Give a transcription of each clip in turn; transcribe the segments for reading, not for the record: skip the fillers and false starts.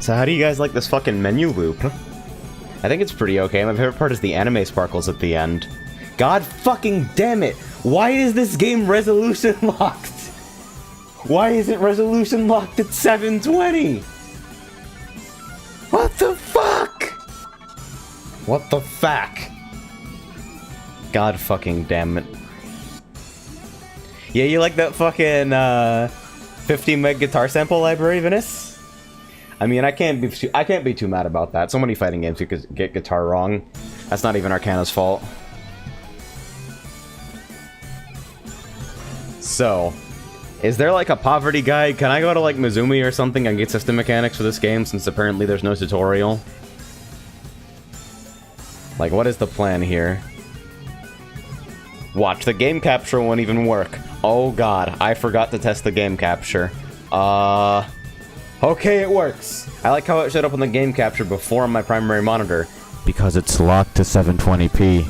So how do you guys like this fucking menu loop? I think it's pretty okay. My favorite part is the anime sparkles at the end. God fucking damn it! Why is this game resolution locked? Why is it resolution locked at 720? What the fuck? What the fuck? God fucking damn it. Yeah, you like that fucking 50 meg guitar sample library, Venice? I mean, I can't be too mad about that. So many fighting games you could get guitar wrong. That's not even Arcana's fault. So, is there like a poverty guide? Can I go to like Mizumi or something and get system mechanics for this game, since apparently there's no tutorial? Like, what is the plan here? Watch, the game capture won't even work. Oh god, I forgot to test the game capture. Okay, it works. I like how it showed up on the game capture before on my primary monitor. Because it's locked to 720p.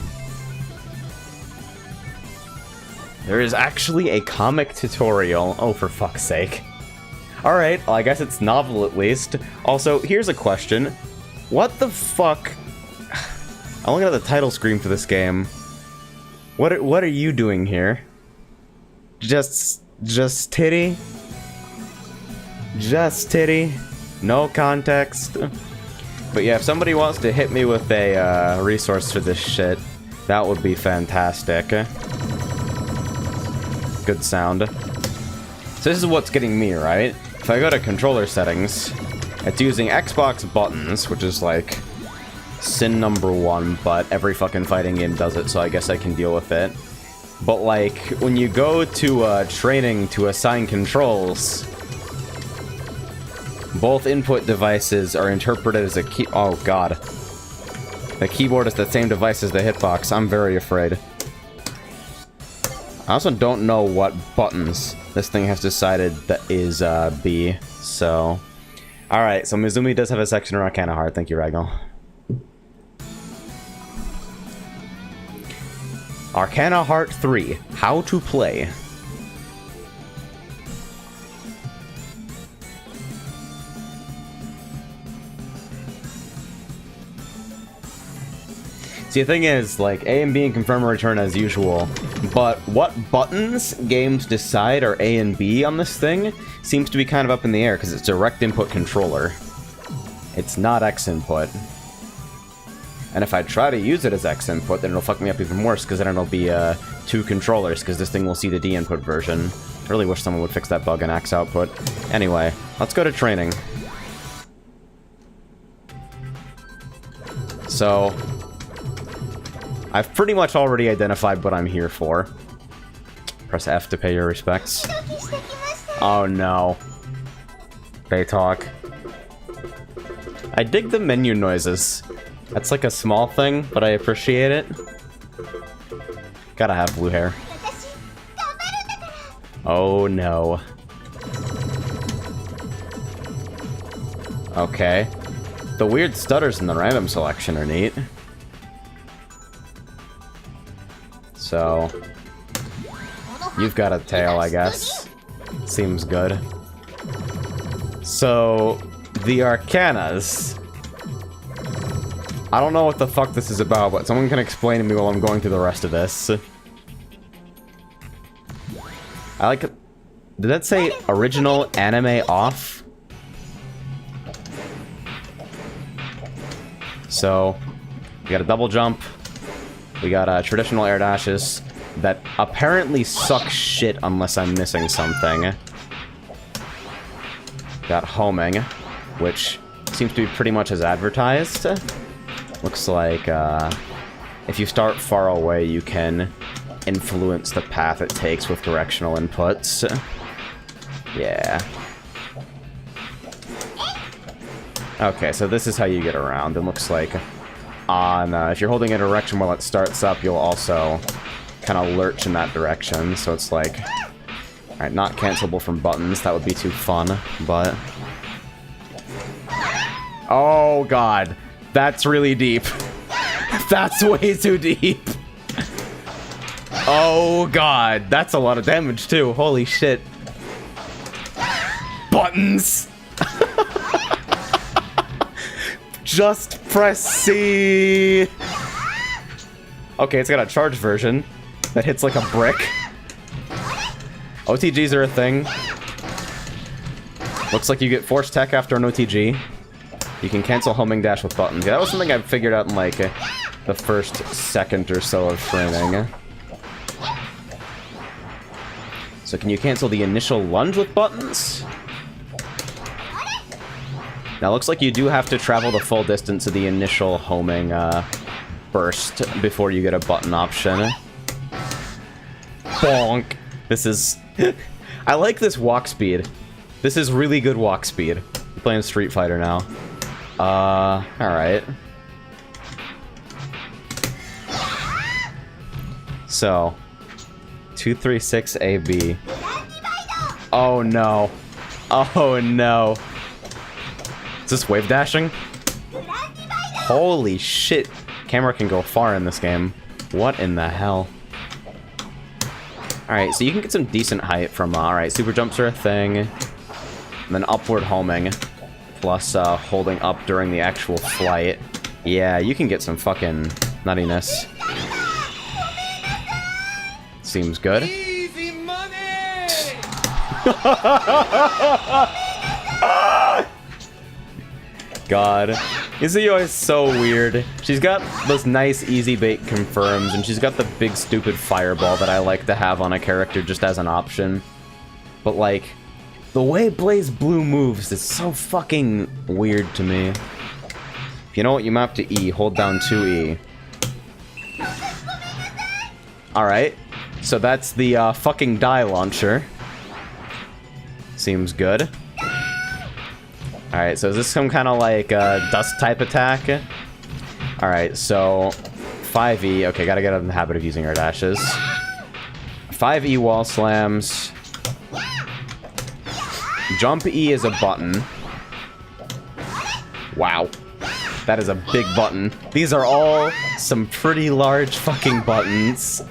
There is actually a comic tutorial. Oh, for fuck's sake. Alright, well, I guess it's novel at least. Also, here's a question. What the fuck? I'm looking at the title screen for this game. What are you doing here? Just titty? Just titty? No context? But yeah, if somebody wants to hit me with a resource for this shit, that would be fantastic. Good sound. So this is what's getting me, right? If I go to controller settings, it's using Xbox buttons, which is like sin number 1, but every fucking fighting game does it, so I guess I can deal with it. But like, when you go to training to assign controls, both input devices are interpreted as a key- oh god. The keyboard is the same device as the hitbox. I'm very afraid. I also don't know what buttons this thing has decided that is B, so... Alright, so Mizumi does have a section in Arcana Heart. Thank you, Ragnar. Arcana Heart 3, How to Play. See, the thing is, like, A and B and confirm and return as usual, but what buttons games decide are A and B on this thing seems to be kind of up in the air, because it's direct input controller. It's not X input. And if I try to use it as X input, then it'll fuck me up even worse, because then it'll be 2 controllers, because this thing will see the D input version. I really wish someone would fix that bug in X output. Anyway, let's go to training. So... I've pretty much already identified what I'm here for. Press F to pay your respects. Oh no. They talk. I dig the menu noises. That's like a small thing, but I appreciate it. Gotta have blue hair. Oh no. Okay. The weird stutters in the random selection are neat. So, you've got a tail, I guess. Seems good. So, the Arcanas. I don't know what the fuck this is about, but someone can explain to me while I'm going through the rest of this. I like it. Did that say original anime off? So, we got a double jump. We got traditional air dashes that apparently suck shit unless I'm missing something. Got homing, which seems to be pretty much as advertised. Looks like if you start far away, you can influence the path it takes with directional inputs. Yeah. Okay, so this is how you get around. It looks like on if you're holding a direction while it starts up, you'll also kind of lurch in that direction. So it's like, all right, not cancelable from buttons. That would be too fun, but oh god, that's really deep. That's way too deep. Oh god, that's a lot of damage too. Holy shit. Buttons. Just press C! Okay, it's got a charged version that hits like a brick. OTGs are a thing. Looks like you get force tech after an OTG. You can cancel homing dash with buttons. Yeah, that was something I figured out in like the first second or so of framing. So can you cancel the initial lunge with buttons? Now, looks like you do have to travel the full distance of the initial homing burst before you get a button option. Bonk! This is... I like this walk speed. This is really good walk speed. I'm playing Street Fighter now. Alright. So... 236 AB. Oh no. Oh no. Is this wave dashing? Holy shit. Camera can go far in this game. What in the hell? Alright, so you can get some decent height from, alright, super jumps are a thing. And then upward homing. Plus, holding up during the actual flight. Yeah, you can get some fucking nuttiness. Seems good. Easy money! God. Izuyo is so weird. She's got those nice easy bait confirms, and she's got the big stupid fireball that I like to have on a character just as an option. But like, the way Blaze Blue moves is so fucking weird to me. If you know what you map to E, hold down 2E. Alright, so that's the fucking die launcher. Seems good. Alright, so is this some kind of like dust type attack? Alright, so 5E. Okay, gotta get out of the habit of using our dashes. 5E wall slams. Jump E is a button. Wow. That is a big button. These are all some pretty large fucking buttons.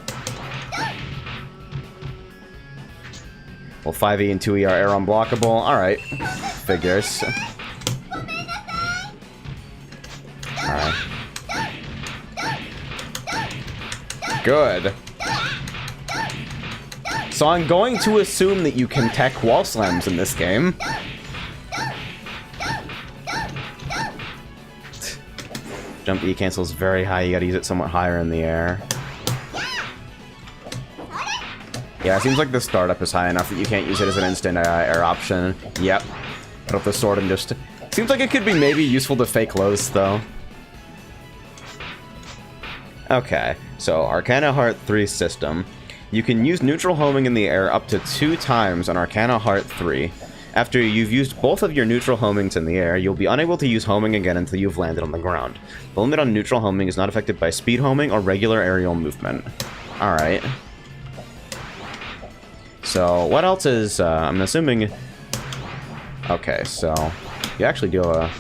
Well, 5E and 2E are air unblockable. Alright. Figures. Alright. Good. So I'm going to assume that you can tech wall slams in this game. Jump E cancels very high. You gotta use it somewhat higher in the air. Yeah, it seems like the startup is high enough that you can't use it as an instant air option. Yep. Put up the sword and just... Seems like it could be maybe useful to fake lows, though. Okay, so Arcana Heart 3 system. You can use neutral homing in the air up to 2 times on Arcana Heart 3. After you've used both of your neutral homings in the air, you'll be unable to use homing again until you've landed on the ground. The limit on neutral homing is not affected by speed homing or regular aerial movement. Alright. So, what else is, I'm assuming... Okay, so, you actually do a...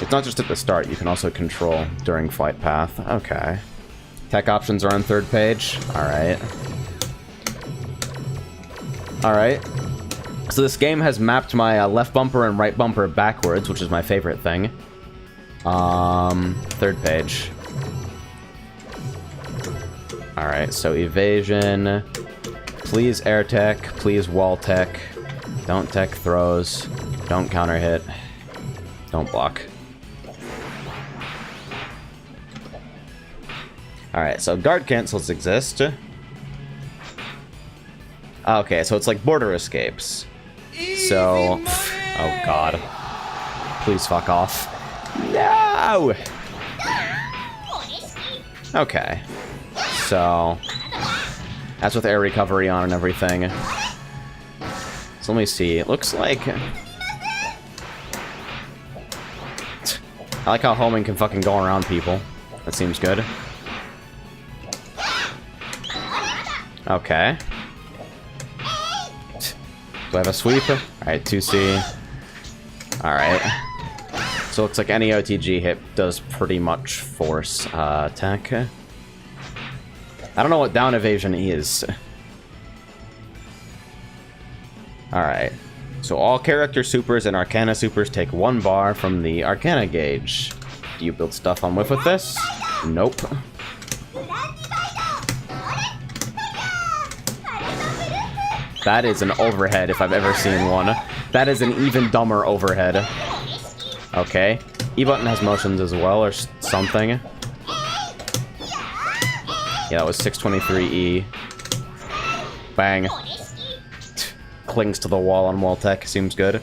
It's not just at the start, you can also control during flight path. Okay. Tech options are on 3rd page. Alright. Alright. So this game has mapped my left bumper and right bumper backwards, which is my favorite thing. 3rd page. Alright, so evasion... Please air tech, please wall tech. Don't tech throws. Don't counter hit. Don't block. Alright, so guard cancels exist. Okay, so it's like border escapes. So... Oh god. Please fuck off. No! Okay. So... That's with air recovery on and everything. So let me see. It looks like... I like how homing can fucking go around people. That seems good. Okay. Do I have a sweep? Alright, 2C. Alright. So it looks like any OTG hit does pretty much force attack. I don't know what down evasion is. Alright. So all character supers and Arcana supers take 1 bar from the Arcana gauge. Do you build stuff on whiff with this? Nope. That is an overhead if I've ever seen one. That is an even dumber overhead. Okay. E button has motions as well, or something. Yeah, that was 623E. Bang. Clings to the wall on wall tech. Seems good.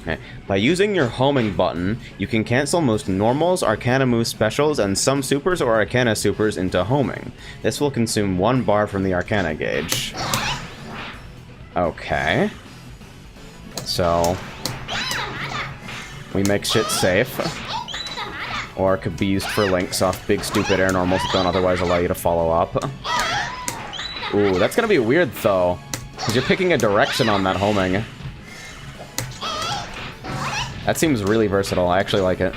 Okay. By using your homing button, you can cancel most normals, Arcana move specials, and some supers or Arcana supers into homing. This will consume 1 bar from the Arcana gauge. Okay. So we make shit safe. Or it could be used for links off big stupid air normals that don't otherwise allow you to follow up. Ooh, that's gonna be weird though. Because you're picking a direction on that homing. That seems really versatile. I actually like it.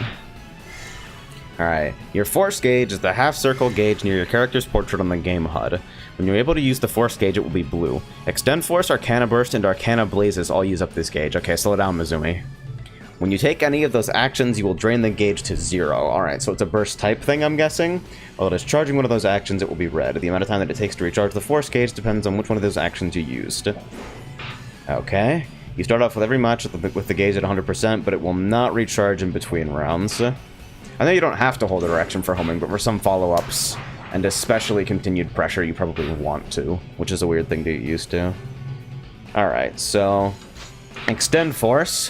Alright. Your force gauge is the half-circle gauge near your character's portrait on the game HUD. When you're able to use the force gauge, it will be blue. Extend Force, Arcana Burst, and Arcana Blazes all use up this gauge. Okay, slow down, Mizumi. When you take any of those actions, you will drain the gauge to 0. Alright, so it's a burst type thing, I'm guessing. While discharging one of those actions, it will be red. The amount of time that it takes to recharge the force gauge depends on which one of those actions you used. Okay. You start off with every match with the gauge at 100%, but it will not recharge in between rounds. I know you don't have to hold a direction for homing, but for some follow-ups, and especially continued pressure, you probably want to, which is a weird thing to get used to. Alright, so Extend Force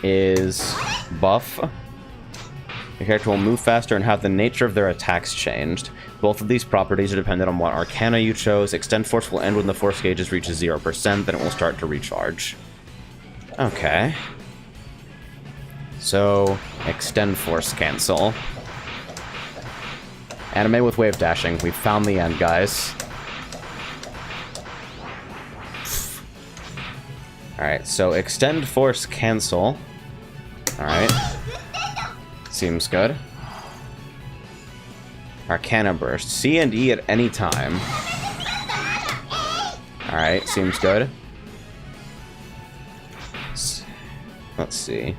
is buff. Your character will move faster and have the nature of their attacks changed. Both of these properties are dependent on what Arcana you chose. Extend Force will end when the force gauges reaches 0%, then it will start to recharge. Okay. So, Extend Force cancel. Anime with wave dashing. We've found the end, guys. Alright, so Extend Force cancel. Alright. Seems good. Arcana Burst. C and E at any time. Alright, seems good. Let's see.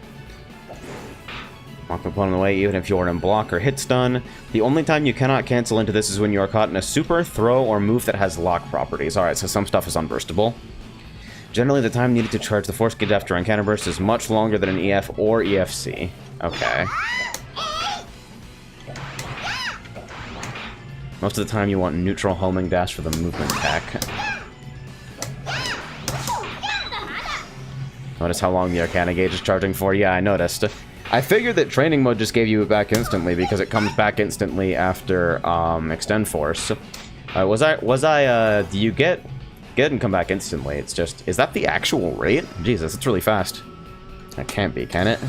Walk the opponent away even if you're in block or hit stun. The only time you cannot cancel into this is when you are caught in a super, throw, or move that has lock properties. Alright, so some stuff is unburstable. Generally, the time needed to charge the force gauge after Arcana Burst is much longer than an EF or EFC. Okay. Most of the time you want neutral homing dash for the movement tech. Notice how long the Arcana gauge is charging for? Yeah, I noticed. I figured that training mode just gave you it back instantly because it comes back instantly after Extend Force. Do you get and come back instantly? It's just, is that the actual rate? Jesus, it's really fast. That can't be, can it?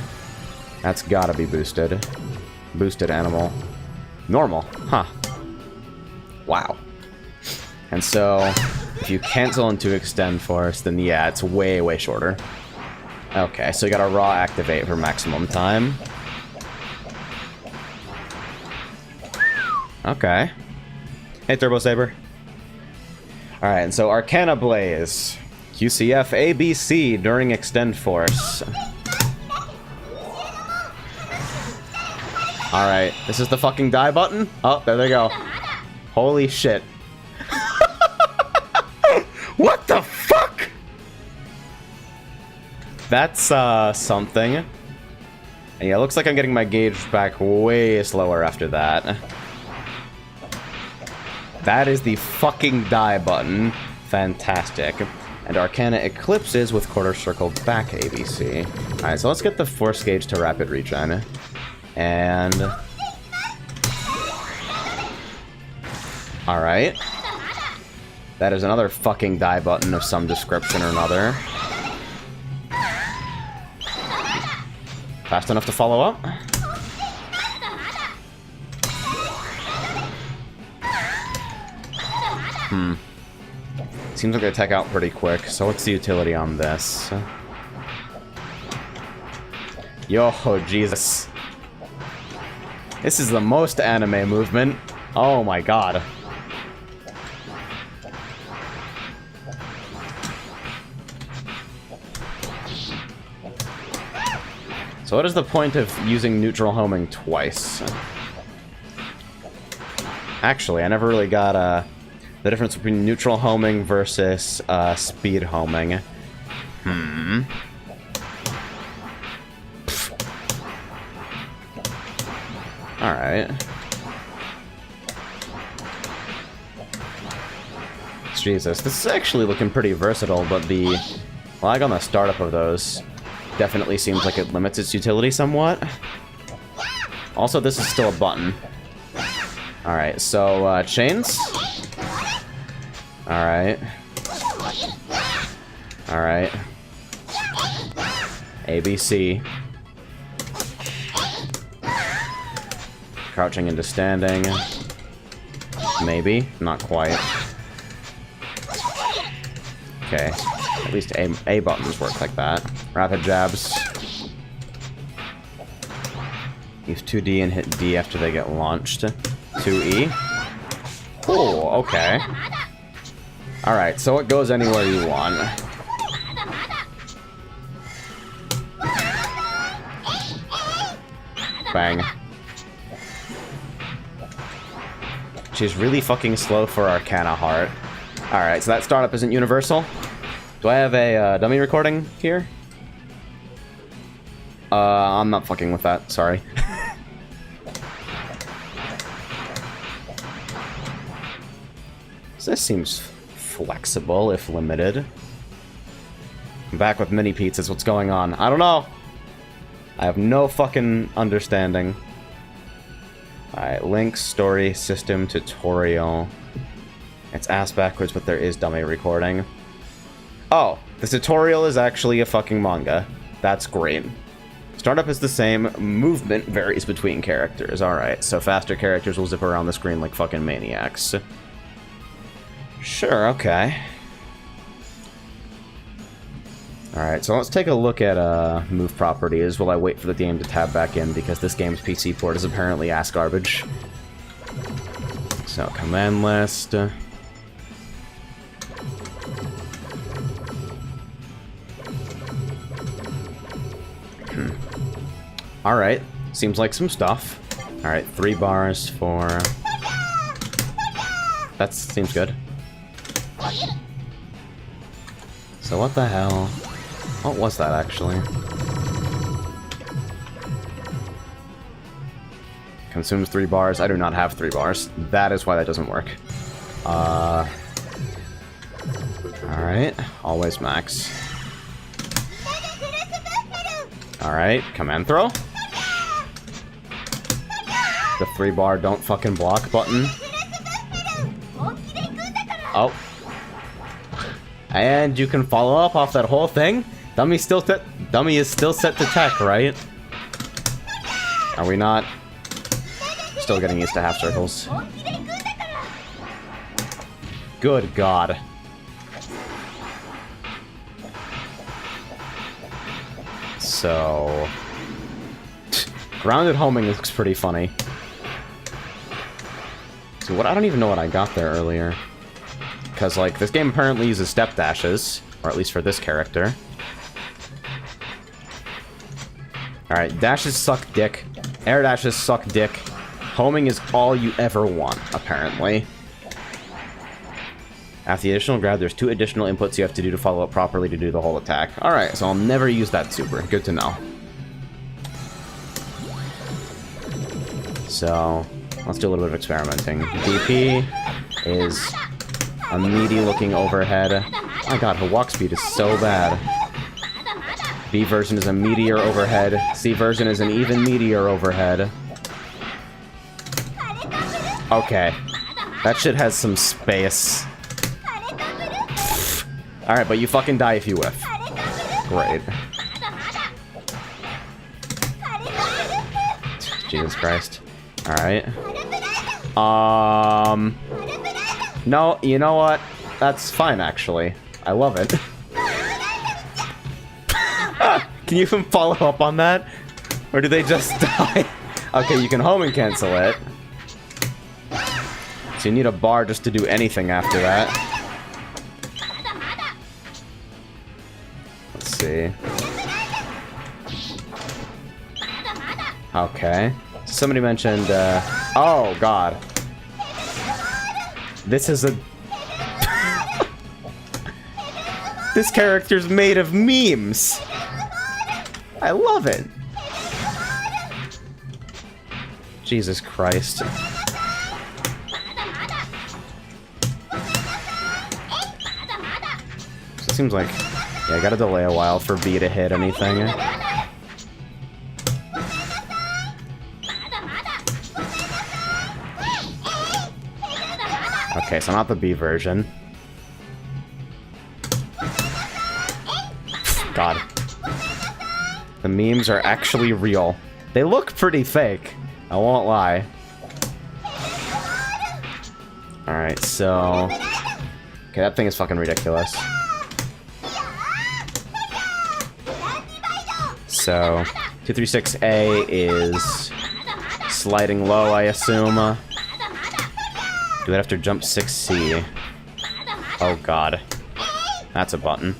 That's gotta be boosted. Boosted animal. Normal, huh. Wow. And so, if you cancel into Extend Force, then yeah, it's way, way shorter. Okay, so you gotta raw activate for maximum time. Okay. Hey, Turbo Saber. Alright, and so Arcana Blaze. QCF ABC during Extend Force. Alright, this is the fucking die button? Oh, there they go. Holy shit. What the fuck? That's, something. And yeah, it looks like I'm getting my gauge back way slower after that. That is the fucking die button. Fantastic. And Arcana Eclipses with quarter circle back ABC. Alright, so let's get the force gauge to rapid regen. And... alright. That is another fucking die button of some description or another. Fast enough to follow up? Seems like they tech out pretty quick, so what's the utility on this? Yo, Jesus. This is the most anime movement. Oh my god. So what is the point of using neutral homing twice? Actually, I never really got the difference between neutral homing versus speed homing. Alright. Jesus, this is actually looking pretty versatile, but the lag on the startup of those definitely seems like it limits its utility somewhat. Also, this is still a button. Alright, so, chains. Alright. Alright. ABC. Crouching into standing. Maybe. Not quite. Okay. At least A buttons work like that. Rapid jabs. Use 2D and hit D after they get launched. 2E. Cool, okay. Alright, so it goes anywhere you want. Bang. She's really fucking slow for Arcana Heart. Alright, so that startup isn't universal. Do I have a dummy recording here? I'm not fucking with that, sorry. So this seems flexible, if limited. I'm back with mini pizzas, what's going on? I don't know! I have no fucking understanding. Alright, link, story, system, tutorial. It's ass backwards, but there is dummy recording. Oh, the tutorial is actually a fucking manga. That's great. Startup is the same, movement varies between characters. Alright, so faster characters will zip around the screen like fucking maniacs. Sure, okay. Alright, so let's take a look at move properties while I wait for the game to tab back in, because this game's PC port is apparently ass garbage. So, command list. Alright, seems like some stuff. Alright, 3 bars for... That seems good. So what the hell? What was that, actually? Consumes 3 bars. I do not have 3 bars. That is why that doesn't work. Alright, always max. Alright, command throw. The 3 bar don't fucking block button. Oh. And you can follow up off that whole thing? Dummy is still set to tech, right? Are we not? Still getting used to half circles. Good God. So... Grounded homing looks pretty funny. So what? I don't even know what I got there earlier. Because, like, this game apparently uses step dashes. Or at least for this character. Alright, dashes suck dick. Air dashes suck dick. Homing is all you ever want, apparently. After the additional grab, there's 2 additional inputs you have to do to follow up properly to do the whole attack. Alright, so I'll never use that super. Good to know. So, let's do a little bit of experimenting. DP is a meaty-looking overhead. Oh my god, her walk speed is so bad. B version is a meteor overhead. C version is an even meteor overhead. Okay. That shit has some space. Alright, but you fucking die if you whiff. Great. Jesus Christ. Alright. No, you know what? That's fine, actually. I love it. Can you even follow up on that? Or do they just die? Okay, you can home and cancel it. So you need a bar just to do anything after that. Let's see. Okay. Somebody mentioned, oh, God. This is a... This character's made of memes! I love it! Jesus Christ. So it seems like... Yeah, I gotta delay a while for B to hit anything. Okay, so not the B version. God. The memes are actually real. They look pretty fake. I won't lie. Alright, so... Okay, that thing is fucking ridiculous. So, 236A is sliding low, I assume. Do I have to jump 6C? Oh god. That's a button.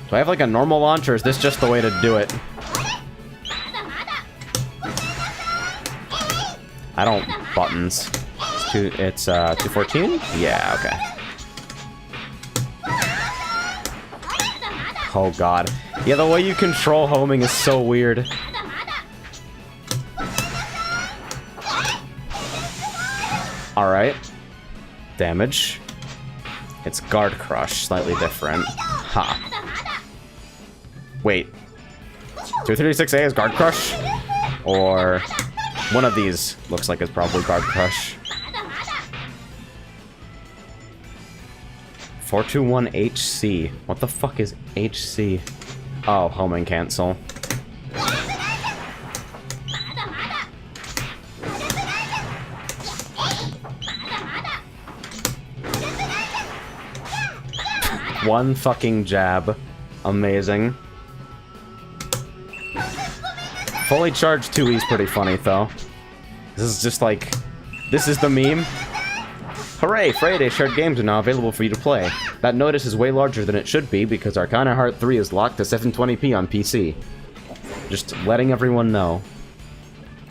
Do I have like a normal launch, or is this just the way to do it? I don't buttons. It's 214? Yeah, okay. Oh god. Yeah, the way you control homing is so weird. Alright. Damage. It's Guard Crush, slightly different. Ha. Wait. 236A is Guard Crush? Or... one of these looks like it's probably Guard Crush. 421HC. What the fuck is HC? Oh, homing cancel. One fucking jab. Amazing. Fully charged 2E's pretty funny, though. This is just like... This is the meme. Hooray! Friday shared games are now available for you to play. That notice is way larger than it should be because Arcana Heart 3 is locked to 720p on PC. Just letting everyone know.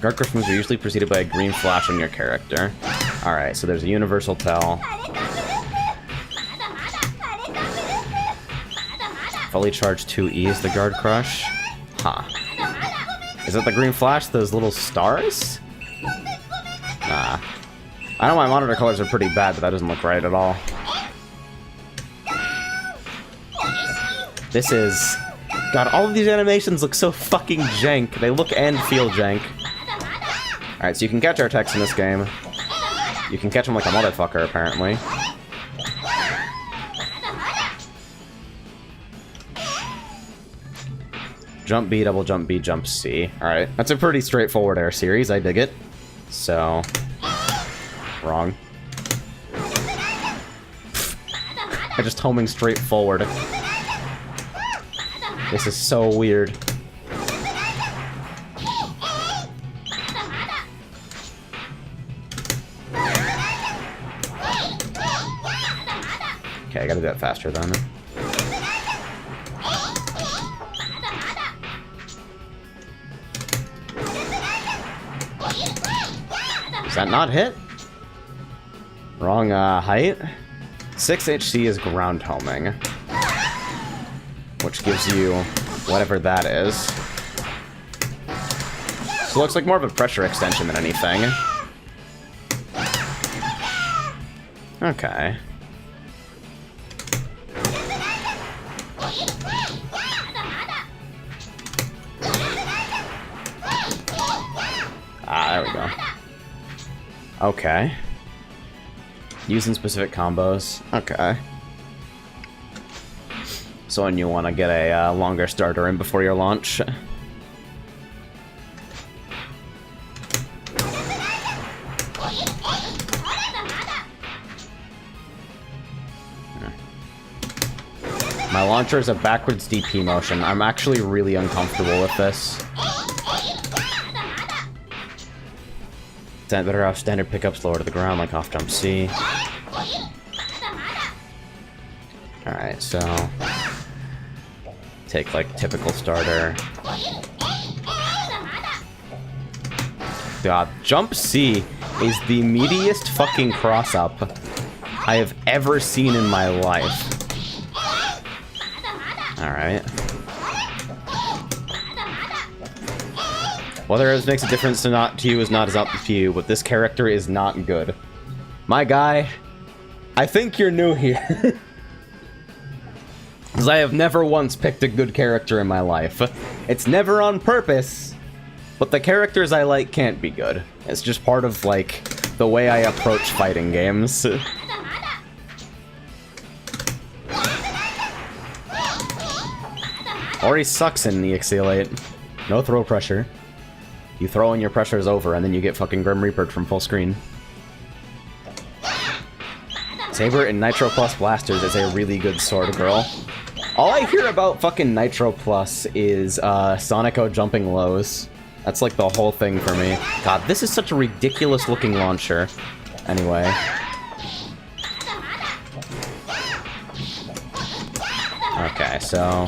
Guard Crush moves are usually preceded by a green flash on your character. Alright, so there's a universal tell. Fully charged 2E is the Guard Crush. Huh. Is that the green flash, those little stars? Nah. I know my monitor colors are pretty bad, but that doesn't look right at all. This is... God, all of these animations look so fucking jank. They look and feel jank. Alright, so you can catch our text in this game. You can catch them like a motherfucker, apparently. Jump B, double jump B, jump C. Alright, that's a pretty straightforward air series. I dig it. So... Wrong. I'm just homing straight forward. This is so weird. Okay, I gotta do that faster then. Does that not hit? Wrong height. 6HC is ground homing, which gives you whatever that is. So it looks like more of a pressure extension than anything. Okay. Ah, there we go. Okay. Using specific combos. Okay. So when you want to get a longer starter in before your launch. My launcher is a backwards DP motion. I'm actually really uncomfortable with this. Better off standard pickups lower to the ground, like off jump C. Alright, so... Take, like, typical starter. God, jump C is the meatiest fucking cross-up I have ever seen in my life. Alright. Whether it makes a difference to you is not as up to you, but this character is not good. My guy, I think you're new here. Because I have never once picked a good character in my life. It's never on purpose, but the characters I like can't be good. It's just part of, like, the way I approach fighting games. Ori sucks in EXE 8. No throw pressure. You throw and your pressure is over, and then you get fucking Grim Reapered from full screen. Saber in Nitro Plus Blasters is a really good sword, girl. All I hear about fucking Nitro Plus is Sonico jumping lows. That's like the whole thing for me. God, this is such a ridiculous looking launcher. Anyway. Okay, so...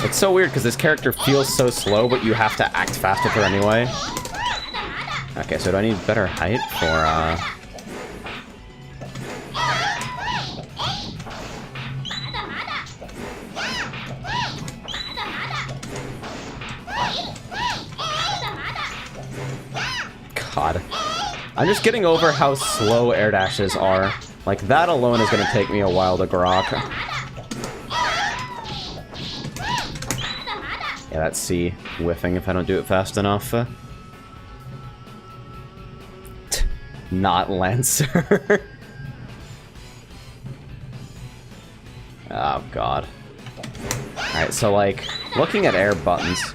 It's so weird because this character feels so slow, but you have to act fast with her anyway. Okay, so do I need better height for, God. I'm just getting over how slow air dashes are. Like, that alone is gonna take me a while to grok. Yeah, that's C whiffing if I don't do it fast enough. Not Lancer. Oh, God. Alright, so, like, looking at air buttons.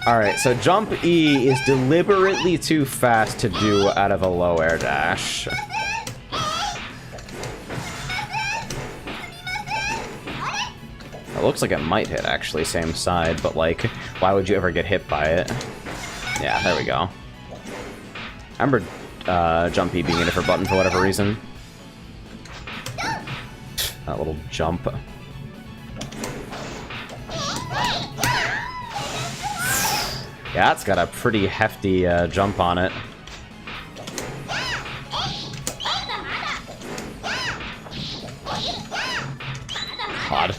Alright, so jump E is deliberately too fast to do out of a low air dash. It looks like it might hit, actually, same side, but, like, why would you ever get hit by it? Yeah, there we go. I remember jump E being a different button for whatever reason. That little jump. Yeah, it's got a pretty hefty jump on it. God.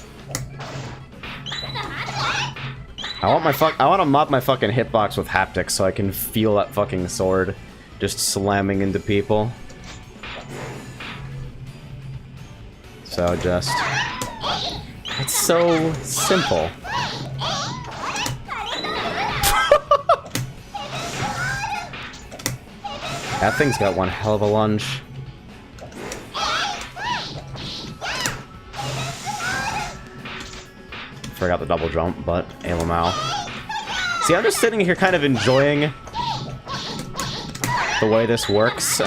I want to mod my fucking hitbox with haptics so I can feel that fucking sword just slamming into people. So just... It's so simple. That thing's got one hell of a lunge. Forgot the double jump, but Alamau. See, I'm just sitting here kind of enjoying the way this works.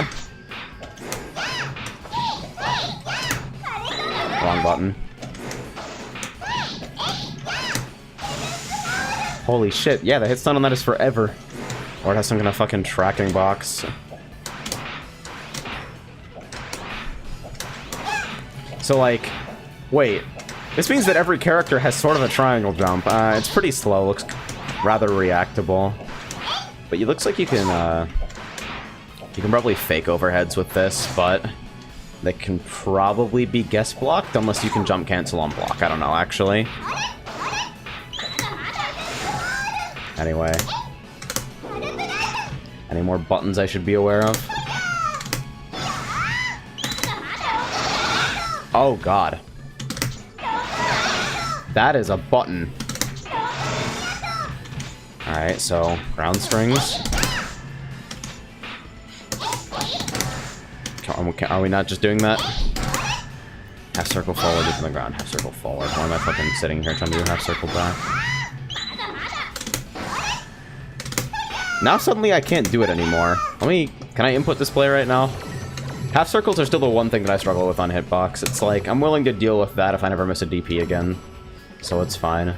Wrong button. Holy shit, yeah, the hit stun on that is forever. Or it has some kind of fucking tracking box. So, like, wait. This means that every character has sort of a triangle jump. It's pretty slow, looks rather reactable. But it looks like you can probably fake overheads with this, but they can probably be guess blocked unless you can jump cancel on block. I don't know, actually. Anyway. Any more buttons I should be aware of? Oh, God. That is a button. Alright, so, ground strings. Are we not just doing that? Half circle forward into the ground, half circle forward. Why am I fucking sitting here trying to do half circle back? Now suddenly I can't do it anymore. Can I input display right now? Half circles are still the one thing that I struggle with on hitbox. It's like, I'm willing to deal with that if I never miss a DP again. So it's fine.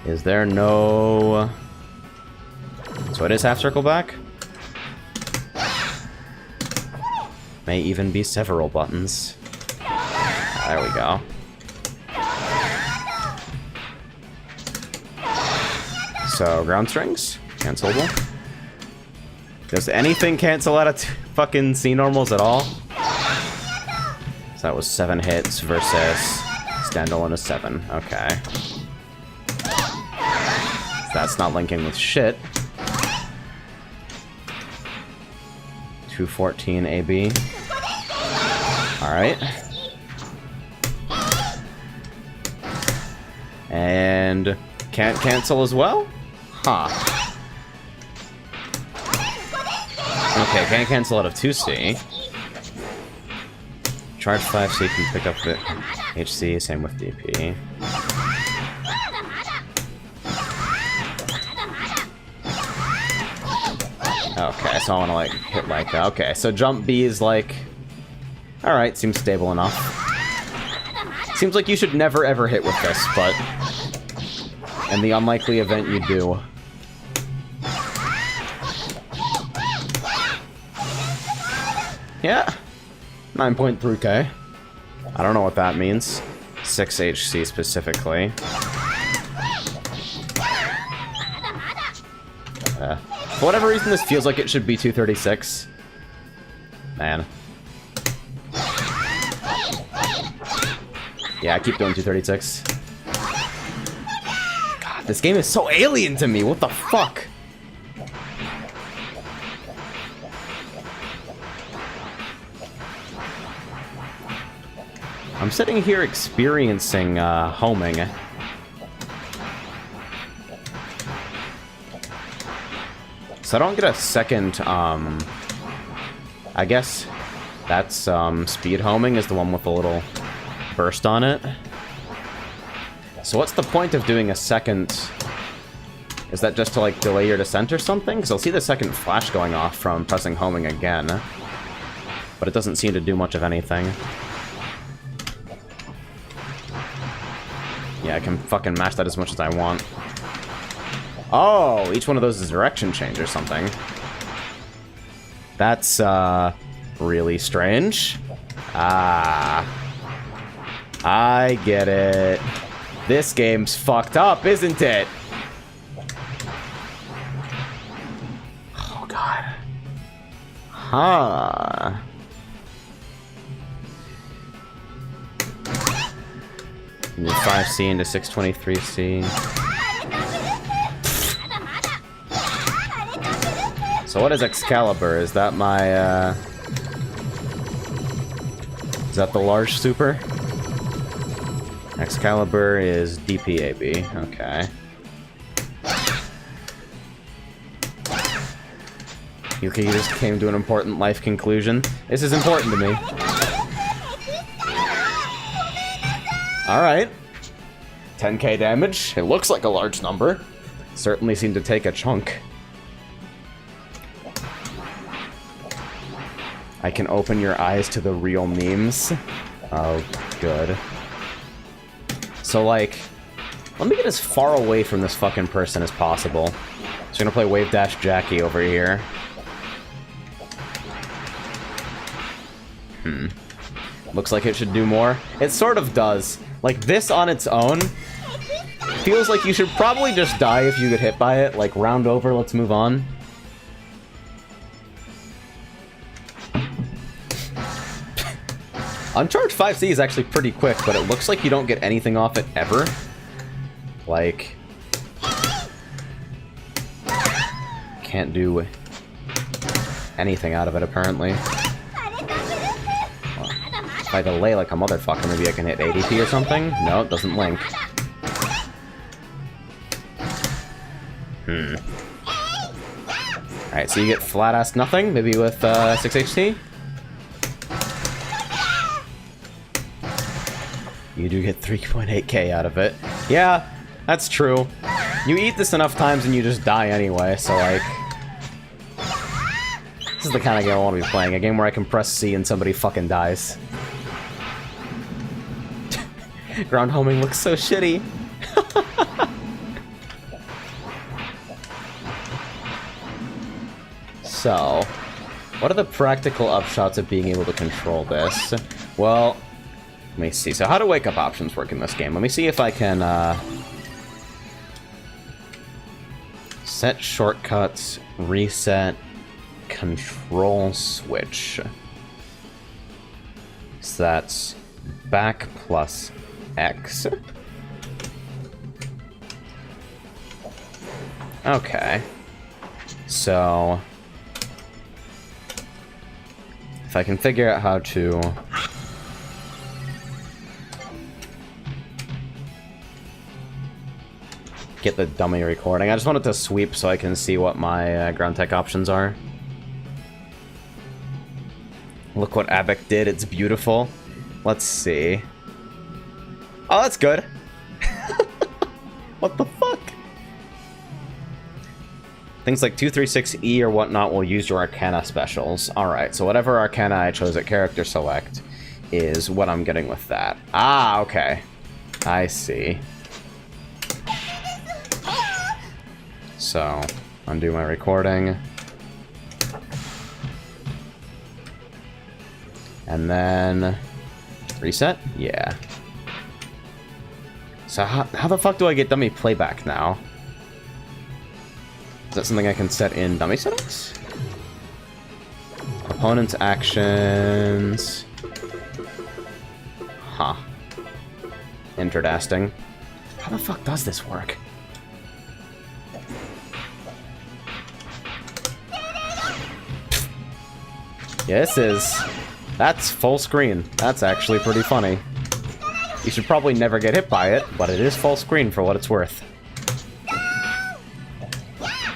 Is there no... So it is half circle back? May even be several buttons. There we go. So, ground strings, cancelable. Does anything cancel out of fucking C normals at all? So that was 7 hits versus standalone is 7. Okay. That's not linking with shit. 214 AB. Alright. And can't cancel as well? Huh. Okay, can't cancel out of 2C. Charge 5C can pick up the HC, same with DP. Okay, so I want to, like, hit like that. Okay, so jump B is, like... Alright, seems stable enough. Seems like you should never ever hit with this, but... in the unlikely event you do. Yeah. 9.3k. I don't know what that means. 6 HC specifically. For whatever reason, this feels like it should be 236. Man. Yeah, I keep doing 236. God, this game is so alien to me. What the fuck? I'm sitting here experiencing homing. So I don't get a second, I guess that's speed homing is the one with the little burst on it. So what's the point of doing a second? Is that just to, like, delay your descent or something? Because I'll see the second flash going off from pressing homing again. But it doesn't seem to do much of anything. Yeah, I can fucking mash that as much as I want. Oh, each one of those is a direction change or something. That's, really strange. Ah. I get it. This game's fucked up, isn't it? Oh, God. Huh. Into 5C into 623C. So what is Excalibur? Is that my, is that the large super? Excalibur is DPAB. Okay. You just came to an important life conclusion. This is important to me. Alright. 10k damage. It looks like a large number. Certainly seemed to take a chunk. I can open your eyes to the real memes. Oh, good. So, like, let me get as far away from this fucking person as possible. So I'm gonna play Wave Dash Jackie over here. Looks like it should do more. It sort of does. Like, this on its own feels like you should probably just die if you get hit by it. Like, round over, let's move on. Uncharged 5C is actually pretty quick, but it looks like you don't get anything off it ever. Like... can't do anything out of it, apparently. Well, if I delay like a motherfucker, maybe I can hit ADP or something? No, it doesn't link. Alright, so you get flat-ass nothing, maybe with 6 HT? You do get 3.8k out of it. Yeah, that's true. You eat this enough times and you just die anyway, so like... this is the kind of game I want to be playing, a game where I can press C and somebody fucking dies. Ground homing looks so shitty. So, what are the practical upshots of being able to control this? Well... let me see. So how do wake-up options work in this game? Let me see if I can, Set shortcuts, reset, control switch. So that's back plus X. Okay. So if I can figure out how to get the dummy recording. I just wanted to sweep so I can see what my ground tech options are. Look what Abic did. It's beautiful. Let's see. Oh, that's good. What the fuck? Things like 236E or whatnot will use your Arcana specials. Alright, so whatever Arcana I chose at character select is what I'm getting with that. Ah, okay. I see. So, undo my recording. And then reset? Yeah. So how the fuck do I get dummy playback now? Is that something I can set in dummy settings? Opponent's actions. Huh. Interesting. How the fuck does this work? Yeah, that's full screen. That's actually pretty funny. You should probably never get hit by it, but it is full screen for what it's worth.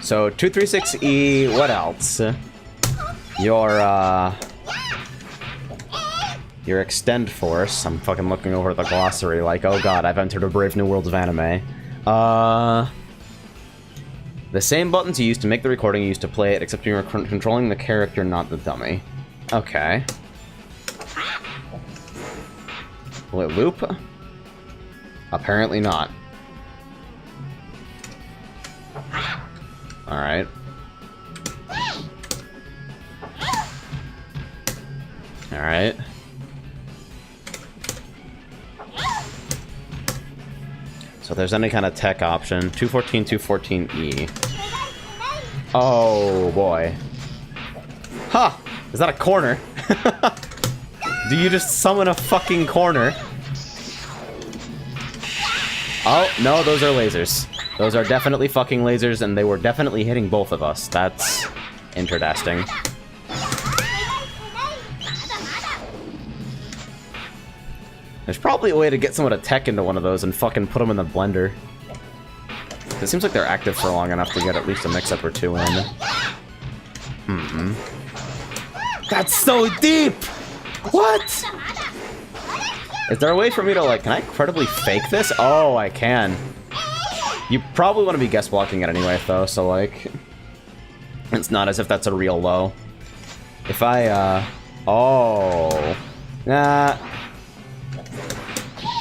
So, 236E, what else? Your extend force. I'm fucking looking over the glossary like, oh god, I've entered a brave new world of anime. The same buttons you used to make the recording you used to play it, except you're controlling the character, not the dummy. Okay. Will it loop? Apparently not. Alright. Alright. So if there's any kind of tech option, 214, 214E. Oh boy. Huh! Is that a corner? Do you just summon a fucking corner? Oh, no, those are lasers. Those are definitely fucking lasers, and they were definitely hitting both of us. That's interesting. There's probably a way to get someone to tech into one of those and fucking put them in the blender. It seems like they're active for long enough to get at least a mix-up or two in. That's so deep! What? Is there a way for me to, like, can I credibly fake this? Oh, I can. You probably want to be guest blocking it anyway, though, so, like, it's not as if that's a real low. If I, oh. Nah.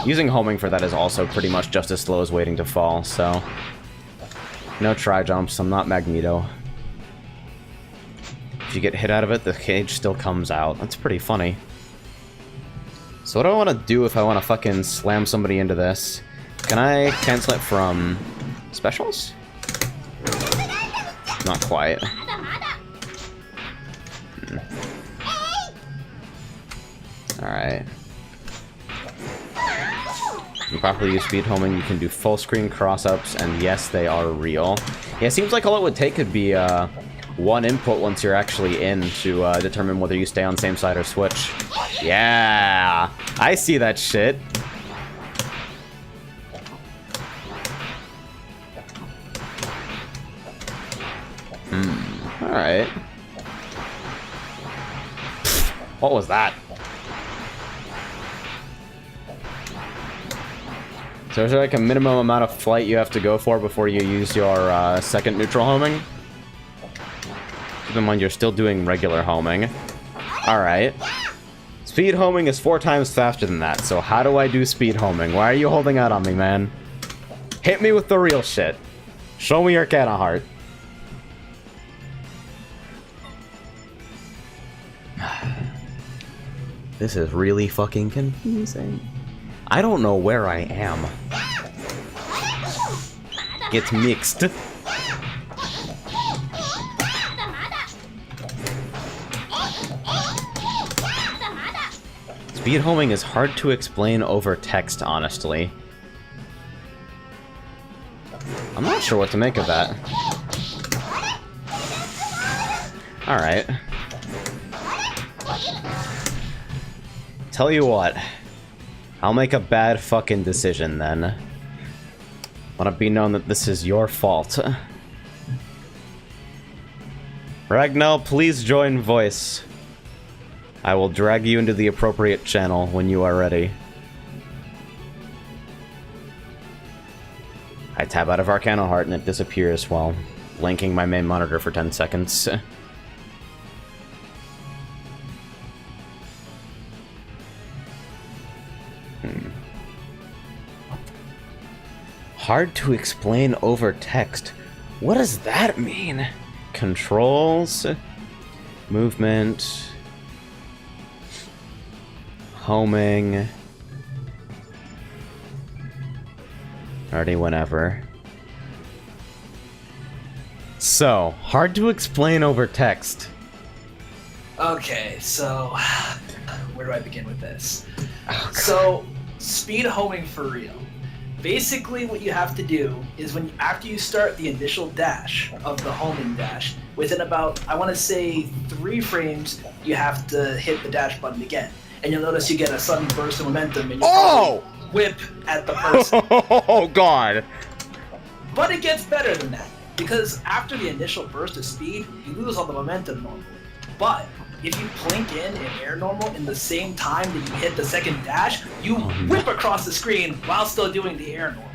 Using homing for that is also pretty much just as slow as waiting to fall, so. No tri-jumps, I'm not Magneto. If you get hit out of it, the cage still comes out. That's pretty funny. So what do I want to do if I want to fucking slam somebody into this? Can I cancel it from specials? Not quite. Alright. You properly use speed homing, you can do full screen cross-ups, and yes, they are real. Yeah, it seems like all it would take could be one input once you're actually in to determine whether you stay on same side or switch. Yeah! I see that shit. Alright. What was that? So is there like a minimum amount of flight you have to go for before you use your second neutral homing? Keep in mind you're still doing regular homing. Alright. Speed homing is 4 times faster than that, so how do I do speed homing? Why are you holding out on me, man? Hit me with the real shit. Show me your Arcana heart. This is really fucking confusing. I don't know where I am. It's mixed. Speed homing is hard to explain over text, honestly. I'm not sure what to make of that. Alright. Tell you what. I'll make a bad fucking decision then. Let it be known that this is your fault. Ragnall, please join voice. I will drag you into the appropriate channel when you are ready. I tab out of Arcana Heart and it disappears while blinking my main monitor for 10 seconds. Hard to explain over text. What does that mean? Controls, movement, homing, already whenever. So, hard to explain over text. Okay, so where do I begin with this? Oh, so, speed homing for real. Basically, what you have to do is after you start the initial dash of the homing dash, within about, I want to say, 3 frames, you have to hit the dash button again. And you'll notice you get a sudden burst of momentum and you whip at the person. Oh, God. But it gets better than that, because after the initial burst of speed, you lose all the momentum normally. But if you plink in air normal in the same time that you hit the second dash, you whip across the screen while still doing the air normal.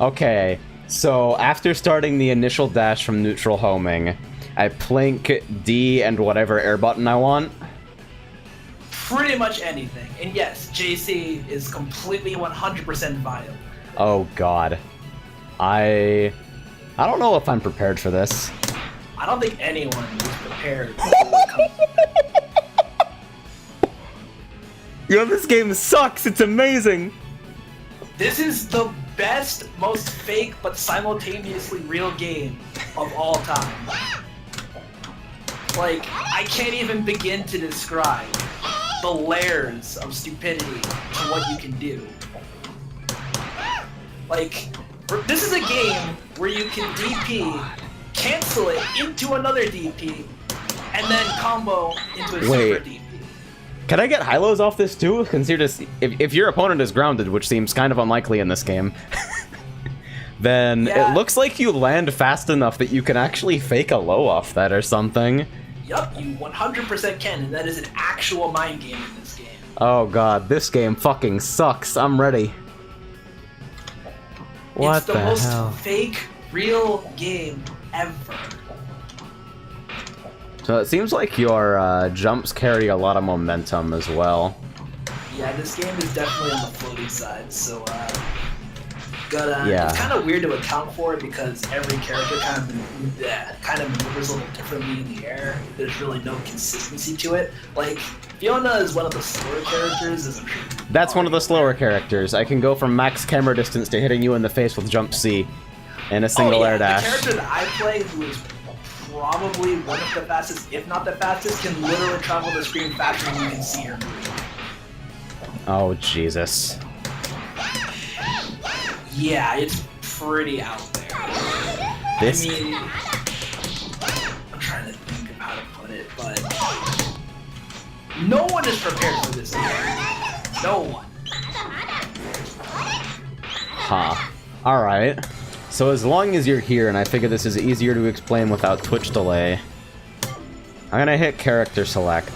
Okay, so after starting the initial dash from neutral homing, I plink D and whatever air button I want. Pretty much anything. And yes, JC is completely 100% viable. Oh God. I don't know if I'm prepared for this. I don't think anyone is prepared. Yo, this game sucks. It's amazing. This is the best, most fake, but simultaneously real game of all time. Like, I can't even begin to describe the layers of stupidity to what you can do. Like, this is a game where you can DP, cancel it into another DP, and then combo into a super DP. Can I get high-lows off this too? Consider this, if your opponent is grounded, which seems kind of unlikely in this game, then it looks like you land fast enough that you can actually fake a low off that or something. Yup, you 100% can, and that is an actual mind game in this game. Oh God, this game fucking sucks. I'm ready. What the hell? It's the most fake, real game ever. So it seems like your jumps carry a lot of momentum as well. Yeah, this game is definitely on the floaty side, so yeah. It's kind of weird to account for it because every character kind of maneuvers a little differently in the air. There's really no consistency to it. Like, Fiona is one of the slower characters. As I'm sure That's one of the slower characters. I can go from max camera distance to hitting you in the face with jump C in a single air dash. The character that I play, who is probably one of the fastest, if not the fastest, can literally travel the screen faster than you can see her. Oh, Jesus. Yeah, it's pretty out there. This... I mean, I'm trying to think of how to put it, but no one is prepared for this game. No one. Huh. Alright. So as long as you're here, and I figure this is easier to explain without Twitch delay, I'm gonna hit character select.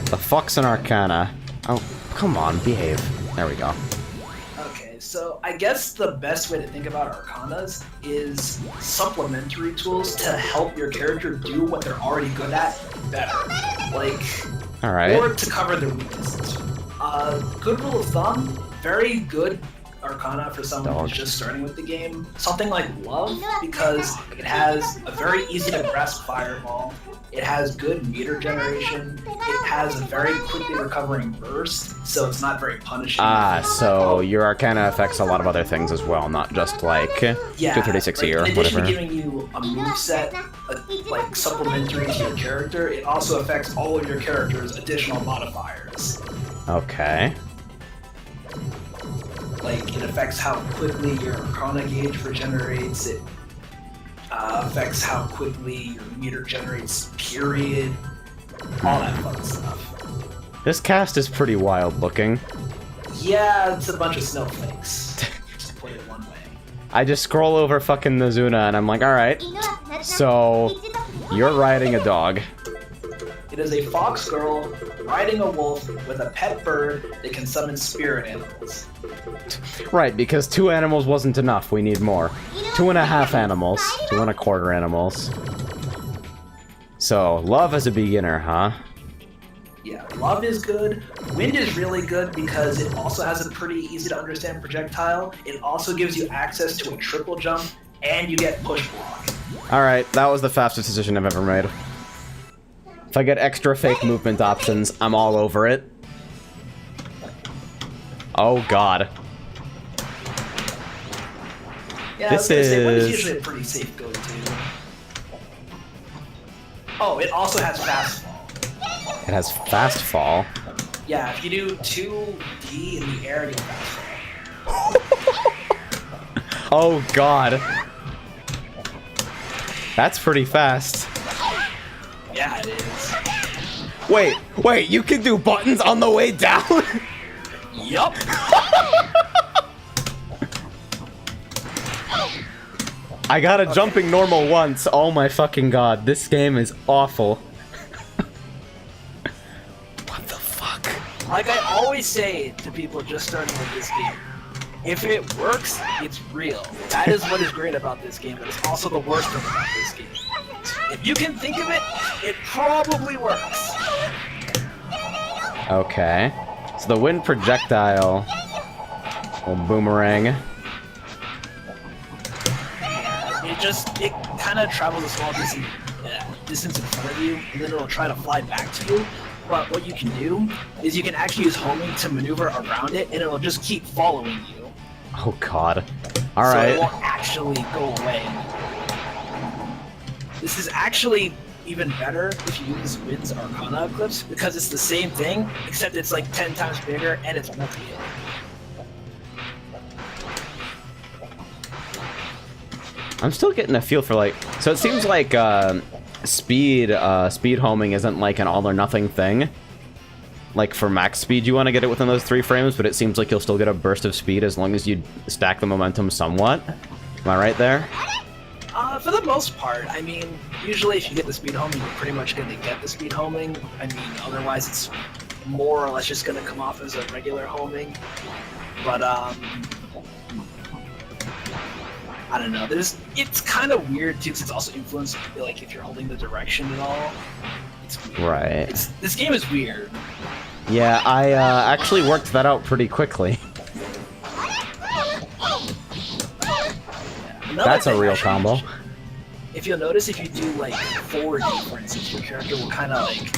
The fuck's an Arcana? Oh, come on, behave. There we go. Okay, so I guess the best way to think about Arcanas is supplementary tools to help your character do what they're already good at better. Like, Alright. or to cover their weaknesses. Good rule of thumb, very good Arcana for someone who's just starting with the game. Something like Love, because it has a very easy to grasp fireball. It has good meter generation. It has a very quickly recovering burst, so it's not very punishing. So your Arcana affects a lot of other things as well, not just like 236 like, or in addition whatever. to giving you a moveset, like supplementary to your character, it also affects all of your character's additional modifiers. Okay. Like, it affects how quickly your Arcana gauge regenerates, it affects how quickly your meter generates, period. All that fun stuff. This cast is pretty wild looking. Yeah, it's a bunch of snowflakes, to put it one way. I just scroll over fucking Nazuna and I'm like, alright, so you're riding a dog. It is a fox girl riding a wolf with a pet bird that can summon spirit animals. Right, because 2 animals wasn't enough, we need more. 2.5 animals, 2.25 animals. So, love as a beginner, huh? Yeah, love is good. Wind is really good because it also has a pretty easy to understand projectile. It also gives you access to a triple jump, and you get push block. Alright, that was the fastest decision I've ever made. If I get extra fake movement options, I'm all over it. Oh god. Yeah, This Wind is is usually a pretty safe go-to. Oh, it also has fast fall. It has fast fall. Yeah, if you do 2D in the air, you'll fast fall. Oh god. That's pretty fast. Yeah, it is. Wait, you can do buttons on the way down? Yup. I got a jumping normal once. Oh my fucking god, this game is awful. What the fuck? Like I always say to people just starting with this game, if it works, it's real. That is what is great about this game, but it's also the worst thing about this game. If you can think of it, it probably works. Okay. So the wind projectile will boomerang. It kind of travels a small distance in front of you, and then it'll try to fly back to you. But what you can do is you can actually use homing to maneuver around it, and it'll just keep following you. Oh god. So Alright. it won't actually go away. This is actually even better if you use Wind's Arcana Eclipse, because it's the same thing, except it's like 10 times bigger, and it's multi-hit. I'm still getting a feel for like, so it seems like speed homing isn't like an all or nothing thing. Like for max speed you want to get it within those 3 frames, but it seems like you'll still get a burst of speed as long as you stack the momentum somewhat. Am I right there? For the most part, I mean, usually if you get the speed homing, you're pretty much going to get the speed homing. I mean, otherwise it's more or less just going to come off as a regular homing. But, I don't know. It's kind of weird too, because it's also influenced, like if you're holding the direction at all. It's weird. Right. This game is weird. Yeah, I actually worked that out pretty quickly. That's a real combo. If you'll notice, if you do like forward, for instance, your character will kind of like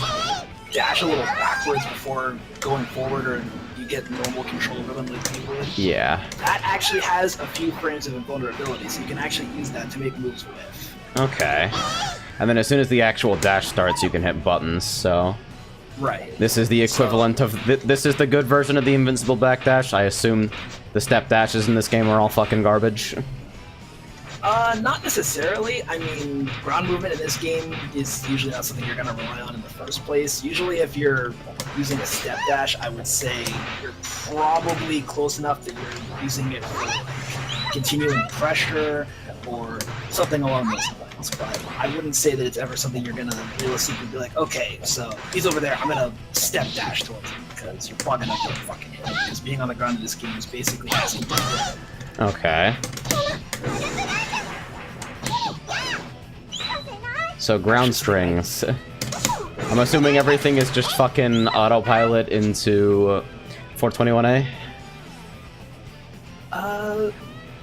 dash a little backwards before going forward, or you get normal control rhythm like you would. Yeah. That actually has a few frames of invulnerability, so you can actually use that to make moves with. Okay. And then as soon as the actual dash starts, you can hit buttons, so... Right. This is the equivalent of... This is the good version of the invincible backdash. I assume the step dashes in this game are all fucking garbage. Not necessarily. I mean, ground movement in this game is usually not something you're going to rely on in the first place. Usually if you're using a step dash, I would say you're probably close enough that you're using it for like, continuing pressure or something along those lines. But I wouldn't say that it's ever something you're going to realistically be like, okay, so he's over there, I'm going to step dash towards him, because you're probably going to get fucking hit. Because being on the ground in this game is basically asking for it. Okay. So ground strings. I'm assuming everything is just fucking autopilot into 421A?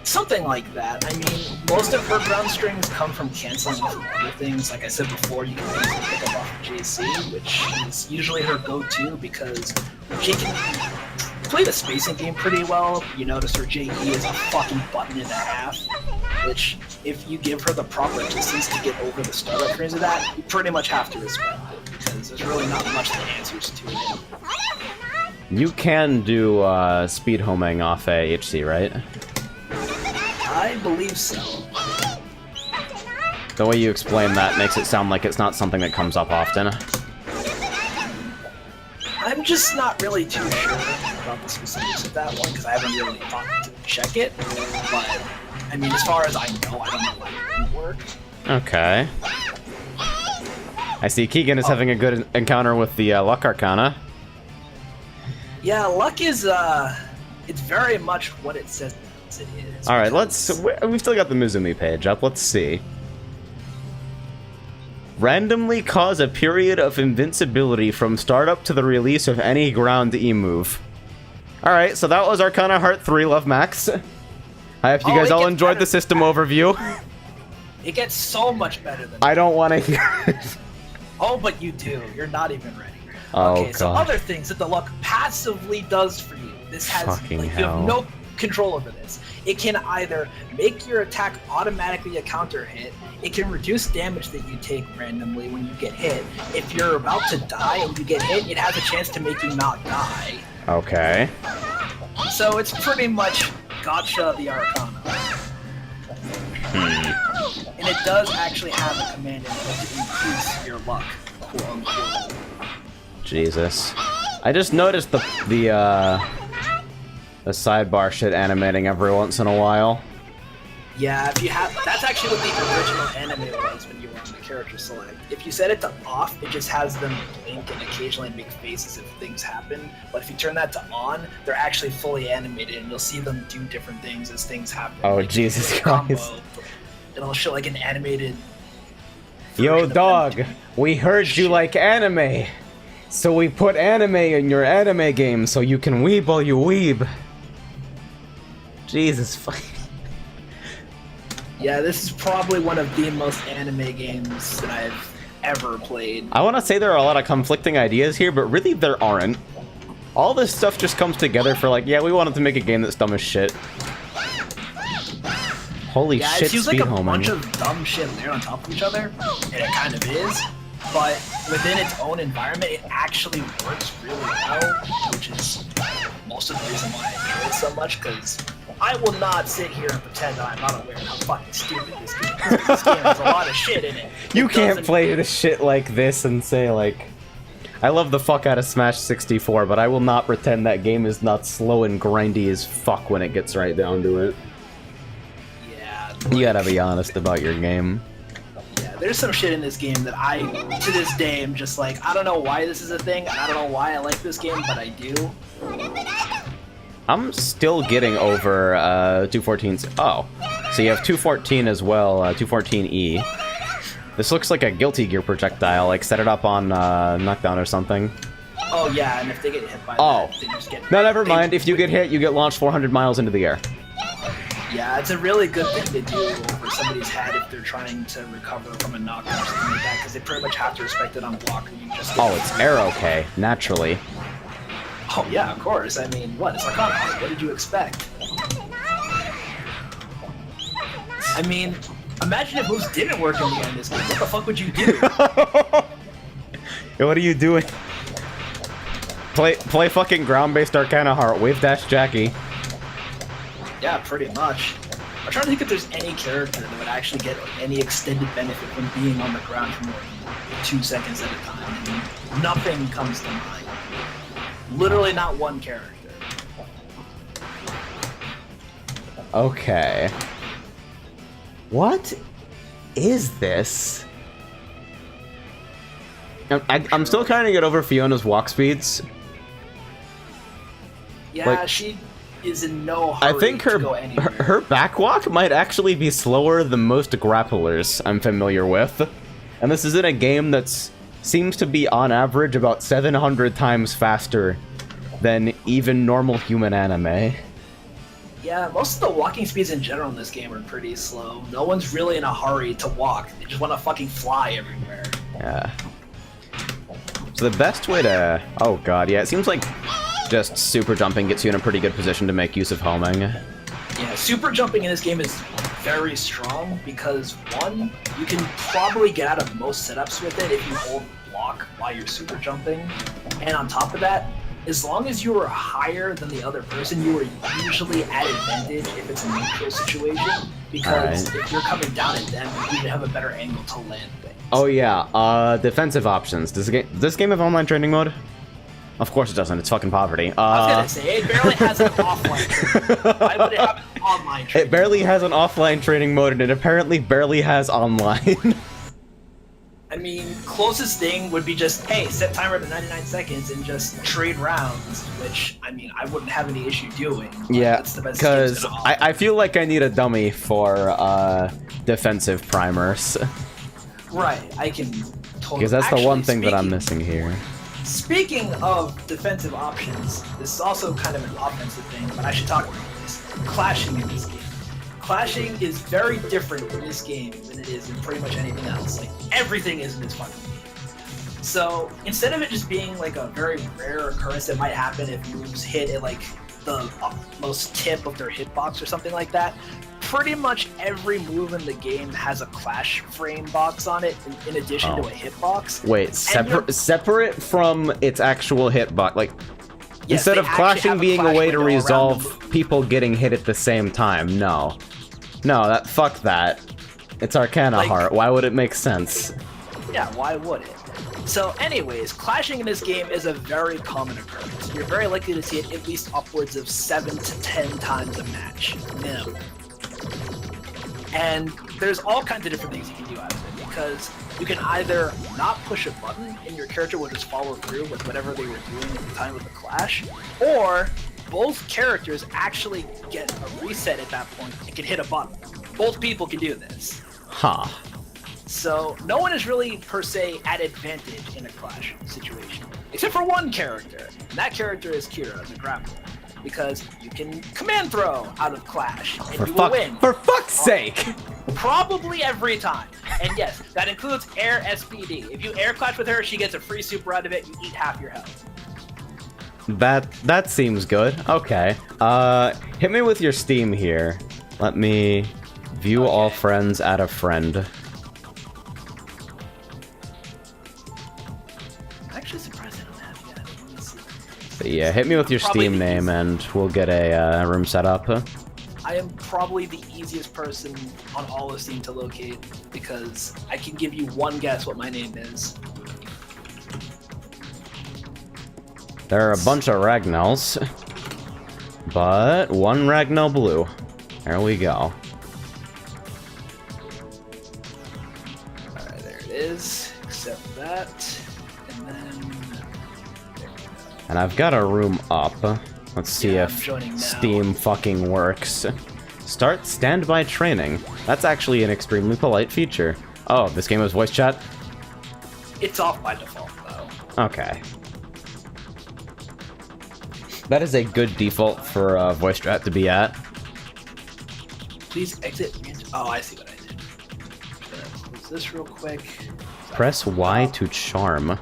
Something like that. I mean, most of her ground strings come from canceling from other things. Like I said before, you can easily pick up off of JC, which is usually her go-to because she can play the spacing game pretty well. You notice her JE is a fucking button and a half, which if you give her the proper distance to get over the startup frames of that, you pretty much have to respect it because there's really not much that answers to it. You can do speed homing off a HC, right? I believe so. The way you explain that makes it sound like it's not something that comes up often. I'm just not really too sure about the specifics of that one, because I haven't really thought to check it. But, I mean, as far as I know, I don't know why it wouldn't work. Okay. I see Keegan is having a good encounter with the Luck Arcana. Yeah, luck is, it's very much what it says it is. Alright, we've still got the Mizumi page up, let's see. Randomly cause a period of invincibility from startup to the release of any ground E-move. Alright, so that was Arcana Heart 3 Love Max. I hope you guys all enjoyed the system overview. It gets so much better than I don't want to hear it. Oh, but you do. You're not even ready. Oh, okay, so God. other things that the luck passively does for you. This has Fucking you hell. have no control over this. It can either make your attack automatically a counter hit. It can reduce damage that you take randomly when you get hit. If you're about to die and you get hit, it has a chance to make you not die. Okay. So it's pretty much gotcha the Arcana. And it does actually have a command in it to increase your luck, quote unquote. Jesus. I just noticed the sidebar shit animating every once in a while. Yeah, if you have, that's actually what the original anime was when you were on the character select. If you set it to off, it just has them blink and occasionally make faces if things happen. But if you turn that to on, they're actually fully animated, and you'll see them do different things as things happen. Oh, like Jesus a combo, Christ. It'll show like an animated. Yo, version of dog, them. we heard you like anime. So we put anime in your anime game so you can weeb while you weeb. Jesus fuck. Yeah, this is probably one of the most anime games that I've ever played. I want to say there are a lot of conflicting ideas here, but really there aren't. All this stuff just comes together for like, yeah, we wanted to make a game that's dumb as shit. Holy Yeah, shit, it seems like speed a homing. bunch of dumb shit layered on top of each other, and it kind of is. But within its own environment, it actually works really well, which is most of the reason why I enjoy it so much, because I will not sit here and pretend that I'm not aware of how fucking stupid this game is. This game has a lot of shit in it. You It can't doesn't- play the shit like this and say like, I love the fuck out of Smash 64, but I will not pretend that game is not slow and grindy as fuck when it gets right down to it. Yeah. You gotta be honest about your game. Yeah, there's some shit in this game that I, to this day, am just like, I don't know why this is a thing, and I don't know why I like this game, but I do. I'm still getting over 214's. Oh, so you have 214 as well, 214E. This looks like a Guilty Gear projectile. Like set it up on knockdown or something. Oh yeah, and if they get hit by Oh. that, they just get... No, never mind. If you get hit, you get launched 400 miles into the air. Yeah, it's a really good thing to do over somebody's head if they're trying to recover from a knockdown or something like that, because they pretty much have to respect it on block, or you just get... Oh, it's air okay, naturally. Oh yeah, of course. I mean, what? It's Arcana. What did you expect? I mean, imagine if moves didn't work in the end of this game. What the fuck would you do? Yo, what are you doing? Play fucking ground-based Arcana Heart. Wave dash Jackie. Yeah, pretty much. I'm trying to think if there's any character that would actually get any extended benefit from being on the ground for more than 2 seconds at a time. And nothing comes to mind. Literally not one character. Okay. What is this? I'm still trying to get over Fiona's walk speeds. Yeah, Like, she is in no hurry I think to go anywhere. her backwalk might actually be slower than most grapplers I'm familiar with. And this is in a game that's seems to be on average about 700 times faster than even normal human anime. Yeah, most of the walking speeds in general in this game are pretty slow. No one's really in a hurry to walk. They just want to fucking fly everywhere. Yeah. So the best way to... Oh god, yeah, it seems like just super jumping gets you in a pretty good position to make use of homing. Yeah, super jumping in this game is very strong because, one, you can probably get out of most setups with it if you hold block while you're super jumping. And on top of that, as long as you were higher than the other person, you were usually at advantage if it's a neutral situation, because if you're coming down at them, you have a better angle to land things. Oh yeah, defensive options. Does this game have online training mode? Of course it doesn't. It's fucking poverty. I was gonna say, it barely has an offline training mode. Why would it have an online training It barely has an offline training mode, and it apparently barely has online. I mean, closest thing would be just, hey, set timer to 99 seconds and just trade rounds, which, I mean, I wouldn't have any issue doing. Yeah, because I feel like I need a dummy for defensive primers. Right, I can totally... Because that's the one thing that I'm missing here. Speaking of defensive options, this is also kind of an offensive thing, but I should talk about this. Clashing in this game. Clashing is very different in this game than it is in pretty much anything else. Like, everything is in this fucking game. So, instead of it just being like a very rare occurrence that might happen if moves hit at like the most tip of their hitbox or something like that, pretty much every move in the game has a clash frame box on it in addition to a hitbox. Wait, separate from its actual hitbox? Like, yes, instead of clashing being a way to resolve people getting hit at the same time, no. No, fuck that. It's Arcana Heart. Why would it make sense? Yeah, why would it? So anyways, clashing in this game is a very common occurrence. You're very likely to see it at least upwards of 7 to 10 times a match, minimum. And there's all kinds of different things you can do out of it, because you can either not push a button and your character will just follow through with whatever they were doing at the time of the clash, or both characters actually get a reset at that point and can hit a button. Both people can do this. Huh. So no one is really, per se, at advantage in a clash situation. Except for one character, and that character is Kira, the grappler. Because you can command throw out of clash, and you will win. For fuck's sake! Probably every time. And yes, that includes air SPD. If you air clash with her, she gets a free super out of it, you eat half your health. That seems good. Okay. Hit me with your Steam here. Let me view all friends, add a friend. I'm actually surprised I don't have yet. Let me see. But yeah, hit me with your Steam name and we'll get a room set up. I am probably the easiest person on all of Steam to locate because I can give you one guess what my name is. There are a bunch of Ragnells, but one Ragnell blue. There we go. Alright, there it is. Accept that. And then... And I've got a room up. Let's see if Steam fucking works. Start standby training. That's actually an extremely polite feature. Oh, this game has voice chat? It's off by default, though. Okay. That is a good default for voice chat to be at. Please exit. Oh, I see what I did. Close this real quick. Press Y to charm.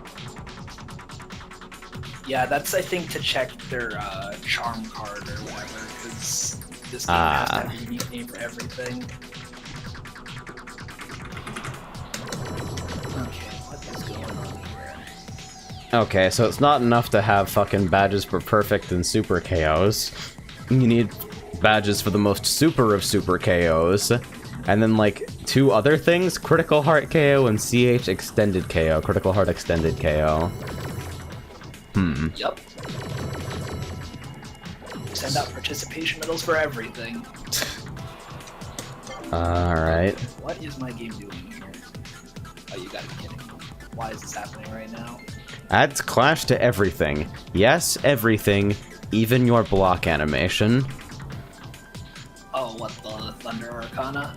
Yeah, that's, I think, to check their charm card or whatever, because this game has to have a unique name for everything. Okay, what is going on here? Okay, so it's not enough to have fucking badges for perfect and super KOs. You need badges for the most super of super KOs. And then, like, 2 other things, Critical Heart KO and CH Extended KO. Critical Heart Extended KO. Yup. Send out participation medals for everything. Alright. What is my game doing here? Oh, you gotta be kidding. Why is this happening right now? Adds Clash to everything. Yes, everything. Even your block animation. Oh, what, the Thunder Arcana?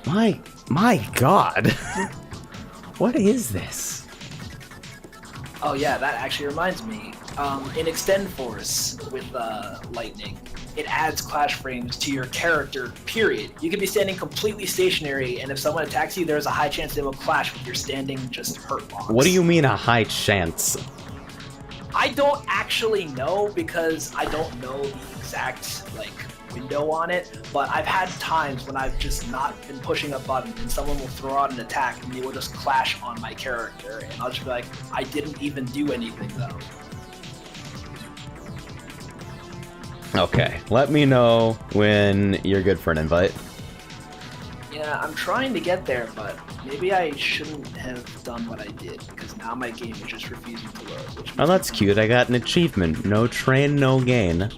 My god. What is this? Oh yeah, that actually reminds me. In Extend Force with Lightning, it adds clash frames to your character, period. You can be standing completely stationary, and if someone attacks you, there's a high chance they will clash with your standing just hurt box. What do you mean a high chance? I don't actually know, because I don't know the exact, like, window on it, but I've had times when I've just not been pushing a button and someone will throw out an attack and they will just clash on my character, and I'll just be like, I didn't even do anything though. Okay, let me know when you're good for an invite. Yeah, I'm trying to get there, but maybe I shouldn't have done what I did, because now my game is just refusing to load. Which Oh, that's cute. I got an achievement. No train, no gain.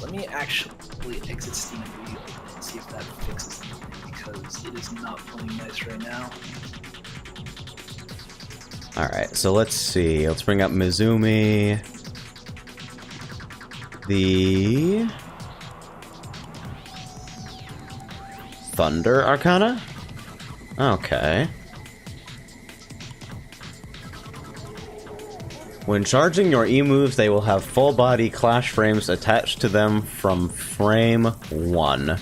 Let me actually exit Steam and reopen it and see if that fixes anything, because it is not playing nice right now. Alright, so let's see. Let's bring up Mizumi. The Thunder Arcana? Okay. When charging your E-moves, they will have full-body clash frames attached to them from frame 1.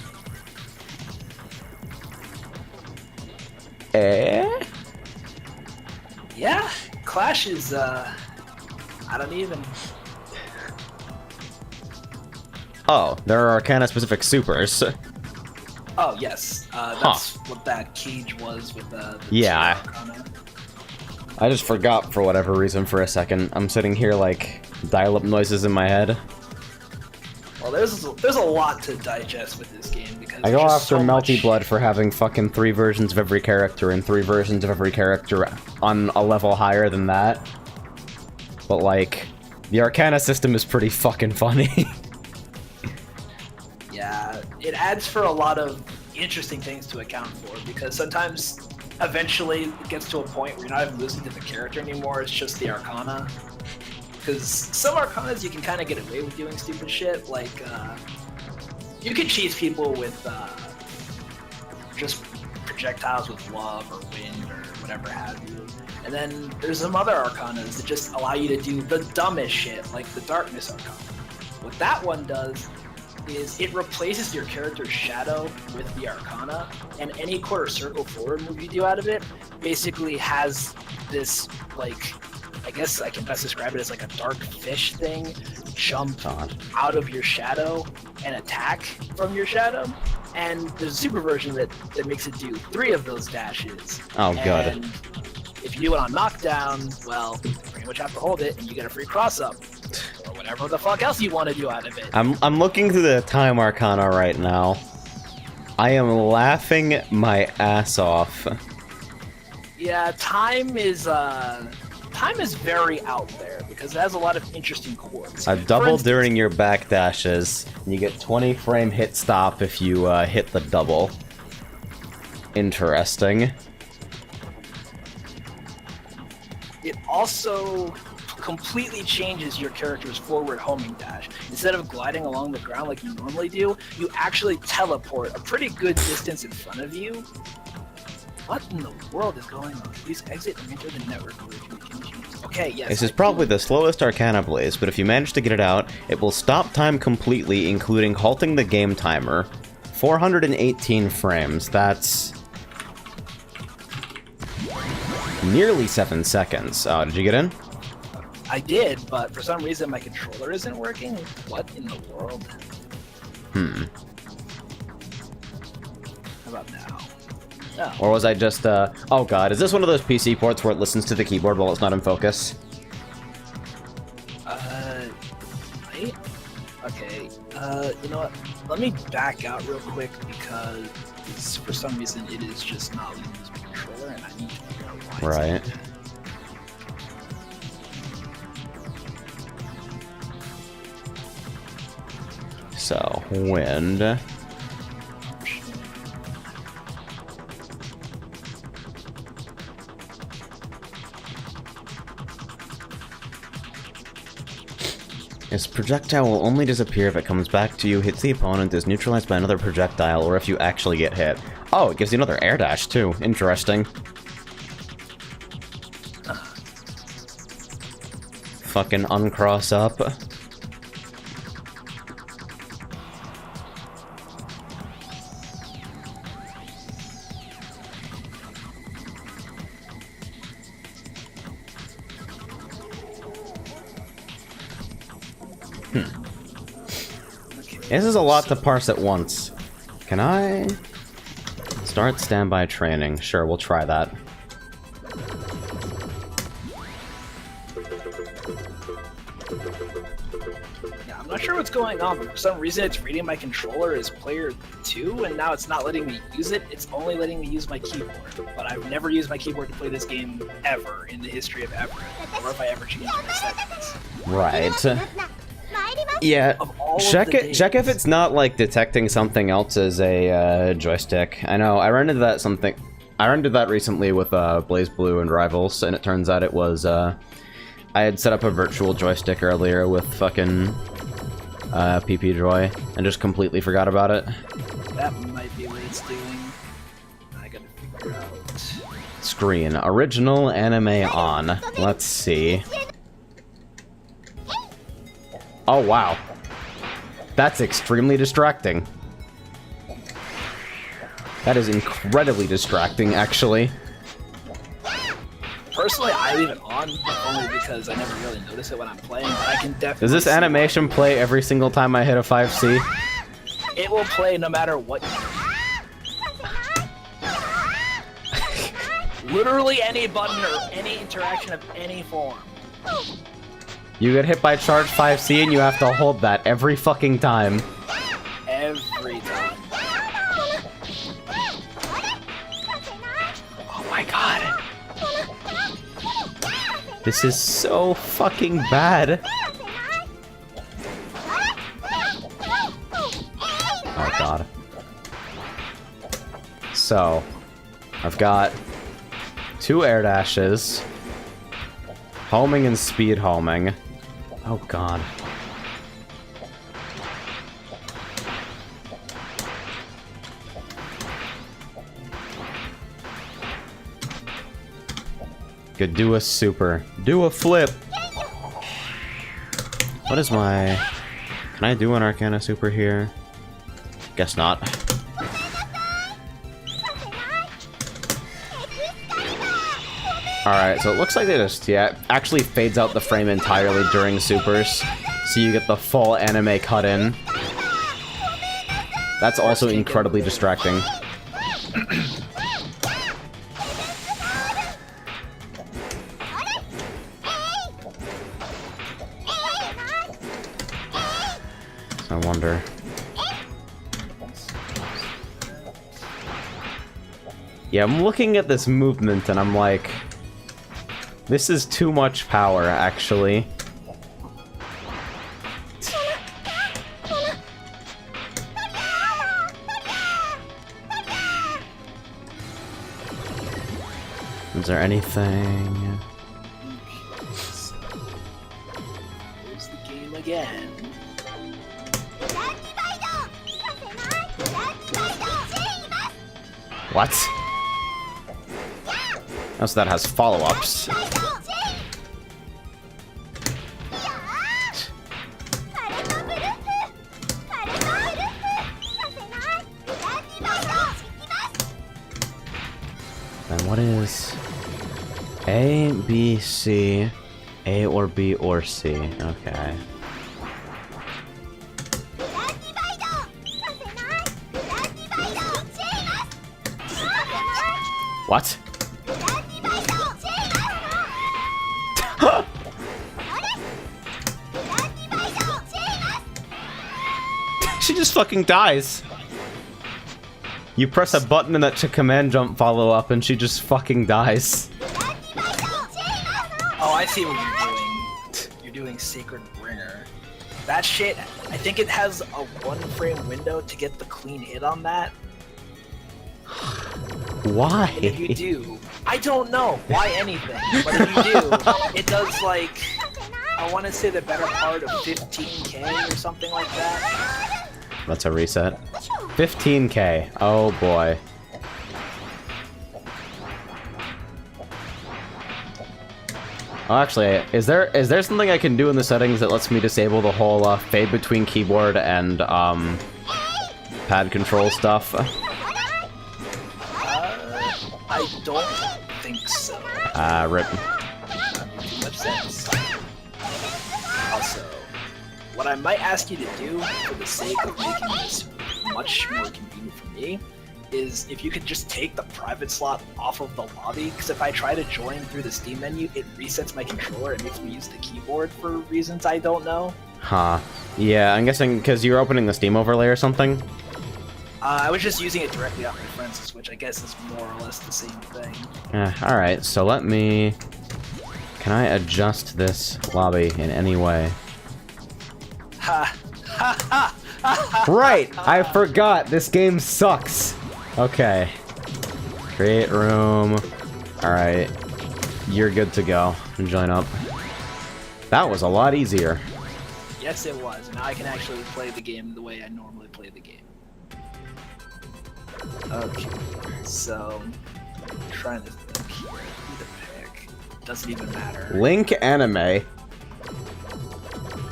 Eh? Yeah, Clash is, I don't even... Oh, there are Arcana-specific supers. Oh, yes. That's what that cage was with the Yeah. Arcana. I just forgot for whatever reason for a second. I'm sitting here like dial-up noises in my head. Well, there's a lot to digest with this game because I go there's after so Melty much... Blood for having fucking 3 versions of every character and 3 versions of every character on a level higher than that. But like, the Arcana system is pretty fucking funny. Yeah, it adds for a lot of interesting things to account for, because sometimes, eventually, it gets to a point where you're not even listening to the character anymore, it's just the Arcana. Because some Arcanas you can kind of get away with doing stupid shit, like, you can cheese people with, just projectiles with love or wind or whatever have you. And then there's some other Arcanas that just allow you to do the dumbest shit, like the Darkness Arcana. What that one does is it replaces your character's shadow with the Arcana, and any quarter circle forward move you do out of it basically has this, like, I guess I can best describe it as like a dark fish thing jump out of your shadow and attack from your shadow. And there's a super version that makes it do 3 of those dashes. Oh, God. And if you do it on knockdown, well, you pretty much have to hold it and you get a free cross-up. Or whatever the fuck else you want to do out of it. I'm looking through the Time Arcana right now. I am laughing my ass off. Yeah, time is very out there because it has a lot of interesting chords. A double during your back dashes. And you get 20 frame hit stop if you hit the double. Interesting. It also completely changes your character's forward homing dash. Instead of gliding along the ground like you normally do, you actually teleport a pretty good distance in front of you. What in the world is going on? Please exit and enter the network. Okay, yes. This is probably the slowest Arcana Blaze, but if you manage to get it out, it will stop time completely, including halting the game timer. 418 frames, that's nearly 7 seconds. Oh, did you get in? I did, but for some reason my controller isn't working. What in the world? Hmm. How about now? Oh. Or was I just, oh god, is this one of those PC ports where it listens to the keyboard while it's not in focus? Wait? Okay, you know what? Let me back out real quick because for some reason it is just not letting me use my controller and I need to figure out why. Right. So, wind. This projectile will only disappear if it comes back to you, hits the opponent, is neutralized by another projectile, or if you actually get hit. Oh, it gives you another air dash, too. Interesting. Fucking uncross up. This is a lot to parse at once. Can I start standby training? Sure, we'll try that. Yeah, I'm not sure what's going on, but for some reason it's reading my controller as player 2, and now it's not letting me use it. It's only letting me use my keyboard. But I've never used my keyboard to play this game ever in the history of ever, or if I ever changed my settings. Right. Yeah, check if it's not like detecting something else as a joystick. I know I rendered that recently with Blaze Blue and Rivals, and it turns out it was I had set up a virtual joystick earlier with fucking PP Joy and just completely forgot about it. That might be what it's doing. I gotta figure out. Screen original anime on. Let's see. Oh, wow. That's extremely distracting. That is incredibly distracting, actually. Personally, I leave it on only because I never really notice it when I'm playing, but I can definitely... Does this animation play every single time I hit a 5C? It will play no matter what you do. Literally any button or any interaction of any form. You get hit by charge 5C and you have to hold that every fucking time. Every time. Oh my god. This is so fucking bad. Oh god. So, I've got 2 air dashes, homing and speed homing. Oh god. Could do a super. Do a flip! What is my... Can I do an Arcana super here? Guess not. Alright, so it looks like they just, yeah, actually fades out the frame entirely during supers, so you get the full anime cut in. That's also incredibly distracting. So I wonder... Yeah, I'm looking at this movement and I'm like... This is too much power, actually. Is there anything? Here's the game again. What? Oh, so that has follow-ups. Then what is A, B, C, A or B or C? Okay. What? She just fucking dies. You press a button and that's a command jump follow up and she just fucking dies. Oh, I see what you're doing. You're doing Sacred Bringer. That shit, I think it has a 1 frame window to get the clean hit on that. Why? And if you do, I don't know why anything, but if you do, it does like, I want to say the better part of 15k or something like that. That's a reset. 15k. Oh boy. Oh, actually, is there something I can do in the settings that lets me disable the whole fade between keyboard and pad control stuff? I don't think so. Rip. Too much sense. Also, what I might ask you to do, for the sake of making this much more convenient for me, is if you could just take the private slot off of the lobby, because if I try to join through the Steam menu, it resets my controller and makes me use the keyboard for reasons I don't know. Huh. Yeah, I'm guessing because you're opening the Steam overlay or something? I was just using it directly off my friend's Switch. I guess it's more or less the same thing. Alright, so let me... Can I adjust this lobby in any way? Ha! Ha ha! Right! I forgot! This game sucks! Okay. Create room. Alright. You're good to go. Join up. That was a lot easier. Yes, it was. Now I can actually play the game the way I normally play the game. Okay. So... I'm trying to think here. Who to pick. Doesn't even matter. Link Anime.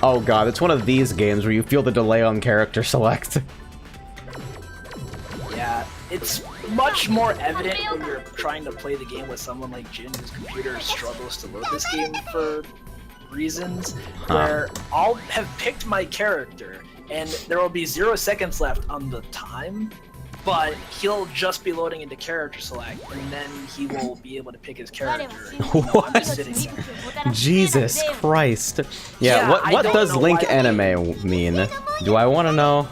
Oh god, it's one of these games where you feel the delay on character select. Yeah, it's much more evident when you're trying to play the game with someone like Jin, whose computer struggles to load this game for reasons, where I'll have picked my character, and there will be 0 seconds left on the time, but he'll just be loading into character select, and then he will be able to pick his character. What? I'm just sitting there. Jesus Christ. Yeah, what does Link Anime mean? Do I want to know?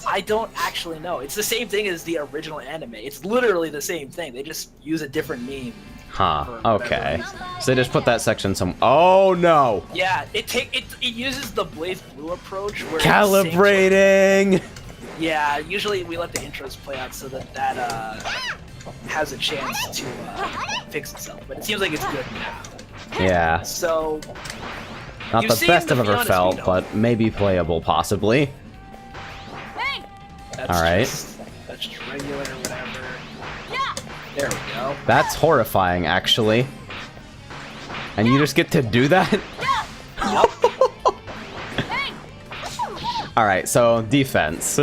I don't actually know. It's the same thing as the original anime. It's literally the same thing. They just use a different name. Huh, okay. So they just put that section some... Oh, no! Yeah, it uses the Blaze Blue approach where calibrating! Yeah, usually we let the intros play out so that has a chance to fix itself, but it seems like it's good now. Yeah. So... Not the best I've ever felt, but maybe playable, possibly. Alright. That's just regular or whatever. There we go. That's horrifying, actually. And you just get to do that? Alright, so defense.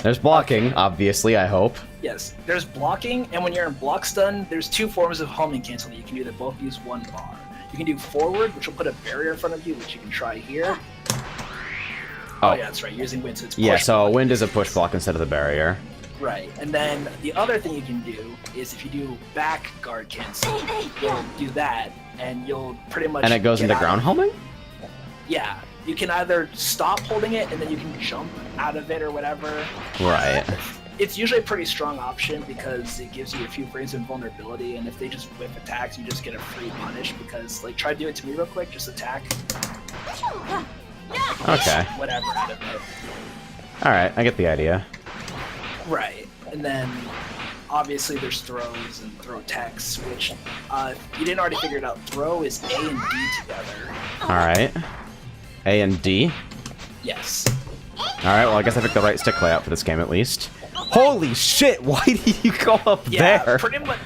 There's blocking, obviously, I hope. Yes, there's blocking, and when you're in block stun, there's 2 forms of homing cancel that you can do that both use 1 bar. You can do forward, which will put a barrier in front of you, which you can try here. Oh yeah, that's right, using wind, so it's push so block. wind is a push block instead of the barrier. Right, and then the other thing you can do is if you do back guard cancel, you'll do that, and you'll pretty much... And it goes into ground homing? Yeah, you can either stop holding it, and then you can jump out of it or whatever. Right. It's usually a pretty strong option because it gives you a few frames of invulnerability, and if they just whip attacks, you just get a free punish because, like, try to do it to me real quick, just attack. Okay. Whatever out of it. Alright, I get the idea. Right, and then obviously there's throws and throw techs, which if you didn't already figure it out, throw is A and D together. Alright. A and D? Yes. Alright, well I guess I picked the right stick layout for this game at least. Holy shit, why did you go up there? Yeah, pretty much.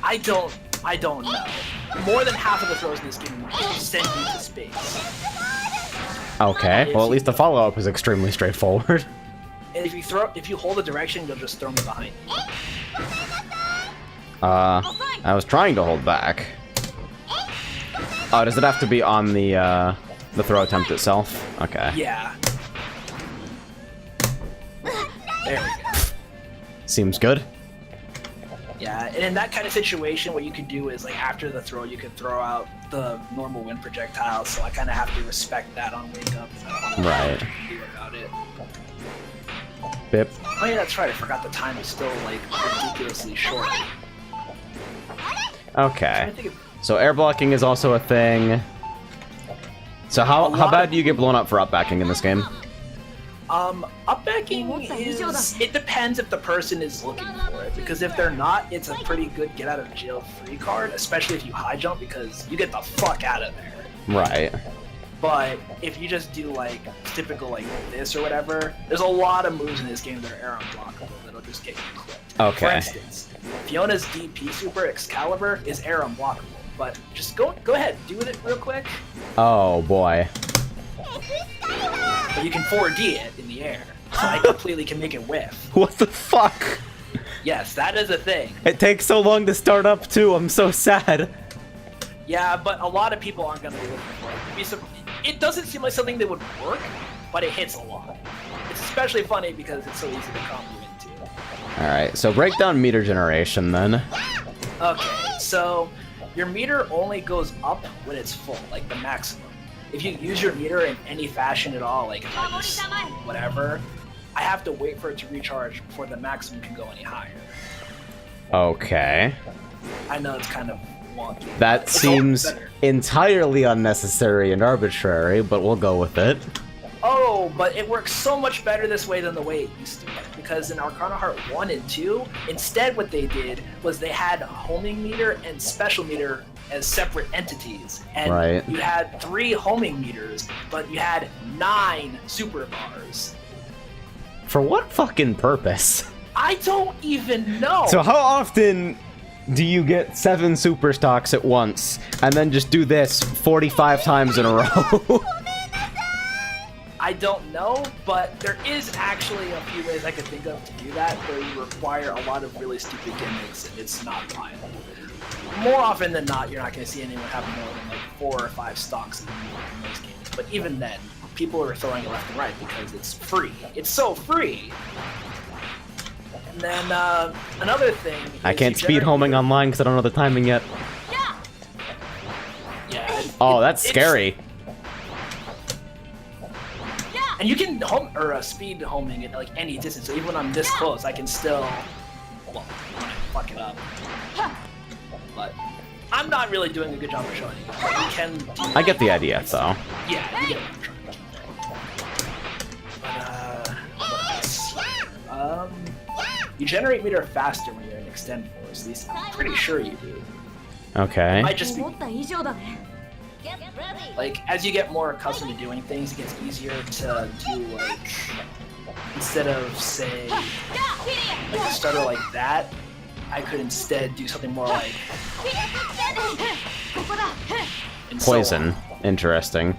I don't know. More than half of the throws in this game send you to space. Okay, well at least the follow-up is extremely straightforward. And if you hold a direction, you'll just throw me behind you. I was trying to hold back. Oh, does it have to be on the throw attempt itself? Okay. Yeah. There we go. Seems good. Yeah, and in that kind of situation, what you could do is, like, after the throw, you could throw out the normal wind projectile, so I kind of have to respect that on Wake Up. Right. Do about it. Bip. Oh yeah, that's right, I forgot the time is still, like, ridiculously short. Okay. So air blocking is also a thing. So how bad do you get blown up for up backing in this game? Up backing is... It depends if the person is looking for it, because if they're not, it's a pretty good get out of jail free card, especially if you high jump, because you get the fuck out of there. Right. But if you just do, like, typical, like, this or whatever, there's a lot of moves in this game that are air unblockable that'll just get you clipped. Okay. For instance, Fiona's DP super Excalibur is air unblockable, but just go ahead, do it real quick. Oh boy. But you can 4D it in the air, so I completely can make it whiff. What the fuck? Yes, that is a thing. It takes so long to start up too, I'm so sad. Yeah, but a lot of people aren't going to be looking for it. it doesn't seem like something that would work, but it hits a lot. It's especially funny because it's so easy to combo into. Alright, so break down meter generation then. Okay, so your meter only goes up when it's full, like the maximum. If you use your meter in any fashion at all, like whatever, I have to wait for it to recharge before the maximum can go any higher. Okay. I know it's kind of wonky. That seems entirely unnecessary and arbitrary, but we'll go with it. Oh, but it works so much better this way than the way it used to. Because in Arcana Heart 1 and 2, instead what they did was they had homing meter and special meter as separate entities. And you had 3 homing meters, but you had 9 super bars. For what fucking purpose? I don't even know. So how often do you get 7 super stocks at once, and then just do this 45 times in a row? I don't know, but there is actually a few ways I could think of to do that, where you require a lot of really stupid gimmicks, and it's not viable. More often than not, you're not going to see anyone have more than like 4 or 5 stocks in those games. But even then, people are throwing it left and right because it's free. It's so free! And then, another thing... I can't speed homing online because I don't know the timing yet. Yeah. Oh, that's scary. And you can home or speed homing at like any distance. So even when I'm this close, I can still fuck it up. But I'm not really doing a good job of showing you. You can. I get the idea, though. Yeah, you get what I'm trying to do. But you generate meter faster when you're in extend force. At least I'm pretty sure you do. Okay. It might just be. Like, as you get more accustomed to doing things, it gets easier to do, like, instead of, say, like a starter like that, I could instead do something more like... Poison. Interesting.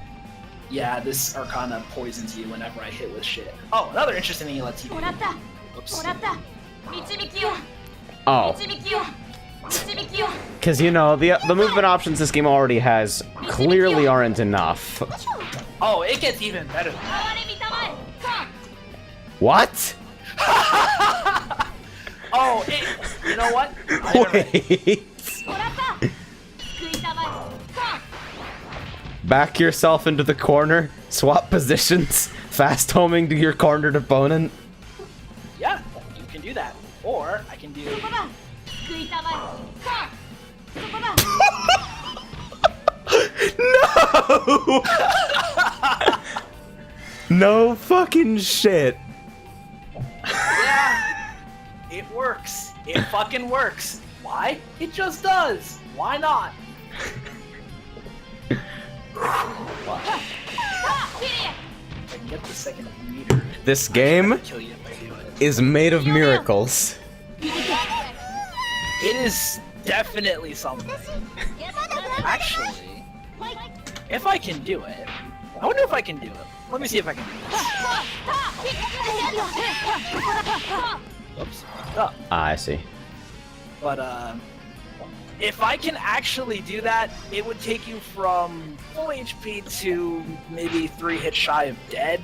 Yeah, this Arcana poisons you whenever I hit with shit. Oh, another interesting thing it lets you do. Oops. Oh. Because, you know, the movement options this game already has clearly aren't enough. Oh, it gets even better than that. What? Oh, you know what? Wait. Back yourself into the corner, swap positions, fast homing to your cornered opponent. Yeah, you can do that. Or, I can do... No! No fucking shit. Yeah, it works. It fucking works. Why? It just does. Why not? I can get the second meter. This game is made of miracles. It is definitely something. Actually, if I can do it, I wonder if I can do it. Let me see if I can do this. Whoops. Oh. Ah, I see. But, if I can actually do that, it would take you from full HP to maybe 3 hits shy of dead.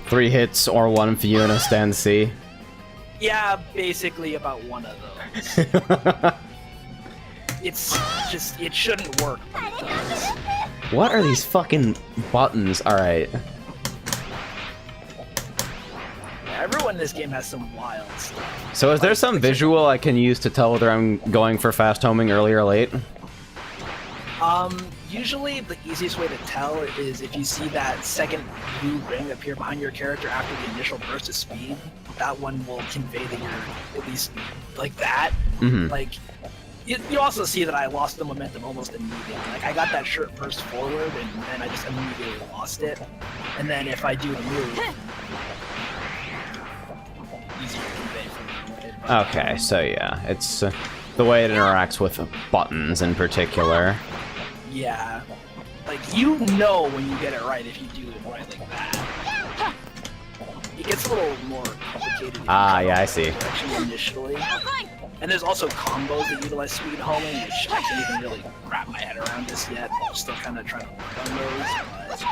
3 hits or 1 for you in a stand C. Yeah, basically about one of those. It's just, it shouldn't work, but it does. What are these fucking buttons? Alright. Everyone in this game has some wild stuff. So is there some visual I can use to tell whether I'm going for fast homing early or late? Usually the easiest way to tell is if you see that second blue ring appear behind your character after the initial burst of speed, that one will convey that you're at least like that. Mm-hmm. Like, you also see that I lost the momentum almost immediately. Like, I got that shirt burst forward and then I just immediately lost it. And then if I do the move, easier to convey from the Okay, so yeah, it's the way it interacts with buttons in particular. Yeah. Like, you know when you get it right if you do it right like that. It gets a little more complicated. Ah, yeah, I see. Initially. And there's also combos that utilize speed homing, which I can't even really wrap my head around just yet. I'm still kind of trying to work on those.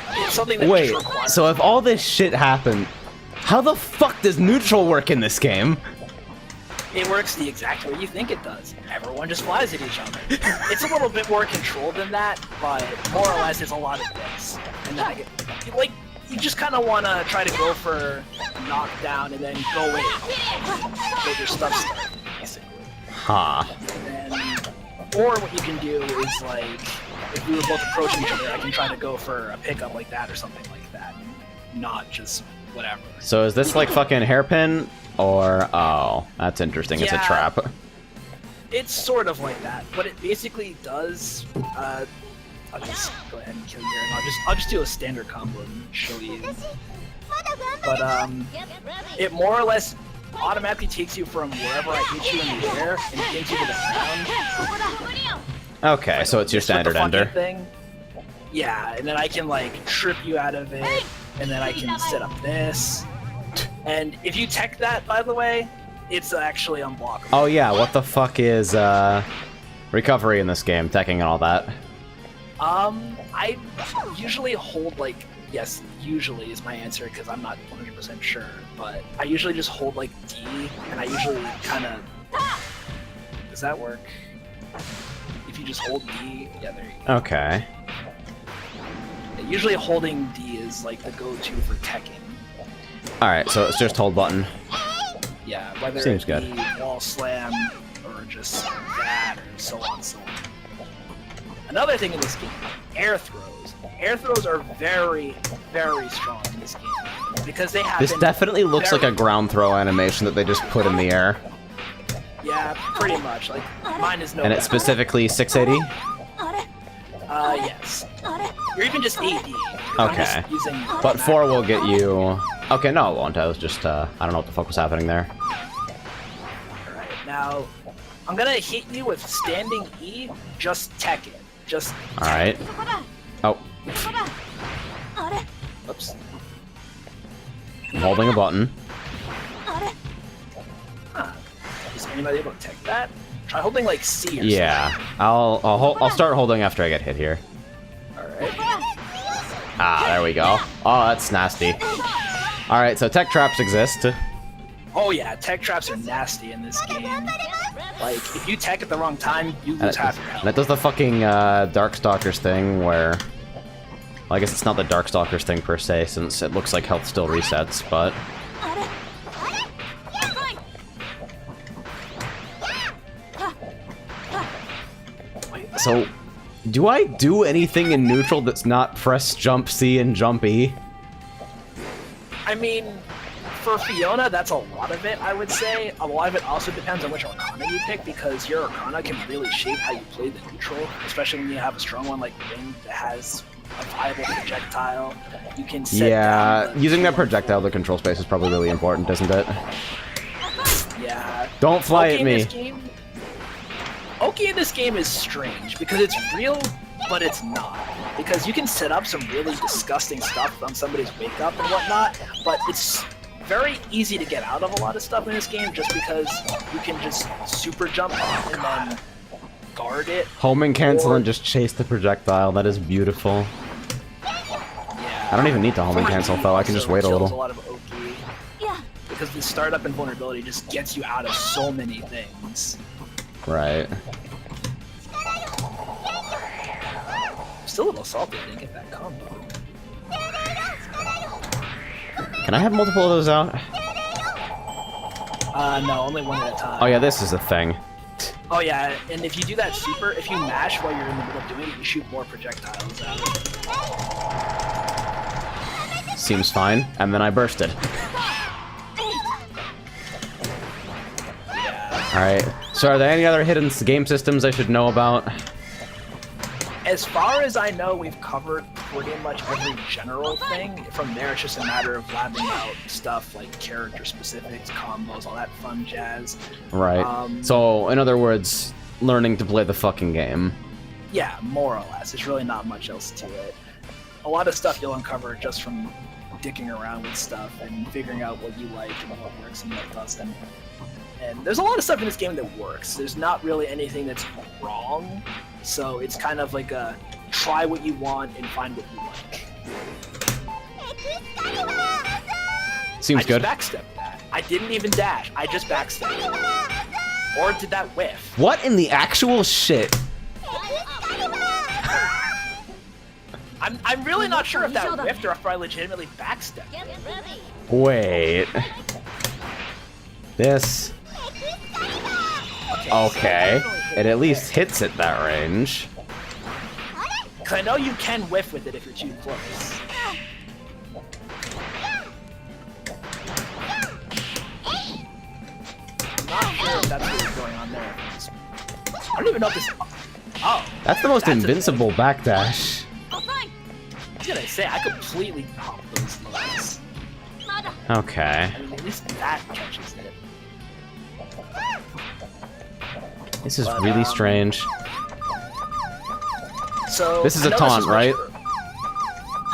But it's something that Wait, just requires... so if all this shit happened, how the fuck does neutral work in this game? It works the exact way you think it does. Everyone just flies at each other. It's a little bit more controlled than that, but more or less it's a lot of this. And then I get, like, you just kind of want to try to go for a knockdown and then go in. Get your stuff started, basically. Huh. And then, or what you can do is, like, if we were both approaching each other, I can try to go for a pickup like that or something like that. Not just whatever. So is this like fucking hairpin? Or, oh, that's interesting. It's a trap. It's sort of like that. What it basically does, I'll just go ahead and kill you here, and I'll just do a standard combo and show you. But it more or less automatically takes you from wherever I hit you in the air and into the ground. Okay, so it's your standard ender. Thing. Yeah, and then I can like trip you out of it, and then I can set up this. And if you tech that, by the way, it's actually unblockable. Oh yeah, what the fuck is recovery in this game, teching and all that? I usually hold like, yes, usually is my answer because I'm not 100% sure, but I usually just hold like D, and I usually kind of, does that work? If you just hold D, yeah, there you go. Okay. Usually holding D is like the go-to for teching. Alright, so it's just hold button. Yeah, whether Seems it good. be wall slam or just that or so on and so on. Another thing in this game, air throws. Air throws are very, very strong in this game because they have. This definitely looks like a ground throw animation that they just put in the air. Yeah, pretty much. Like mine is no. And it's specifically 680? Yes. You're even just AD. Okay. But 4 will get you... Okay, no, it won't. I was just, I don't know what the fuck was happening there. Alright, now, I'm gonna hit you with standing E, just tech it. Just Alright. Oh. Oops. I'm holding a button. Huh. Is anybody able to tech that? Try holding like C or something. Yeah. I'll start holding after I get hit here. Alright. Ah, there we go. Oh, that's nasty. Alright, so tech traps exist. Oh yeah, tech traps are nasty in this game. Like, if you tech at the wrong time, you lose half your health. And it does the fucking Darkstalkers thing where... Well, I guess it's not the Darkstalkers thing per se, since it looks like health still resets, but... So, do I do anything in neutral that's not press jump C and jump E? I mean, for Fiona, that's a lot of it, I would say. A lot of it also depends on which Arcana you pick, because your Arcana can really shape how you play the neutral, especially when you have a strong one like Ring that has a viable projectile. You can set down using that projectile to control space is probably really important, isn't it? Yeah. Don't fly at me. Oki in this game is strange, because it's real, but it's not. Because you can set up some really disgusting stuff on somebody's wake up and whatnot, but it's very easy to get out of a lot of stuff in this game just because you can just super jump and then guard it. Home and cancel and just chase the projectile. That is beautiful. Yeah. I don't even need to home and cancel though. I can just wait a little. A lot of Oki. Yeah. Because the startup and vulnerability just gets you out of so many things. Right. Still a little salty I didn't get that combo. Can I have multiple of those out? No, only one at a time. Oh yeah, this is a thing. Oh yeah, and if you do that super, if you mash while you're in the middle of doing it, you shoot more projectiles out. Seems fine. And then I bursted. Yeah. Alright. So are there any other hidden game systems I should know about? As far as I know, we've covered pretty much every general thing. From there, it's just a matter of labbing out stuff like character specifics, combos, all that fun jazz. Right. So, in other words, learning to play the fucking game. Yeah, more or less. There's really not much else to it. A lot of stuff you'll uncover just from dicking around with stuff and figuring out what you like and what works and what doesn't. And there's a lot of stuff in this game that works. There's not really anything that's wrong. So it's kind of like a try what you want and find what you like. Seems good. I just backstepped that. I didn't even dash. I just backstepped. Or did that whiff? What in the actual shit? I'm really not sure if that whiffed or if I legitimately backstepped. Wait. This. Okay. It at least hits at that range. Cause I know you can whiff with it if you're too close. I'm not sure if that's what's going on there. I don't even know if this. Oh. That's the most invincible backdash. I was gonna say, I completely hop those lows. Okay. I mean, at least that catches it. This is really strange. So this is a taunt, right?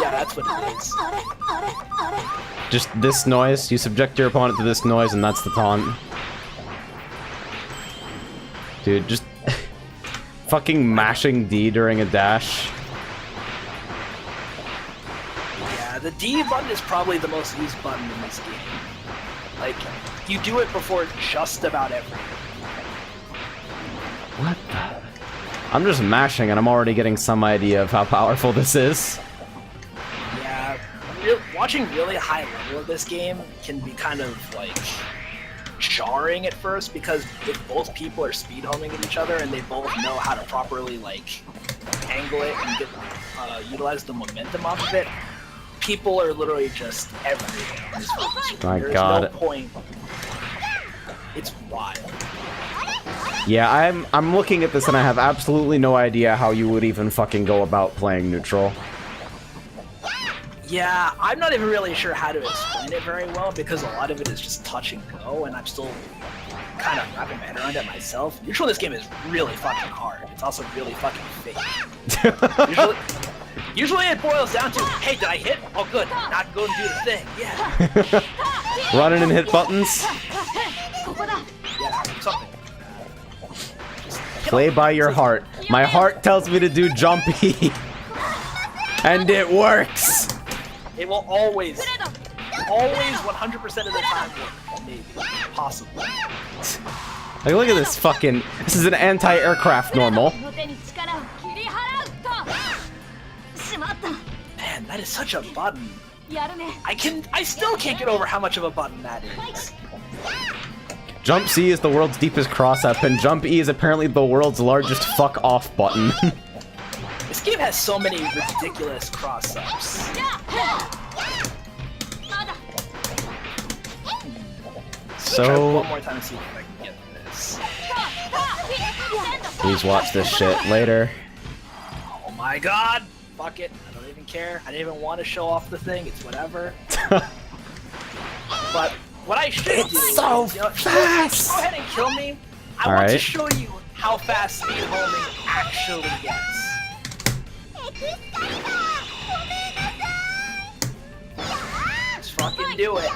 Yeah, that's what it is. Just this noise. You subject your opponent to this noise, and that's the taunt. Dude, just fucking mashing D during a dash. Yeah, the D button is probably the most used button in this game. Like, you do it before just about everything. What the? I'm just mashing and I'm already getting some idea of how powerful this is. Yeah, watching really high level of this game can be kind of, like, jarring at first, because if both people are speed homing at each other and they both know how to properly, like, angle it and get, utilize the momentum off of it, people are literally just everywhere. My There's God. no point. It's wild. Yeah, I'm looking at this and I have absolutely no idea how you would even fucking go about playing neutral. Yeah, I'm not even really sure how to explain it very well, because a lot of it is just touch and go, and I'm still kind of wrapping my head around it myself. Neutral in this game is really fucking hard. It's also really fucking fake. Usually it boils down to, hey, did I hit? Oh good, not go and do the thing. Yeah. Running and hit buttons. Yeah, something. Play by your heart. My heart tells me to do jumpy. And it works. It will always 100% of the time work. Maybe. Possibly. Like, look at this fucking... This is an anti-aircraft normal. Man, that is such a button. I still can't get over how much of a button that is. Jump C is the world's deepest cross-up, and Jump E is apparently the world's largest fuck-off button. This game has so many ridiculous cross-ups. So... One more time to see if I can get this. Please watch this shit later. Oh my god! Fuck it. I don't even care. I didn't even want to show off the thing. It's whatever. But what I should do is, so you know, fast! go ahead and kill me. I want to show you how fast speed homing actually gets. Let's fucking do it.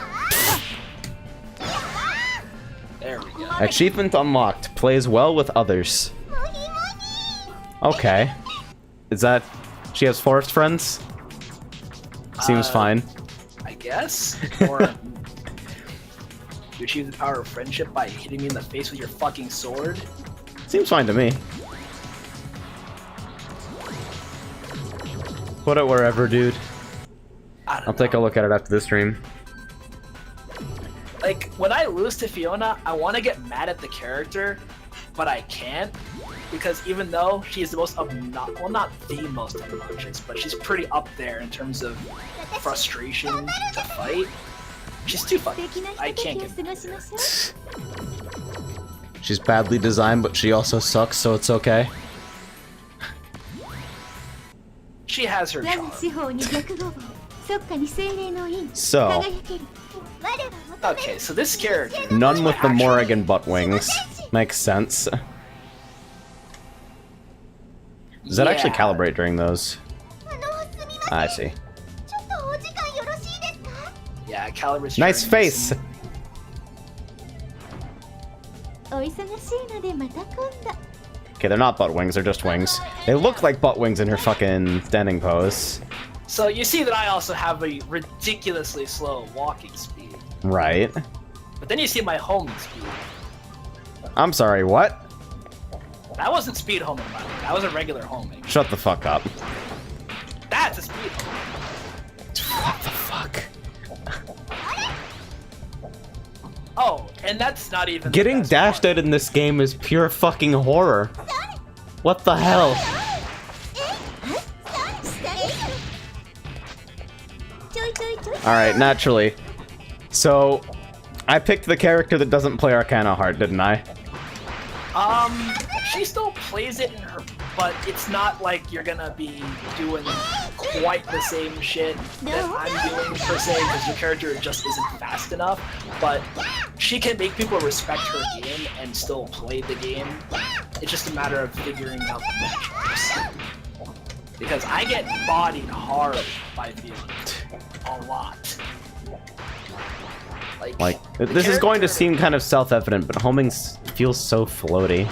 There we go. Achievement unlocked. Plays well with others. Okay. Is that... She has forest friends? Seems fine. I guess? Or... You achieve the power of friendship by hitting me in the face with your fucking sword? Seems fine to me. Put it wherever, dude. I'll take a look at it after the stream. Like, when I lose to Fiona, I want to get mad at the character, but I can't. Because even though she's the most obnoxious, well, not the most obnoxious, but she's pretty up there in terms of frustration to fight. She's too fucking. I can't get mad at her. She's badly designed, but she also sucks, so it's okay. She has her charm. So, Okay, so this character. none with the Morrigan butt wings. Makes sense. Does that actually calibrate during those? I see. Yeah, calibrates. Nice face! Okay, they're not butt wings, they're just wings. They look like butt wings in her fucking standing pose. So you see that I also have a ridiculously slow walking speed. Right. But then you see my homing speed. I'm sorry, what? That wasn't speed homing, by the way. That was a regular homing. Shut the fuck up. That's a speed homing. What the fuck? Oh, and that's not even Getting dashed at in this game is pure fucking horror. What the hell? Alright, naturally. So, I picked the character that doesn't play Arcana hard, didn't I? She still plays it in her, but it's not like you're gonna be doing quite the same shit that I'm doing per se, because your character just isn't fast enough. But she can make people respect her game and still play the game. It's just a matter of figuring out the matchups. Because I get bodied hard by Felix. A lot. Like, this is going to seem kind of self-evident, but homing feels so floaty.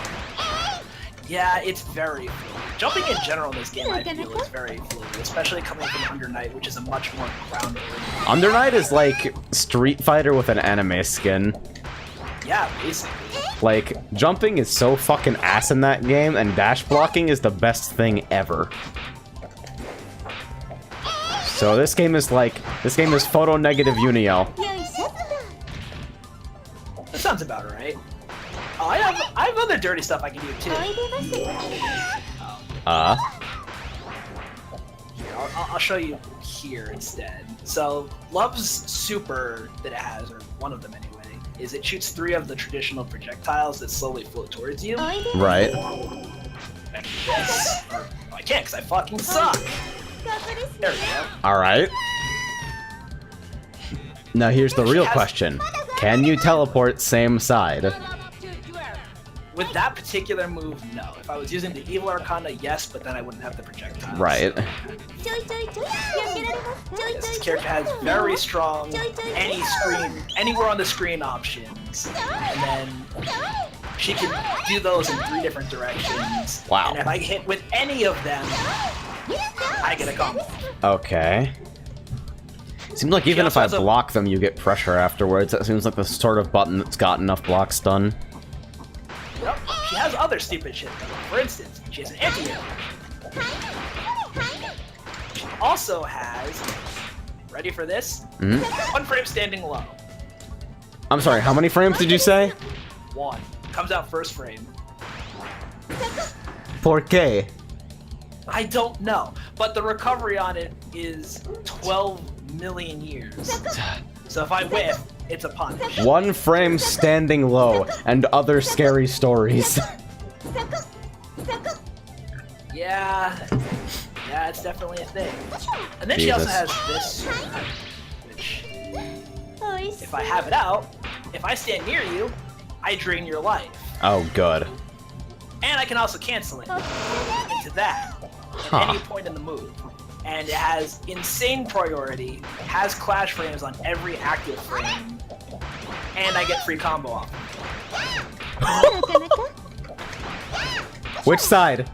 Yeah, it's very floaty. Jumping in general in this game, I feel, is very floaty, especially coming from Under Night, which is a much more grounded. Under Night is like Street Fighter with an anime skin. Yeah, basically. Like, jumping is so fucking ass in that game, and dash blocking is the best thing ever. So this game is photo negative Uniel. That sounds about right. Oh, I have other dirty stuff I can do too. I'll show you here instead. So Love's super that it has, or one of them anyway, is it shoots 3 of the traditional projectiles that slowly float towards you. Right. Yes. Or, I can't because I fucking suck. There we go. Alright. Now here's the real question. Can you teleport same side? With that particular move, no. If I was using the evil Arcana, yes, but then I wouldn't have the projectiles. Right. This character has very strong anywhere on the screen options. And then she can do those in 3 different directions. Wow. And if I hit with any of them, I get a combo. Okay. Seems like even if I block them, you get pressure afterwards. That seems like the sort of button that's got enough blocks done. Yep. She has other stupid shit though. For instance, she has an anti-air. She also has, ready for this? 1 frame standing low. I'm sorry, how many frames did you say? 1. Comes out first frame. ¿Por qué? I don't know, but the recovery on it is 12 million years. So if I whiff, it's a punish. 1 frame standing low, and other scary stories. Yeah, it's definitely a thing. And then she also has this, which, if I have it out, if I stand near you, I drain your life. Oh, good. And I can also cancel it into that at any point in the move. And it has insane priority, has clash frames on every active frame, and I get free combo off. Which side?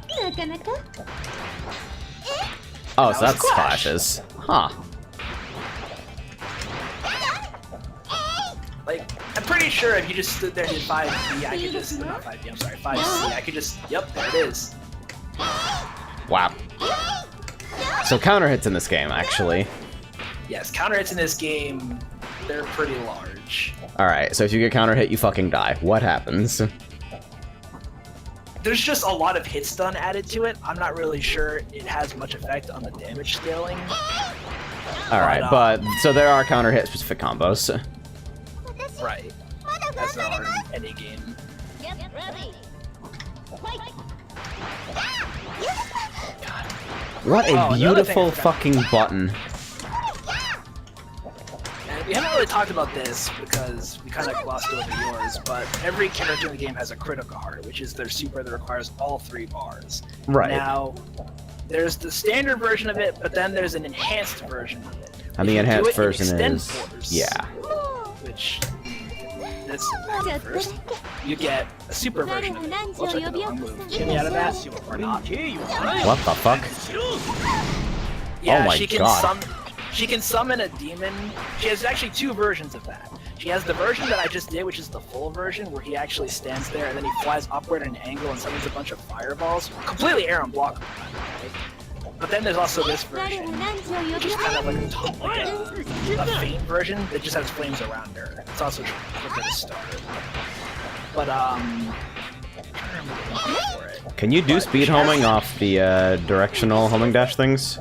Oh, so that's Clash. clashes. Huh. Like, I'm pretty sure if you just stood there and did 5B, I could just, not 5B, I'm sorry, 5C, I could just, yep, there it is. Wow. So counter hits in this game, actually. Yes, counter hits in this game, they're pretty large. Alright, so if you get counter hit, you fucking die. What happens? There's just a lot of hit stun added to it. I'm not really sure it has much effect on the damage scaling. Alright, but so there are counter hit specific combos. Right. As there are in any game. What a beautiful fucking button. And we haven't really talked about this because we kind of glossed over yours, but every character in the game has a critical heart, which is their super that requires all 3 bars. Right. Now, there's the standard version of it, but then there's an enhanced version of it. And the enhanced version extend is... force, Yeah. Which this first, you get a super version of it. Looks like the wrong move. Get me out of that, or not. What the fuck? Yeah, Oh my God. She can summon a demon. She has actually 2 versions of that. She has the version that I just did, which is the full version, where he actually stands there and then he flies upward at an angle and summons a bunch of fireballs. Completely air unblockable, right? But then there's also this version, which is kind of like a faint version that just has flames around her. It's also quicker to start. But, I'm trying to remember the name for it. Can you do speed homing off the directional homing dash things?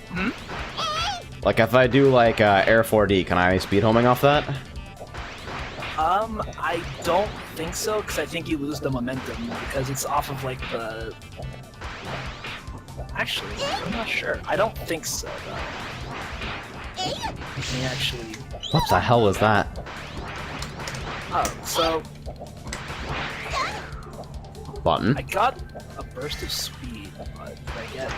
Hmm? Like if I do like Air 4D, can I speed homing off that? I don't think so, because I think you lose the momentum, because it's off of like the... Actually, I'm not sure. I don't think so, though. Let me actually... What the hell was that? Oh, so... Button. I got a burst of speed, but did I get...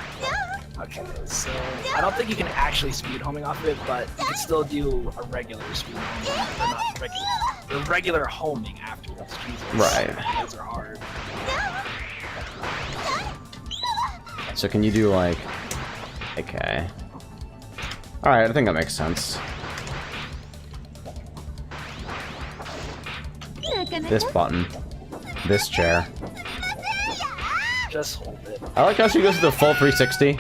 Okay, so I don't think you can actually speed homing off of it, but you can still do a regular speed homing, or not regular, the regular homing afterwards. Jesus, right. Those are hard. So can you do like... Okay. Alright, I think that makes sense. This button. This chair. Just hold it. I like how she goes to the full 360.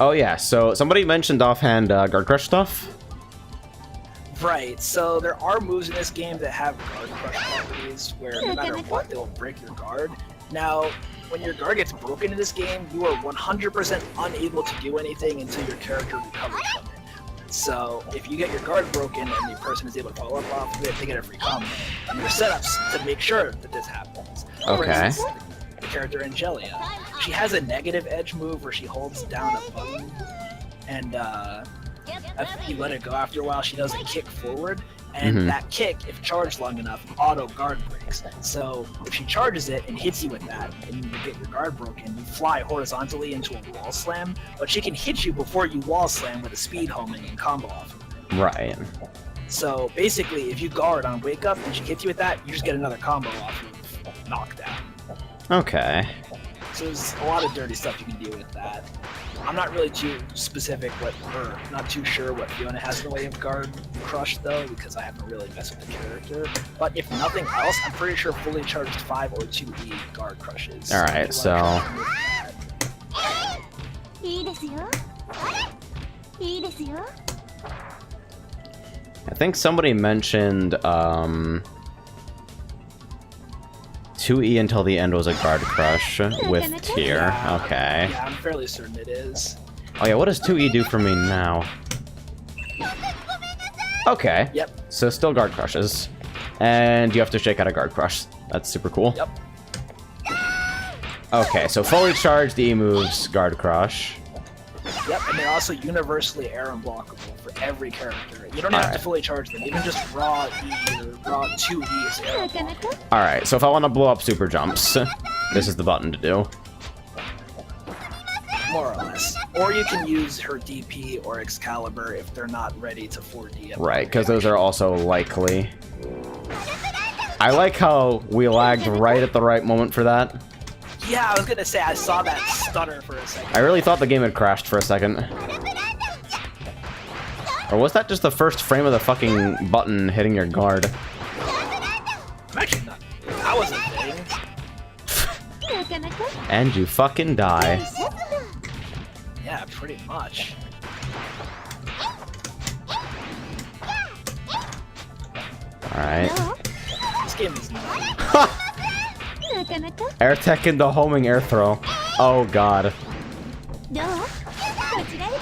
Oh yeah, so somebody mentioned offhand guard crush stuff. Right, so there are moves in this game that have guard crush properties where no matter what, they'll break your guard. Now, when your guard gets broken in this game, you are 100% unable to do anything until your character recovers from it. So, if you get your guard broken and the person is able to follow up off of it, they get a free combo. And there are setups to make sure that this happens. For Okay. instance, the character Angelia, she has a negative edge move where she holds down a button, and if you let it go after a while, she does a kick forward, and that kick, if charged long enough, auto guard breaks. So if she charges it and hits you with that, and you get your guard broken, you fly horizontally into a wall slam, but she can hit you before you wall slam with a speed homing and combo off of it. Right. So basically, if you guard on wake up and she hits you with that, you just get another combo off of knockdown. Okay. So there's a lot of dirty stuff you can do with that. I'm not really too specific or not too sure what Fiona has in the way of guard crush though, because I haven't really messed with the character. But if nothing else, I'm pretty sure fully charged 5 or 2E guard crushes. Alright, so... I think somebody mentioned 2E until the end was a guard crush with tier. Yeah, Okay. Yeah, I'm fairly certain it is. Oh yeah, what does 2E do for me now? Okay. Yep. So still guard crushes. And you have to shake out a guard crush. That's super cool. Yep. Okay, so fully charged E moves, guard crush. Yep, and they're also universally air unblockable for every character. You don't have to fully charge them, even just raw E or raw 2E is air unblockable. Alright, so if I want to blow up super jumps, this is the button to do. More or less. Or you can use her DP or Excalibur if they're not ready to 4D. Right, because those are also likely. I like how we lagged right at the right moment for that. Yeah, I was gonna say, I saw that stutter for a second. I really thought the game had crashed for a second. Or was that just the first frame of the fucking button hitting your guard? I'm actually not. That wasn't a thing. And you fucking die. Yeah, pretty much. Alright. This game is nuts. Air tech into homing air throw. Oh god.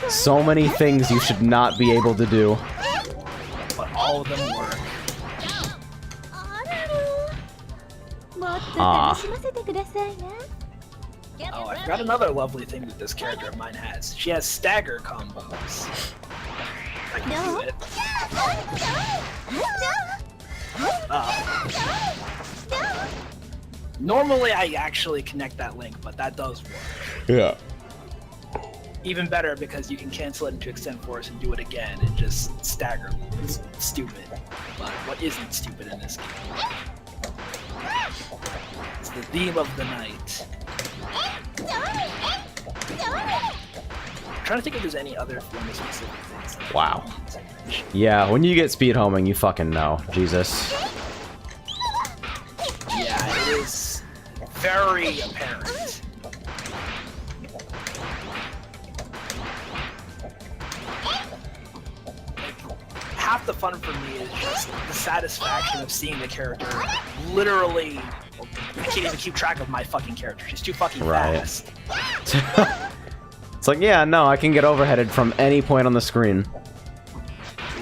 So many things you should not be able to do. But all of them work. Ah. Oh, I've got another lovely thing that this character of mine has. She has stagger combos. I can do it. Normally I actually connect that link, but that does work. Yeah. Even better because you can cancel it into extend force and do it again and just stagger. It's stupid. But what isn't stupid in this game? It's the theme of the night. I'm trying to think if there's any other famous specific things. Wow. Yeah, when you get speed homing, you fucking know. Jesus. Yeah, it is very apparent. Half the fun for me is just the satisfaction of seeing the character literally. I can't even keep track of my fucking character. She's too fucking fast. It's like, yeah, no, I can get overheaded from any point on the screen.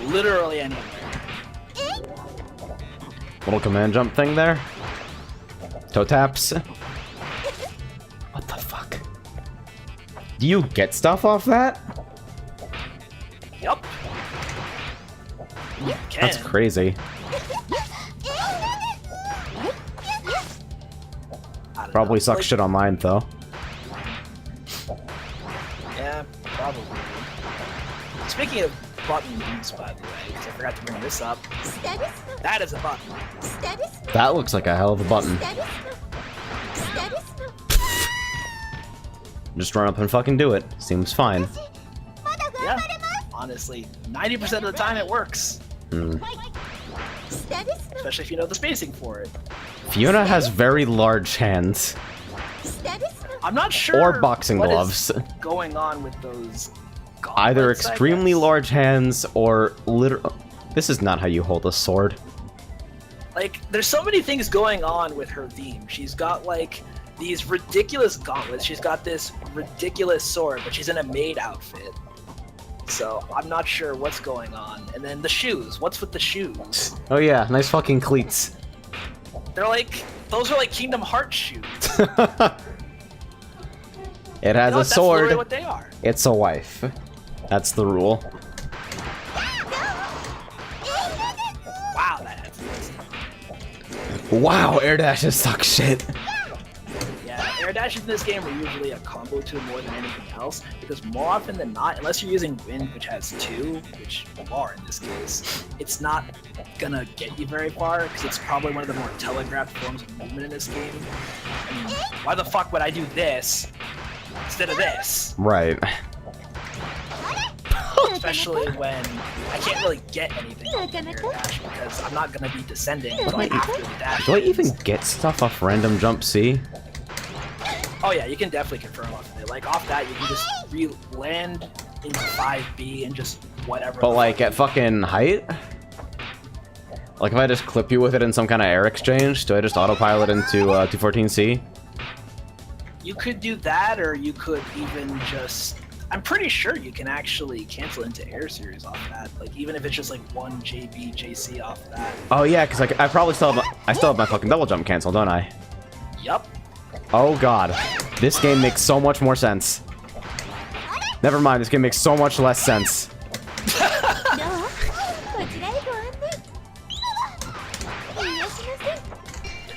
Literally anywhere. Little command jump thing there. Toe taps. What the fuck? Do you get stuff off that? Yup. That's crazy. Probably sucks shit on mine, though. Yeah, probably. Speaking of buttons, by the way, because I forgot to bring this up. That is a button. That looks like a hell of a button. Just run up and fucking do it. Seems fine. Yeah, honestly, 90% of the time it works. Especially if you know the spacing for it. Fiona has very large hands. I'm not sure. Or boxing gloves. What is going on with those gauntlets, Either extremely large hands or literal. This is not how you hold a sword. Like, there's so many things going on with her theme. She's got like these ridiculous gauntlets. She's got this ridiculous sword, but she's in a maid outfit. So I'm not sure what's going on. And then the shoes. What's with the shoes? Oh yeah, nice fucking cleats. They're like, those are like Kingdom Hearts shoes. It has a sword. That's literally what they are. It's a wife. That's the rule. Wow, that's Wow, air dashes suck shit. Yeah, air dashes in this game are usually a combo tool more than anything else, because more often than not, unless you're using wind, which has 2, which you are in this case, it's not gonna get you very far, because it's probably one of the more telegraphed forms of movement in this game. I mean, why the fuck would I do this instead of this? Right. Especially when I can't really get anything off the air dash, because I'm not gonna be descending until after the dash. Do I even get stuff off random jump C? Oh yeah, you can definitely confirm off of it. Like, off that, you can just land into 5B and just whatever. But like at fucking height? Like if I just clip you with it in some kind of air exchange, do I just autopilot into 214C? You could do that, or you could even just... I'm pretty sure you can actually cancel into air series off that. Like, even if it's just like 1 JB, JC off that. Oh yeah, because like I probably still have my fucking double jump cancel, don't I? Yup. Oh god, this game makes so much more sense. Never mind, this game makes so much less sense.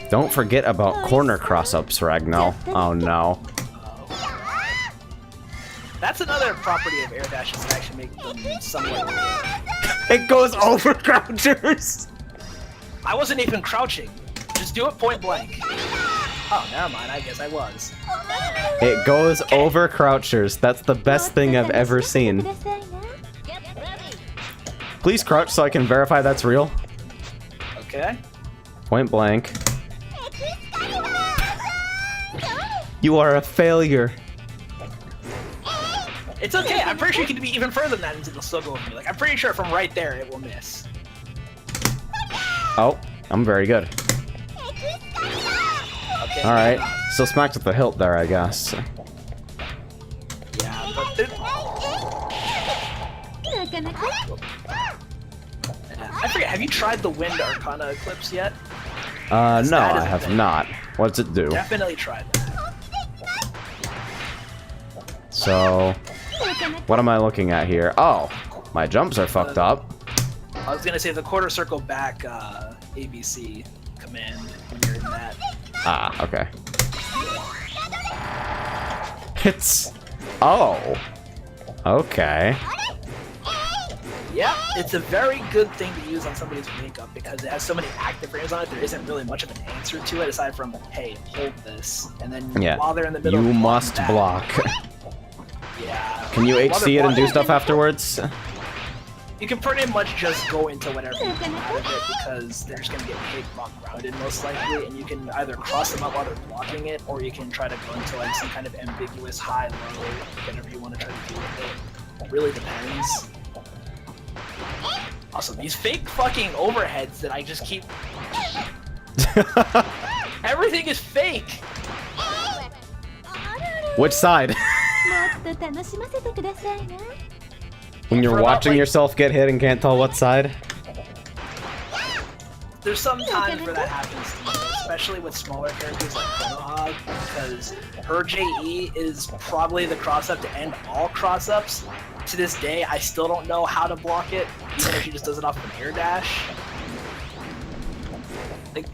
Don't forget about corner cross-ups, Ragnall. Oh no. That's another property of air dashes that actually make them somewhat... It goes over crouchers! I wasn't even crouching. Just do it point blank. Oh, never mind. I guess I was. It goes over crouchers. That's the best thing I've ever seen. Please crouch so I can verify that's real. Okay. Point blank. You are a failure. It's okay. I'm pretty sure you can be even further than that and it'll still go with me. Like, I'm pretty sure from right there it will miss. Oh, I'm very good. Okay. Alright, still smacked with the hilt there, I guess. Yeah, but there... I forget, have you tried the Wind Arcana Eclipse yet? No, I have not. What does it do? Definitely try that. So, what am I looking at here? Oh, my jumps are fucked up. I was gonna say the quarter circle back ABC command when you're in that. Ah, okay. It's... Oh. Okay. Yeah, it's a very good thing to use on somebody's makeup because it has so many active frames on it. There isn't really much of an answer to it aside from, hey, hold this, and then while they're in the middle, you must block. Yeah. Can you HC it and do stuff afterwards? You can pretty much just go into whatever you want out of it because they're just gonna get hit rock grounded most likely, and you can either cross them up while they're blocking it, or you can try to go into like some kind of ambiguous high, low, whatever you want to try to do with it. It really depends. Also, these fake fucking overheads that I just keep... Everything is fake! Which side? When you're watching yourself get hit and can't tell what side? There's some times where that happens to me, especially with smaller characters like Konoha, because her JE is probably the cross-up to end all cross-ups. To this day, I still don't know how to block it, even if she just does it off of an air dash. Like,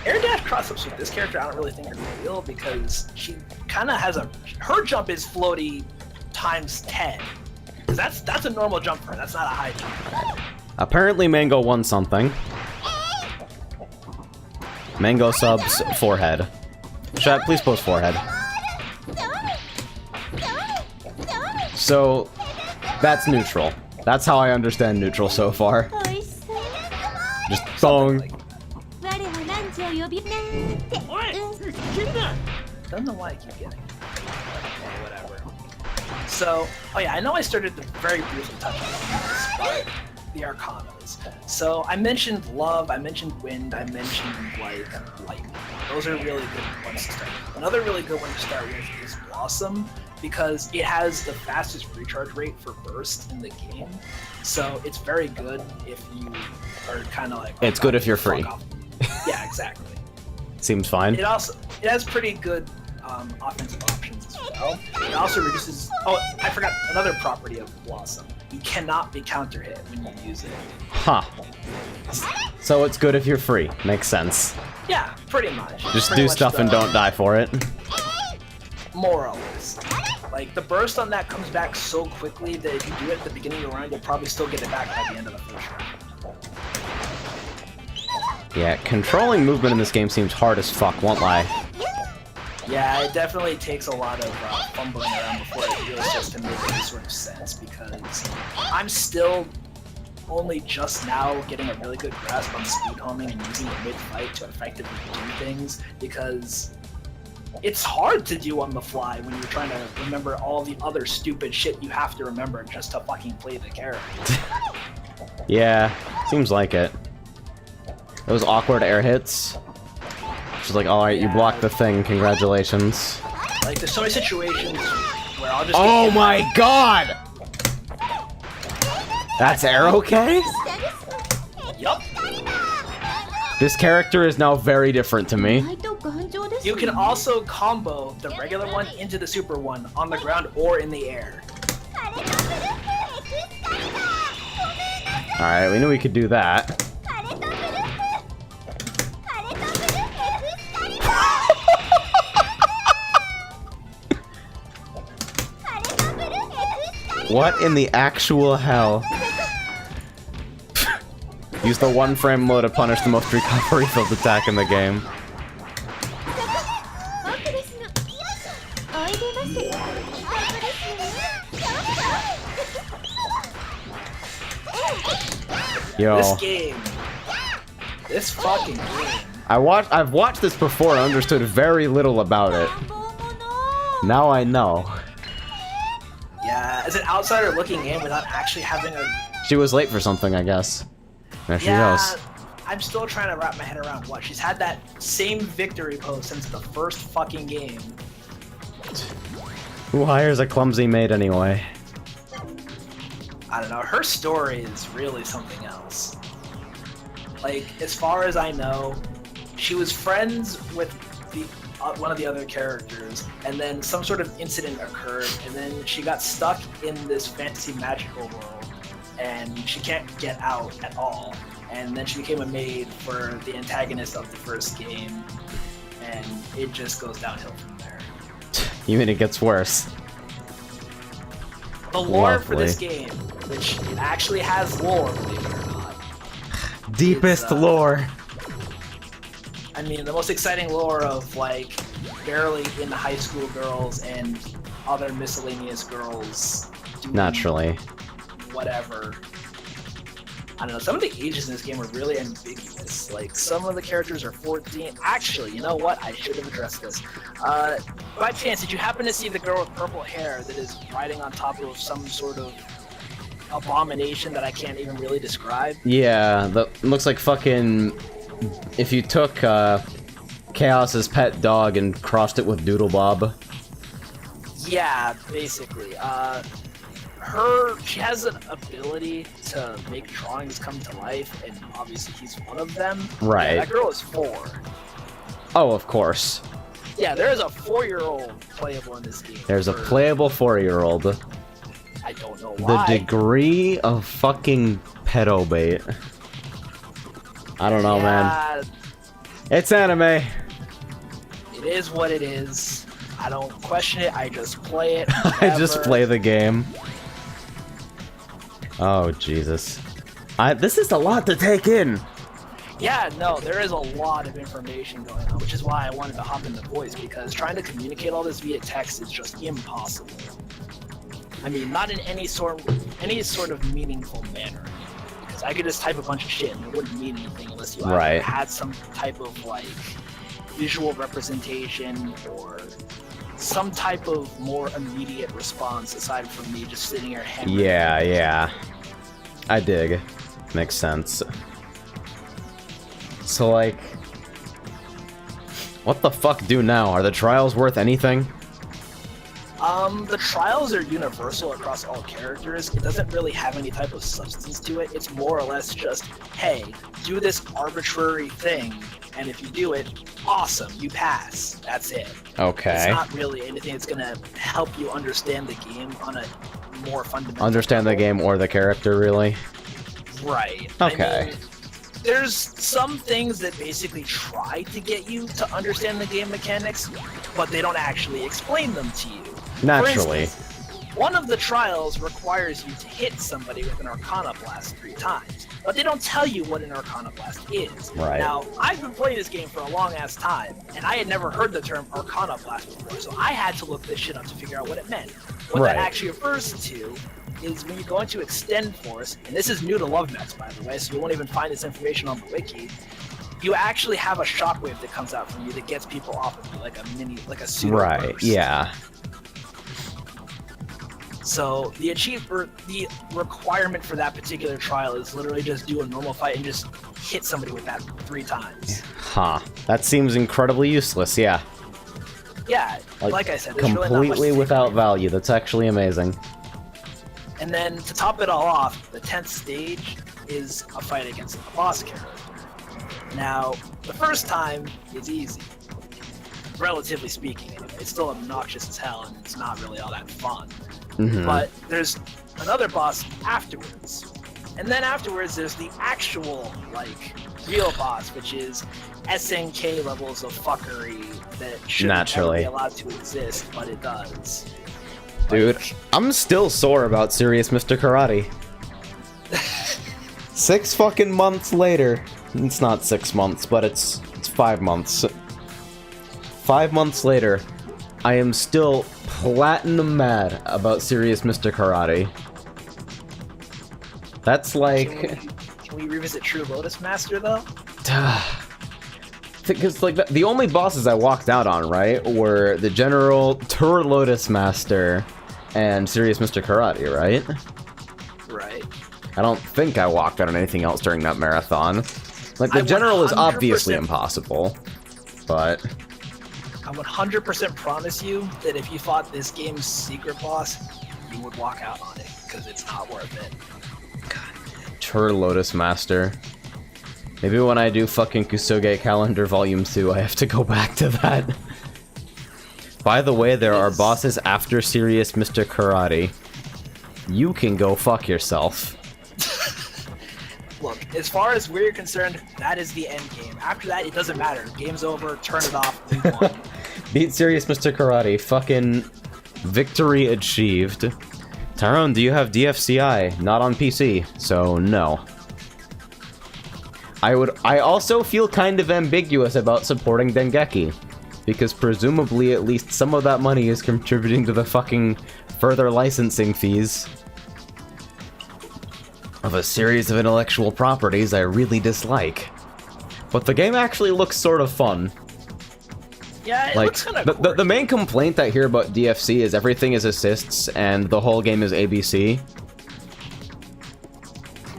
air dash cross-ups with this character I don't really think are real, because she kind of has her jump is floaty times 10. Because that's a normal jump for her, that's not a high jump. Apparently Mango won something. Mango subs forehead. Chat, please post forehead. So, that's neutral. That's how I understand neutral so far. Just thong. Don't know why I keep getting it. Okay, whatever. So, oh yeah, I know I started to very briefly touch on this, but the Arcanas. So I mentioned Love, I mentioned Wind, I mentioned like Lightning. Those are really good ones to start with. Another really good one to start with is Blossom, because it has the fastest recharge rate for burst in the game. So it's very good if you are kind of like... It's good if you're free. Yeah, exactly. Seems fine. It has pretty good offensive options as well. It also reduces... Oh, I forgot another property of Blossom. You cannot be counter hit when you use it. Huh. So it's good if you're free. Makes sense. Yeah, pretty much. Just do stuff and don't die for it. More or less. Like, the burst on that comes back so quickly that if you do it at the beginning of the round, you'll probably still get it back by the end of the first round. Yeah, controlling movement in this game seems hard as fuck, won't lie. Yeah, it definitely takes a lot of fumbling around before it really starts to make any sort of sense, because I'm still only just now getting a really good grasp on speed homing and using it mid-fight to effectively do things, because it's hard to do on the fly when you're trying to remember all the other stupid shit you have to remember just to fucking play the character. Yeah, seems like it. Those awkward air hits. She's like, alright, you blocked the thing, congratulations. Like, there's so many situations where I'll just oh my god! That's air okay? Yup. This character is now very different to me. You can also combo the regular one into the super one on the ground or in the air. Alright, we knew we could do that. What in the actual hell? Use the one frame mode to punish the most recovery filled attack in the game. Yo. This fucking game. I've watched this before and understood very little about it. Now I know. Yeah, as an outsider looking in without actually having a... She was late for something, I guess. There she goes. I'm still trying to wrap my head around what. She's had that same victory pose since the first fucking game. Who hires a clumsy maid anyway? I don't know, her story is really something else. Like, as far as I know, she was friends with one of the other characters, and then some sort of incident occurred, and then she got stuck in this fantasy magical world, and she can't get out at all. And then she became a maid for the antagonist of the first game, and it just goes downhill from there. You mean it gets worse? The lore for Lovely. this game, which it actually has lore, believe it or not. Deepest lore. I mean, the most exciting lore of, like, barely in high school girls and other miscellaneous girls doing Naturally. whatever. I don't know, some of the ages in this game are really ambiguous. Like, some of the characters are 14. Actually, you know what? I should have addressed this. By chance, did you happen to see the girl with purple hair that is riding on top of some sort of abomination that I can't even really describe? Yeah, that looks like fucking... If you took Chaos's pet dog and crossed it with Doodle Bob. Yeah, basically. She has an ability to make drawings come to life, and obviously he's one of them. Right. Yeah, that girl is 4. Oh, of course. Yeah, there is a 4-year-old playable in this game. There's a playable 4-year-old. I don't know The why. degree of fucking pedo bait. I don't know, man. It's anime. It is what it is. I don't question it, I just play it. I just play the game. Oh, Jesus. This is a lot to take in. Yeah, no, there is a lot of information going on, which is why I wanted to hop into voice, because trying to communicate all this via text is just impossible. I mean, not in any sort of meaningful manner. Because I could just type a bunch of shit and it wouldn't mean anything unless you either had some type of, like, visual representation or some type of more immediate response aside from me just sitting here hammering. Yeah. I dig. Makes sense. So, like... What the fuck do now? Are the trials worth anything? The trials are universal across all characters. It doesn't really have any type of substance to it. It's more or less just, hey, do this arbitrary thing, and if you do it, awesome, you pass. That's it. Okay. It's not really anything that's gonna help you understand the game on a more fundamental Understand the level. game or the character, really? Right. Okay. I mean, there's some things that basically try to get you to understand the game mechanics, but they don't actually explain them to you. Naturally. For instance, one of the trials requires you to hit somebody with an Arcana Blast 3 times, but they don't tell you what an Arcana Blast is. Right. Now, I've been playing this game for a long-ass time, and I had never heard the term Arcana Blast before, so I had to look this shit up to figure out what it meant. What that actually refers to is when you go into Extend Force, and this is new to Love Mechs, by the way, so you won't even find this information on the wiki, you actually have a shockwave that comes out from you that gets people off of you, like a pseudo burst. Yeah. So the requirement for that particular trial is literally just do a normal fight and just hit somebody with that 3 times. Huh. That seems incredibly useless, yeah. Yeah, like I said, there's completely really not without value. That's actually amazing. And then to top it all off, the 10th stage is a fight against a boss character. Now, the first time is easy. Relatively speaking, anyway. It's still obnoxious as hell, and it's not really all that fun. But there's another boss afterwards. And then afterwards, there's the actual, like, real boss, which is SNK levels of fuckery that shouldn't ever be allowed to exist, but it does. Dude, I'm still sore about Serious Mr. Karate. 6 fucking months later. It's not 6 months, but it's 5 months. 5 months later, I am still platinum mad about Serious Mr. Karate. That's like... Can we revisit True Lotus Master, though? Because, like, the only bosses I walked out on, right, were the General, Tour Lotus Master, and Serious Mr. Karate, right? Right. I don't think I walked out on anything else during that marathon. Like, the General is obviously impossible, but... I 100% promise you that if you fought this game's secret boss, you would walk out on it, because it's not worth it. God. Tour Lotus Master. Maybe when I do fucking Kusoge Calendar Volume 2, I have to go back to that. By the way, there are bosses after Serious Mr. Karate. You can go fuck yourself. Look, as far as we're concerned, that is the end game. After that, it doesn't matter. Game's over, turn it off, move on. Beat Serious Mr. Karate. Fucking victory achieved. Tyrone, do you have DFCI? Not on PC, so no. I also feel kind of ambiguous about supporting Dengeki, because presumably at least some of that money is contributing to the fucking further licensing fees of a series of intellectual properties I really dislike. But the game actually looks sort of fun. Yeah, it like, looks kind of the main complaint I hear about DFC is everything is assists and the whole game is ABC.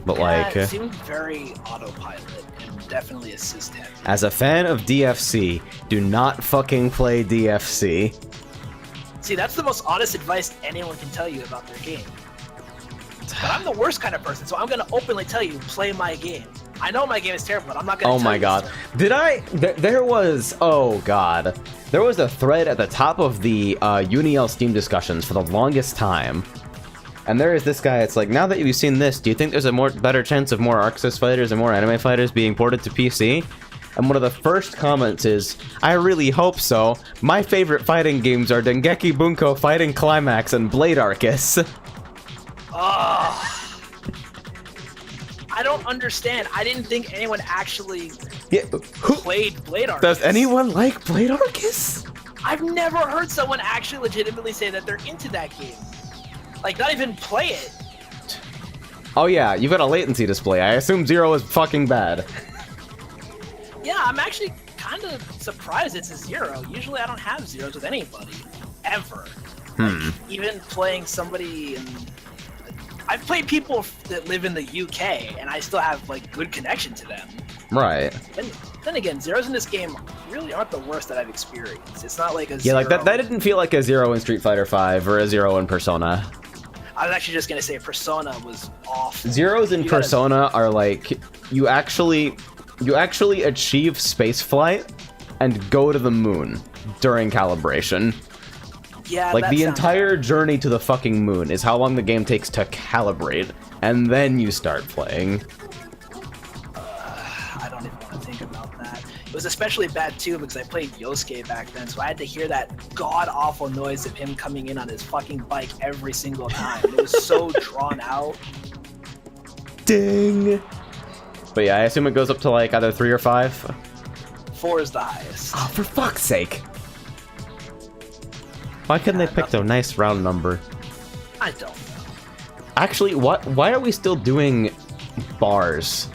But yeah, like, it seemed very autopilot and definitely assist heavy. As a fan of DFC, do not fucking play DFC. See, that's the most honest advice anyone can tell you about their game. But I'm the worst kind of person, so I'm gonna openly tell you, play my game. I know my game is terrible, but I'm not gonna Oh tell my you god. so. Did I... there was... Oh god. There was a thread at the top of the UniL Steam discussions for the longest time. And there is this guy, it's like, now that you've seen this, do you think there's a better chance of more Arxis fighters and more anime fighters being ported to PC? And one of the first comments is, I really hope so. My favorite fighting games are Dengeki Bunko Fighting Climax and Blade Arcus. I don't understand. I didn't think anyone actually played Blade Arcus. Does anyone like Blade Arcus? I've never heard someone actually legitimately say that they're into that game. Like, not even play it. Oh yeah, you've got a latency display. I assume Zero is fucking bad. Yeah, I'm actually kind of surprised it's a 0. Usually I don't have 0s with anybody. Ever. Like, even playing somebody in... I've played people that live in the UK, and I still have, like, good connection to them. Right. Then again, 0s in this game really aren't the worst that I've experienced. It's not like a 0... Yeah, like, that didn't feel like a 0 in Street Fighter V or a 0 in Persona. I was actually just gonna say Persona was awful. Zeros in Persona are like, you actually achieve spaceflight and go to the moon during calibration. Yeah, like, the entire bad. journey to the fucking moon is how long the game takes to calibrate, and then you start playing. I don't even want to think about that. It was especially bad, too, because I played Yosuke back then, so I had to hear that god-awful noise of him coming in on his fucking bike every single time. It was so drawn out. Ding! But yeah, I assume it goes up to, like, either 3 or 5? 4 is the highest. Oh, for fuck's sake! Why couldn't they pick a nice round number? I don't know. Actually, why are we still doing bars?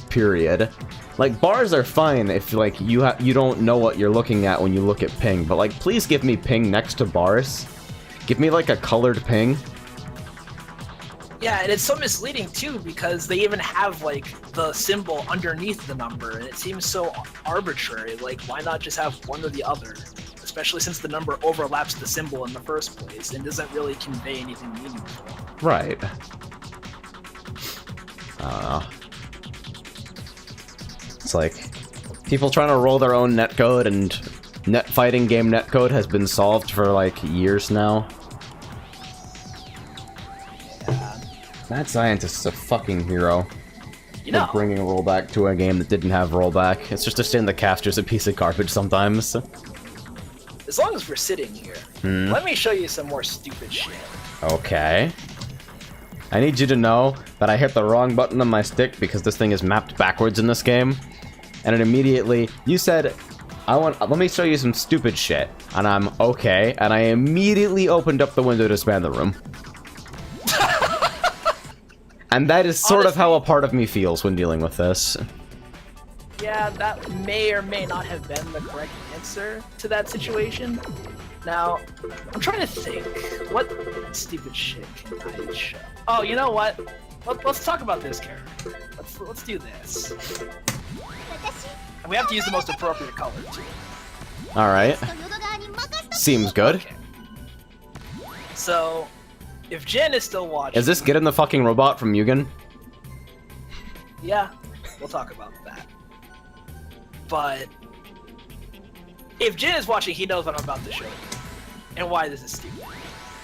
Period. Like, bars are fine if, like, you don't know what you're looking at when you look at ping, but, like, please give me ping next to bars. Give me, like, a colored ping. Yeah, and it's so misleading, too, because they even have, like, the symbol underneath the number, and it seems so arbitrary. Like, why not just have one or the other? Especially since the number overlaps the symbol in the first place and doesn't really convey anything meaningful. Right. It's like, people trying to roll their own netcode, and fighting game netcode has been solved for, like, years now. Yeah. Mad Scientist is a fucking hero. You know, for bringing a rollback to a game that didn't have rollback. It's just a sin the caster's a piece of garbage sometimes. as long as we're sitting here, let me show you some more stupid shit. Okay. I need you to know that I hit the wrong button on my stick because this thing is mapped backwards in this game. And it immediately, you said, let me show you some stupid shit. And I'm okay. And I immediately opened up the window to span the room. And that is sort of how a part of me feels when dealing with this. Yeah, that may or may not have been the correct answer to that situation. Now, I'm trying to think, what stupid shit can I show? Oh, you know what? Let's talk about this character. Let's do this. And we have to use the most appropriate color, too. Alright. Seems good. Okay. So, if Jen is still watching... Is this Get in the Fucking Robot from Mugen? Yeah, we'll talk about that. But if Jin is watching, he knows what I'm about to show you and why this is stupid.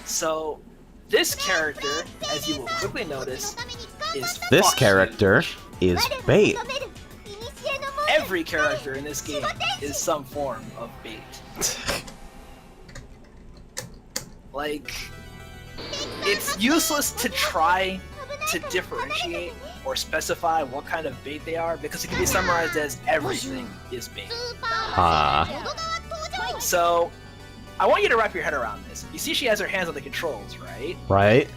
So this character, as you will quickly notice, is this character is bait. Every character in this game is some form of bait. Like, it's useless to try to differentiate or specify what kind of bait they are because it can be summarized as everything is bait. So, I want you to wrap your head around this. You see she has her hands on the controls, right? Right.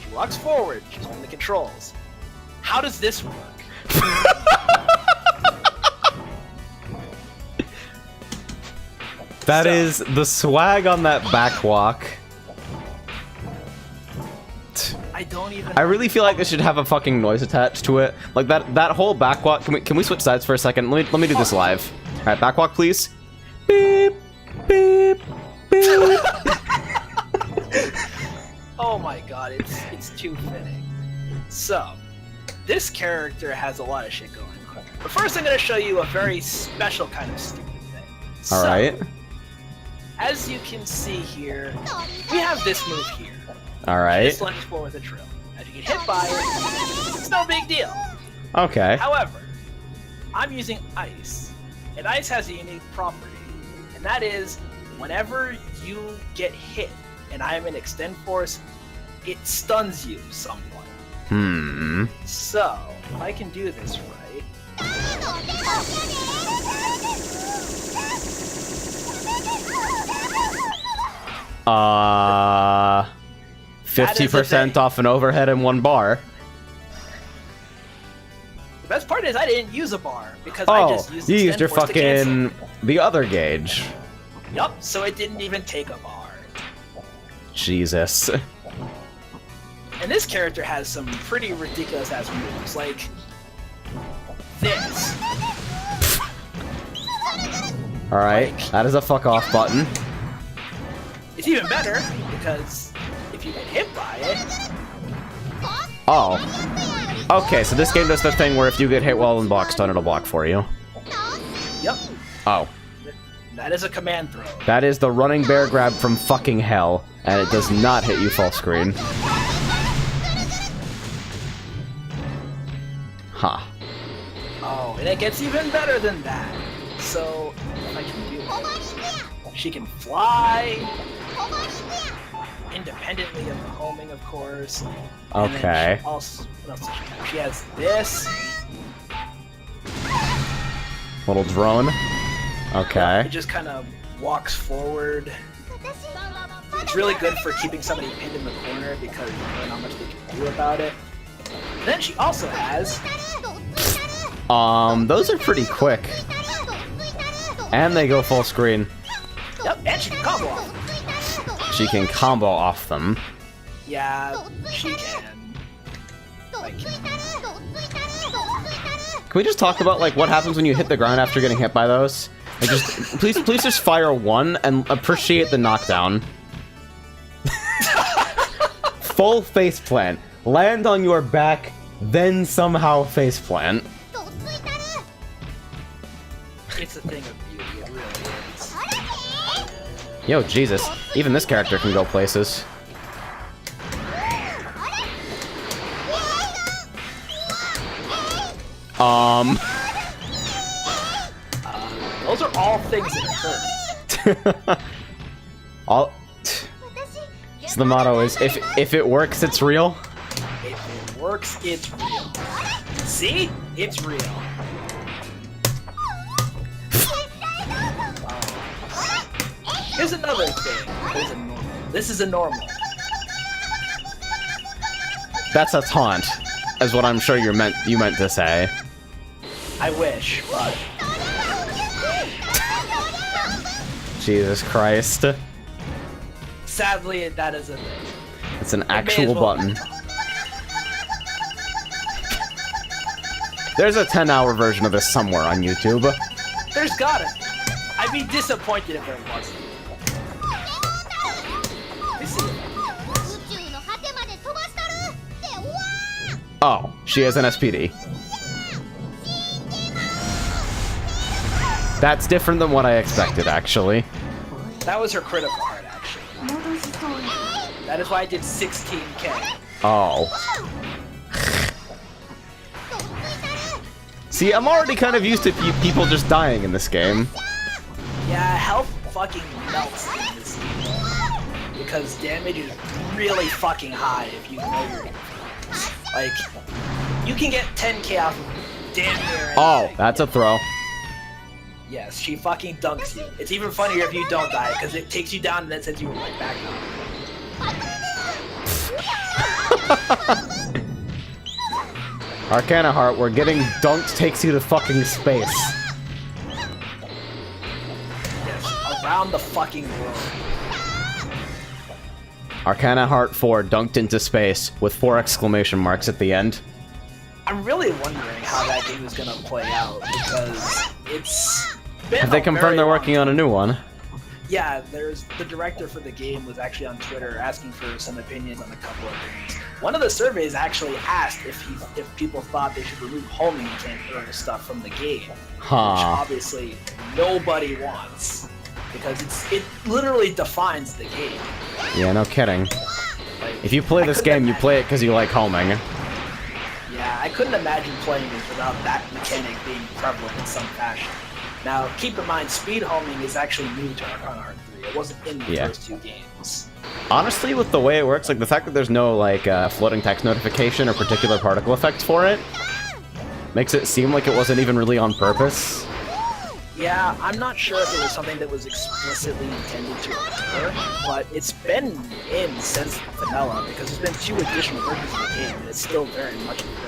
She walks forward, she's on the controls. How does this work? That is the swag on that backwalk. I don't even. I really feel like this should have a fucking noise attached to it. Like that whole backwalk. Can we switch sides for a second? Let me do this live. All right, backwalk, please. Beep, beep, beep. Oh my god, it's too fitting. So, this character has a lot of shit going on. But first, I'm gonna show you a very special kind of stupid thing. All right. As you can see here, we have this move here. All right. This lunges forward with a drill. As you get hit by it, it's no big deal. Okay. However, I'm using ice, and ice has a unique property, and that is whenever you get hit and I am in extend force, it stuns you somewhat. So, if I can do this right. 50% off an overhead and 1 bar. The best part is I didn't use a bar because I just used you used your force to cancel. fucking the other gauge. Yup, so it didn't even take a bar. Jesus. And this character has some pretty ridiculous ass moves, like this. Alright, that is a fuck off button. It's even better because if you get hit by it. Oh. Okay, so this game does the thing where if you get hit while in block stun, it'll block for you. Yep. Oh. That is a command throw. That is the running bear grab from fucking hell, and it does not hit you full screen. Huh. Oh, and it gets even better than that. So, if I can do it, she can fly independently of the homing, of course. And okay. She also, what else does she have? She has this. Little drone. Okay. It just kind of walks forward. It's really good for keeping somebody pinned in the corner because you don't know how much they can do about it. And then she also has. Those are pretty quick. And they go full screen. Yep, and she can combo off. She can combo off them. Yeah, she can. Like. Can we just talk about like what happens when you hit the ground after getting hit by those? Like, just please just fire one and appreciate the knockdown. Full faceplant. Land on your back, then somehow faceplant. It's a thing of beauty, it really is. Yo, Jesus. Even this character can go places. Those are all things that occur. All. So the motto is, if it works, it's real. If it works, it's real. See? It's real. Here's another thing. There's a normal. This is a normal. That's a taunt, is what I'm sure you meant to say. I wish, but Jesus Christ. sadly, that is a thing. It's an actual button. There's a 10-hour version of this somewhere on YouTube. There's gotta be. I'd be disappointed if there wasn't. Let me see. Oh, she has an SPD. That's different than what I expected, actually. That was her critical heart, actually. That is why I did 16k. Oh. See, I'm already kind of used to people just dying in this game. Yeah, health fucking melts in this game. because damage is really fucking high if you know your like, you can get 10k off of damn near anything. Oh, that's a throw. Yes, she fucking dunks you. It's even funnier if you don't die, because it takes you down and then sends you right back up. Arcana Heart, where getting dunked takes you to fucking space. Yes, around the fucking world. Arcana Heart 4 dunked into space with 4 exclamation marks at the end. I'm really wondering how that game is gonna play out, because it's been Have they confirmed they're working on a new one? Yeah, there's the director for the game was actually on Twitter asking for some opinions on a couple of things. One of the surveys actually asked if people thought they should remove homing stuff from the game, which obviously nobody wants, because it literally defines the game. Yeah, no kidding. Like, If you play this game, you play it because you like homing. Yeah, I couldn't imagine playing this without that mechanic being prevalent in some fashion. Now, keep in mind, speed homing is actually new to Arcana Heart 3. It wasn't in the first 2 games. Honestly, with the way it works, like the fact that there's no like floating text notification or particular particle effects for it, makes it seem like it wasn't even really on purpose. Yeah, I'm not sure if it was something that was explicitly intended to occur, but it's been in since vanilla, because there's been 2 additional versions of the game, and it's still very much in the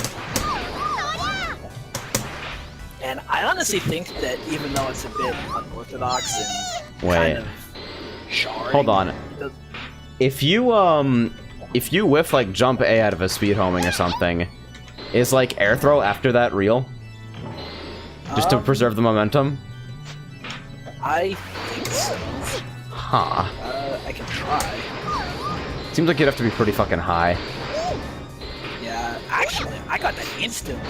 And I honestly think that even though it's a bit unorthodox and kind of jarring... Hold on. If you whiff like jump A out of a speed homing or something, is like air throw after that real? Just to preserve the momentum? I think so. Huh. I can try. Seems like you'd have to be pretty fucking high. Yeah, actually, I got that instantly.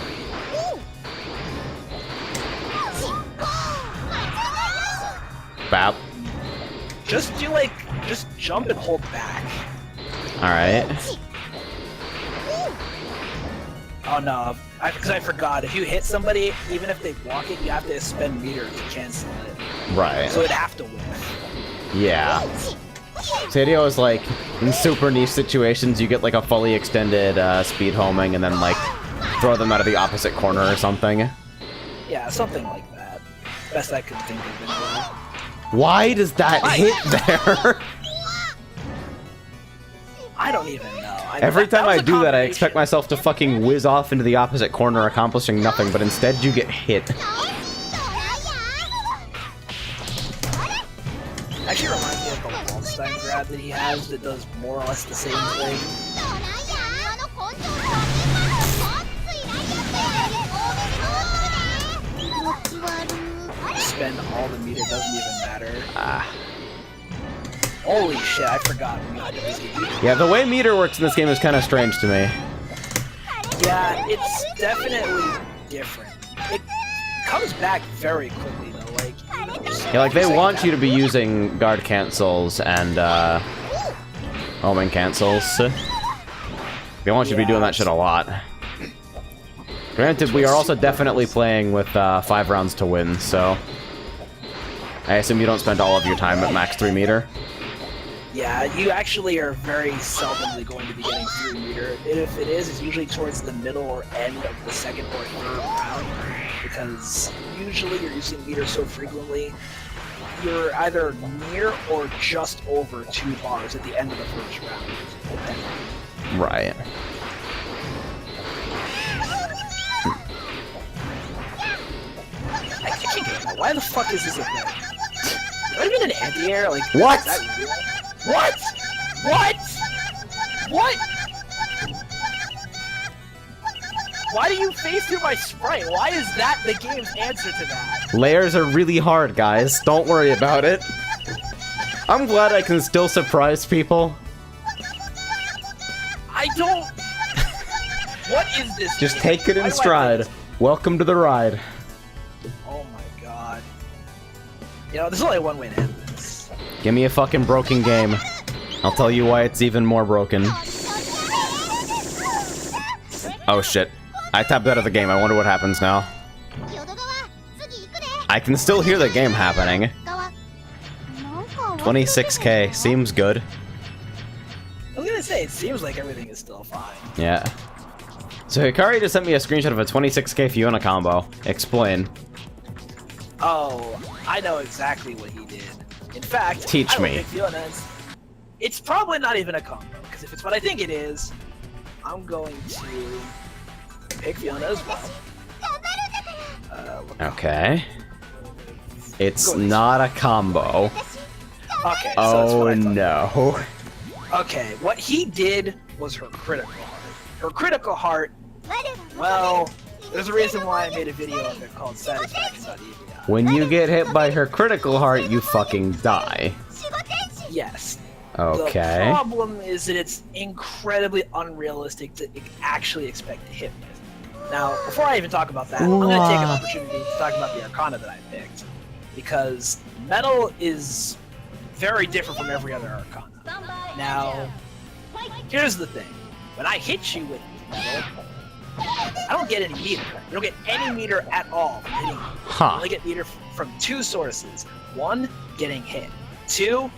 Bap. Just jump and hold back. Alright. Oh no, because I forgot, if you hit somebody, even if they block it, you have to spend meter to cancel it. Right. So it'd have to whiff. Yeah. Sadio is like, in super niche situations, you get like a fully extended speed homing and then like throw them out of the opposite corner or something. Yeah, something like that. Best I could think of anyway. Why does that hit there? I don't even know. Every time I do that, I expect myself to fucking whiz off into the opposite corner, accomplishing nothing, but instead you get hit. Actually reminds me of the Wallstein grab that he has that does more or less the same thing. Spend all the meter, doesn't even matter. Holy shit, I forgot. Yeah, the way meter works in this game is kind of strange to me. Yeah, it's definitely different. It comes back very quickly though, like... Yeah, like they want you to be using guard cancels and homing cancels. They want you to be doing that shit a lot. Granted, we are also definitely playing with 5 rounds to win, so... I assume you don't spend all of your time at max 3 meter? Yeah, you actually are very seldomly going to be getting 3 meter. And if it is, it's usually towards the middle or end of the second or third round, because usually you're using meter so frequently, you're either near or just over 2 bars at the end of the first round. Right. I can't get it. Why the fuck is this a thing? Do I get an anti-air? Like, what? Is that real? What? What? What? Why do you phase through my sprite? Why is that the game's answer to that? Layers are really hard, guys. Don't worry about it. I'm glad I can still surprise people. I don't... What is this? Just take it in stride. Welcome to the ride. Oh my god. You know, there's only one way to end this. Give me a fucking broken game. I'll tell you why it's even more broken. Oh shit. I tapped out of the game. I wonder what happens now. I can still hear the game happening. 26k. Seems good. gonna say, it seems like everything is still fine. Yeah. So Hikari just sent me a screenshot of a 26k Fiona combo. Explain. Oh, I know exactly what he did. In fact, Teach I don't me. think Fiona's... It's probably not even a combo, because if it's what I think it is, I'm going to pick Fiona as well. Okay. It's not a combo. Okay, so Oh what I thought. no. Okay, what he did was her critical heart. Her critical heart, well, there's a reason why I made a video of it called Satisfaction.evi. When you get hit by her critical heart, you fucking die. Yes. Okay. The problem is that it's incredibly unrealistic to actually expect to hit with. Now, before I even talk about that, I'm going to take an opportunity to talk about the Arcana that I picked. Because Metal is very different from every other Arcana. Now, here's the thing. When I hit you with Metal, I don't get any meter. You don't get any meter at all from hitting you. Huh. You only get meter from two sources. One, getting hit. Two,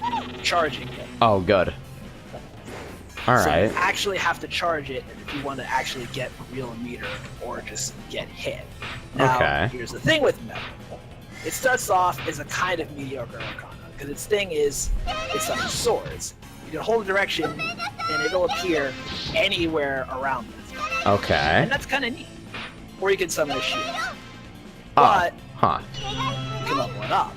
charging it. Oh, good. All So right. you actually have to charge it if you want to actually get real meter or just get hit. Now, Okay. here's the thing with Metal. It starts off as a kind of mediocre Arcana, because its thing is, it's on swords. You can hold a direction, and it'll appear anywhere around it. Okay. And that's kind of neat. Or you can summon a shield. Oh. But Huh. you can level it up.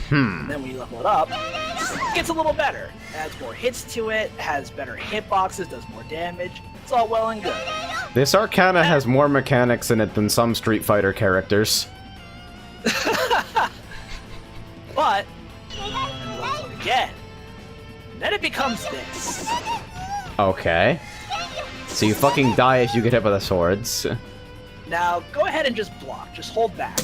Hmm. And then when you level it up, it gets a little better. It adds more hits to it, has better hitboxes, does more damage. It's all well and good. This Arcana has more mechanics in it than some Street Fighter characters. But, and levels up again. Then it becomes this. Okay. So you fucking die if you get hit by the swords. Now, go ahead and just block. Just hold back.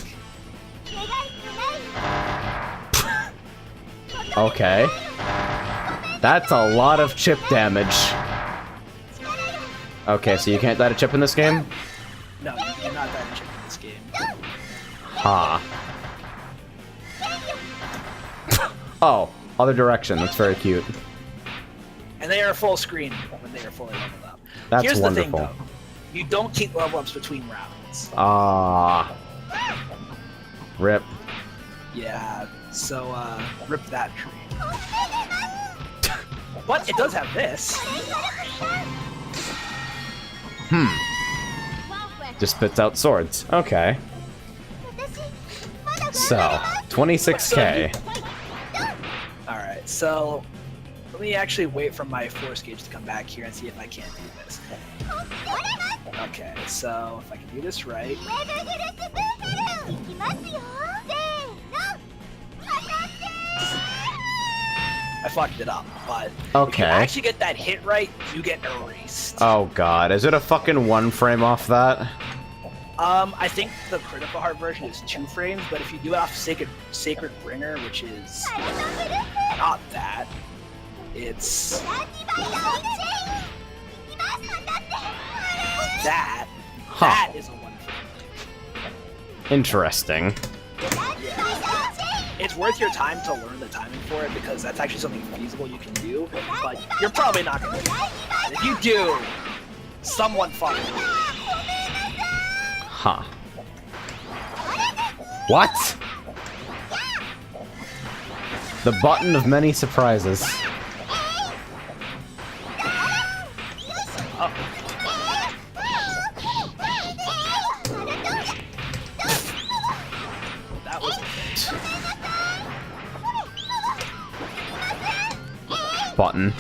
Okay. That's a lot of chip damage. Okay, so you can't die to chip in this game? No, you cannot die to chip in this game. Ha. Oh, other direction. That's very cute. And they are full screen when they are fully leveled up. That's Here's wonderful. the thing, though. You don't keep level ups between rounds. Ah. Rip. Yeah, so, rip that tree. But it does have this. Just spits out swords. Okay. So, 26k. Alright, so let me actually wait for my force gauge to come back here and see if I can't do this. Okay, so if I can do this right. I fucked it up, but if you Okay. actually get that hit right, you get erased. Oh god, is it a fucking 1 frame off that? I think the critical heart version is 2 frames, but if you do it off Sacred Bringer, which is not that, it's that. Huh. That is a 1 frame. Interesting. Yeah. It's worth your time to learn the timing for it because that's actually something feasible you can do, but you're probably not going to do it. If you do, someone fucking Huh. What? The button of many surprises. That was Button.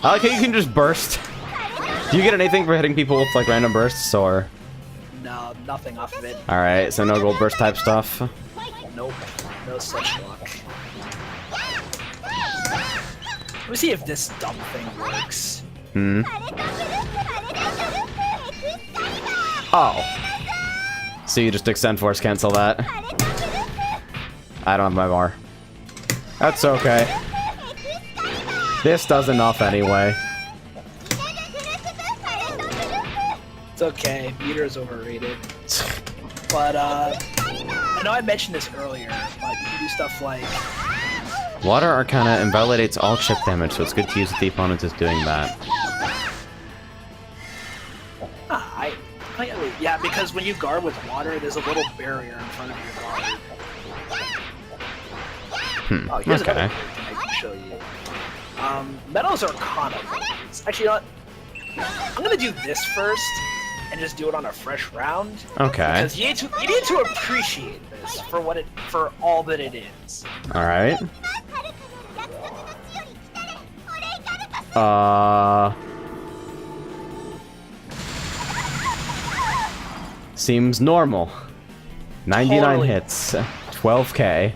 I like how you can just burst. Do you get anything for hitting people with like random bursts or? no, nothing off of it. Alright, so no gold burst type stuff. Nope, no such luck. Let me see if this dumb thing works. Hmm. Oh. So you just extend force cancel that. I don't have my bar. That's okay. This does enough anyway. It's okay, meter is overrated. But, I know I mentioned this earlier, but you can do stuff like Water Arcana invalidates all chip damage, so it's good to use if the opponent is doing that. Yeah, because when you guard with water, there's a little barrier in front of your guard. Oh, here's another thing I can show you. Meadows Arcana. Actually, you know what? I'm gonna do this first, and just do it on a fresh round. Okay. Because you need to appreciate this for all that it is. All right. Seems normal. 99 Totally. hits, 12k.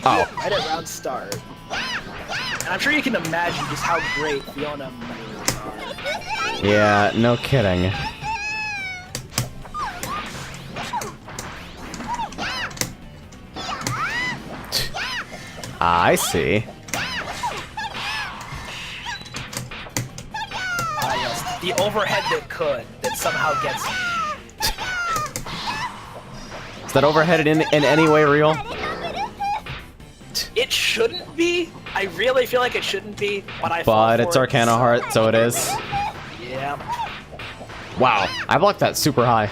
Oh. Right at round start. And I'm sure you can imagine just how great Fiona moves are. Yeah, no kidding. I see. Yes, the overhead that somehow gets. Is that overheaded in any way real? It shouldn't be. I really feel like it shouldn't be, but But it's Arcana Heart, so it is. Yeah. Wow, I blocked that super high.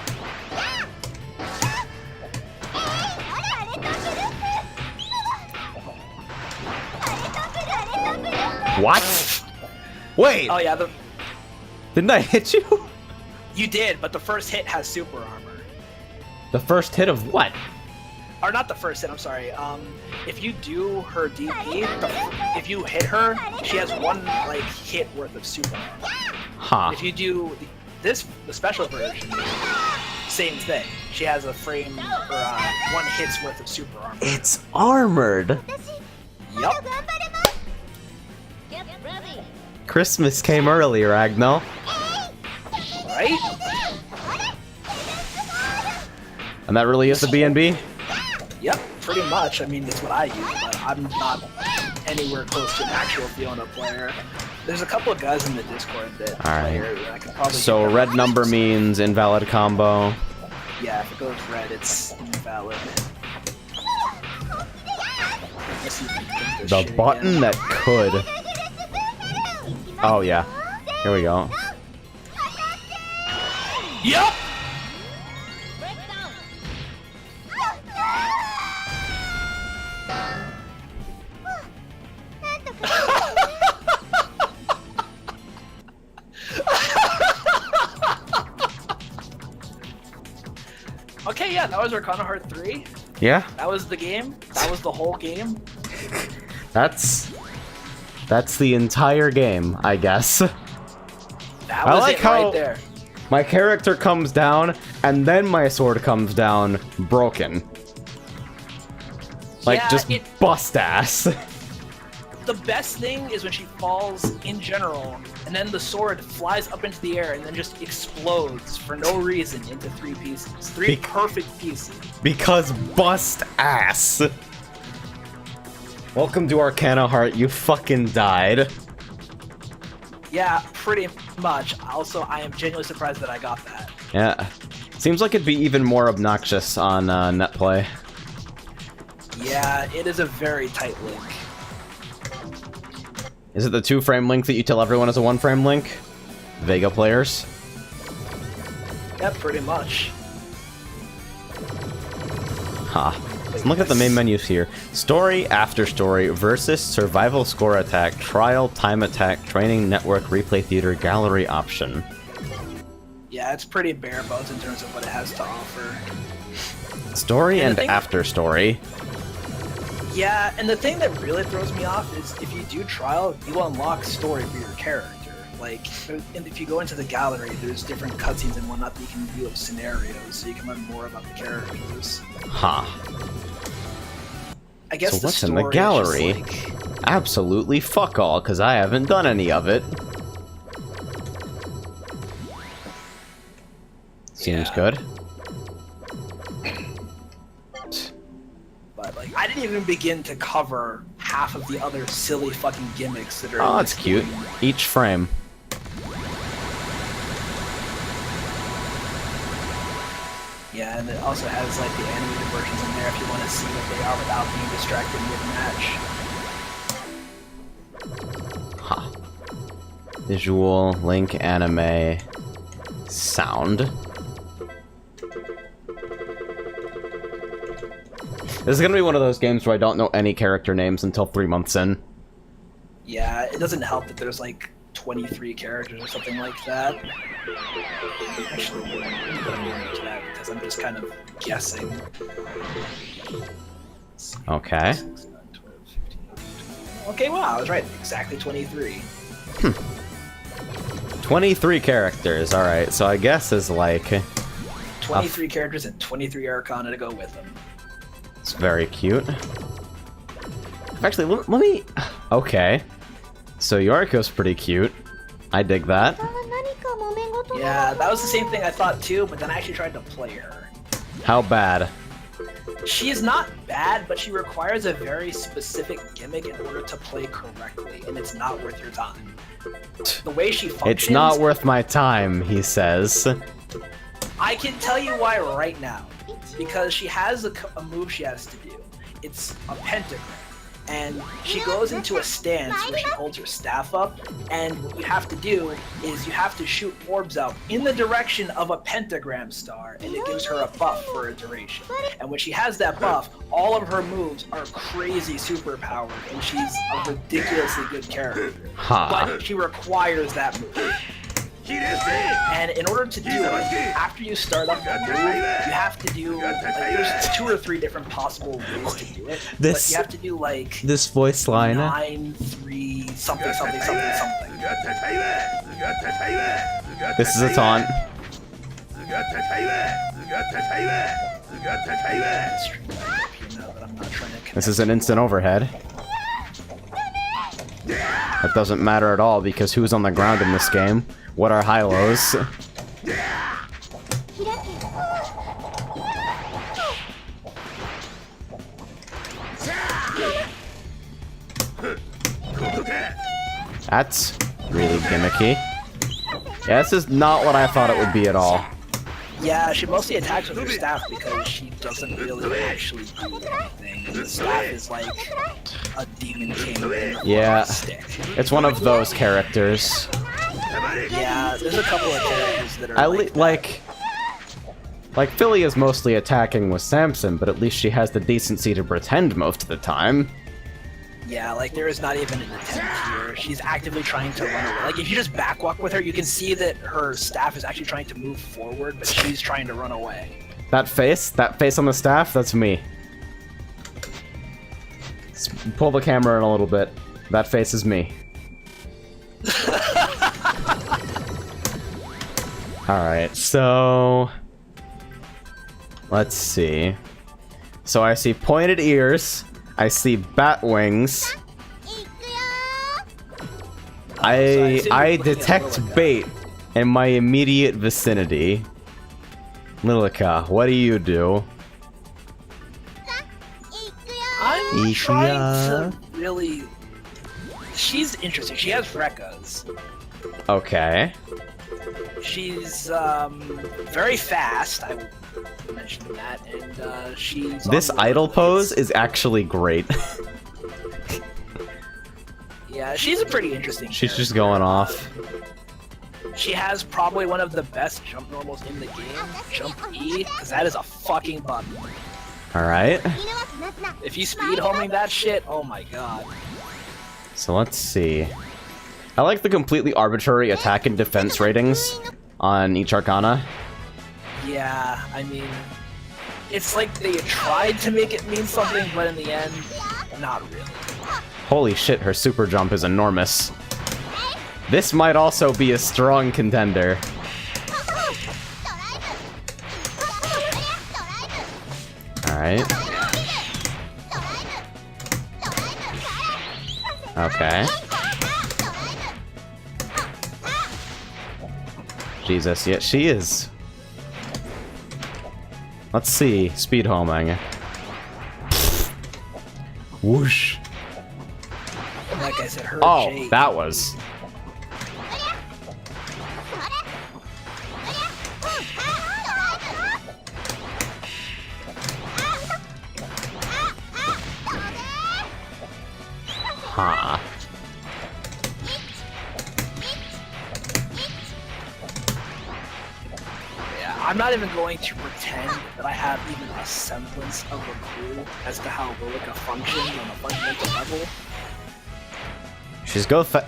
What? Wait! Oh yeah, Didn't I hit you? you did, but the first hit has super armor. The first hit of what? Or not the first hit, I'm sorry. If you do her DP, if you hit her, she has one like hit worth of super armor. Huh. If you do the special version, same thing. She has a frame or one hit's worth of super armor. It's armored. Yup. Christmas came early, Ragnar. Right? And that really is the BNB? Yep, pretty much. I mean, that's what I use, but I'm not anywhere close to an actual Fiona player. There's a couple of guys in the Discord that play her that I could probably. So red number means invalid combo. Yeah, if it goes red, it's invalid. The button that could. Oh yeah. Here we go. Yup! Okay, yeah, that was Arcana Heart 3. Yeah. That was the game. That was the whole game. That's the entire game, I guess. That was like it how right there. my character comes down, and then my sword comes down broken. Like, Yeah, just bust ass. The best thing is when she falls in general, and then the sword flies up into the air and then just explodes for no reason into 3 pieces. 3 perfect pieces. Because bust ass. Welcome to Arcana Heart, you fucking died. Yeah, pretty much. Also, I am genuinely surprised that I got that. Yeah. Seems like it'd be even more obnoxious on netplay. Yeah, it is a very tight link. Is it the 2-frame link that you tell everyone is a 1-frame link? Vega players? Yeah, pretty much. Huh. Look at the main menus here. Story, after story, versus, survival score attack, trial, time attack, training, network, replay theater, gallery option. Yeah, it's pretty bare bones in terms of what it has to offer. Story and after story. Yeah, and the thing that really throws me off is if you do trial, you unlock story for your character. Like, if you go into the gallery, there's different cutscenes and whatnot that you can view of scenarios, so you can learn more about the characters. Huh. I guess so the what's in story the is gallery? just like, Absolutely fuck all, because I haven't done any of it. Seems good. But, like, I didn't even begin to cover half of the other silly fucking gimmicks that are Oh, in that's this cute. game. Each frame. Yeah, and it also has like the animated versions in there if you want to see what they are without being distracted mid-match. Huh. Visual, link, anime, sound. This is gonna be one of those games where I don't know any character names until 3 months in. Yeah, it doesn't help that there's like 23 characters or something like that. Actually, I'm going to into that because I'm just kind of guessing. Okay. Okay, wow, I was right. Exactly 23. 23 characters, alright, so I guess is like... 23 characters and 23 Arcana to go with them. It's very cute. Actually, let me... Okay. So Yoriko's pretty cute. I dig that. Yeah, that was the same thing I thought too, but then I actually tried to play her. How bad? She is not bad, but she requires a very specific gimmick in order to play correctly, and it's not worth your time. The way she functions... It's not worth my time, he says. I can tell you why right now. Because she has a move she has to do. It's a pentagram. And she goes into a stance where she holds her staff up, and what you have to do is you have to shoot orbs out in the direction of a pentagram star, and it gives her a buff for a duration. And when she has that buff, all of her moves are crazy superpowered, and she's a ridiculously good character. Huh. But she requires that move. And in order to do it, after you start up the move, you have to do, like, there's 2 or 3 different possible ways to do it. But you have to do, like, this voice line. 9, 3, something, something, something, something. This is a taunt. This is an instant overhead. That doesn't matter at all because who's on the ground in this game? What are high-lows? That's really gimmicky. Yeah, this is not what I thought it would be at all. Yeah, she mostly attacks with her staff because she doesn't really actually do anything. The staff is like a demon king in a stick. It's one of those characters. Yeah, there's a couple of characters that are like Philly is mostly attacking with Samson, but at least she has the decency to pretend most of the time. Yeah, like there is not even an attempt here. She's actively trying to run away. Like if you just backwalk with her, you can see that her staff is actually trying to move forward, but she's trying to run away. That face on the staff, that's me. Let's pull the camera in a little bit. That face is me. Alright, so... let's see. So I see pointed ears. I see bat wings. I detect bait in my immediate vicinity. Lilica, what do you do? I'm trying to really... She's interesting. She has Rekkas. Okay. She's very fast. I would mention that, and she's. This idle pose is actually great. Yeah, she's a pretty interesting. She's just going off. She has probably one of the best jump normals in the game. Jump E, because that is a fucking button. All right. If you speed homing that shit, oh my god. So let's see. I like the completely arbitrary attack and defense ratings on each Arcana. Yeah, I mean, it's like they tried to make it mean something, but in the end, not really. Holy shit, her super jump is enormous. This might also be a strong contender. Alright. Okay. Jesus, yeah, she is. Let's see. Speed homing. Whoosh. Like I said, her oh, that was... I'm not even going to pretend that I have even a semblance of a clue as to how Lilica functions on a fundamental level.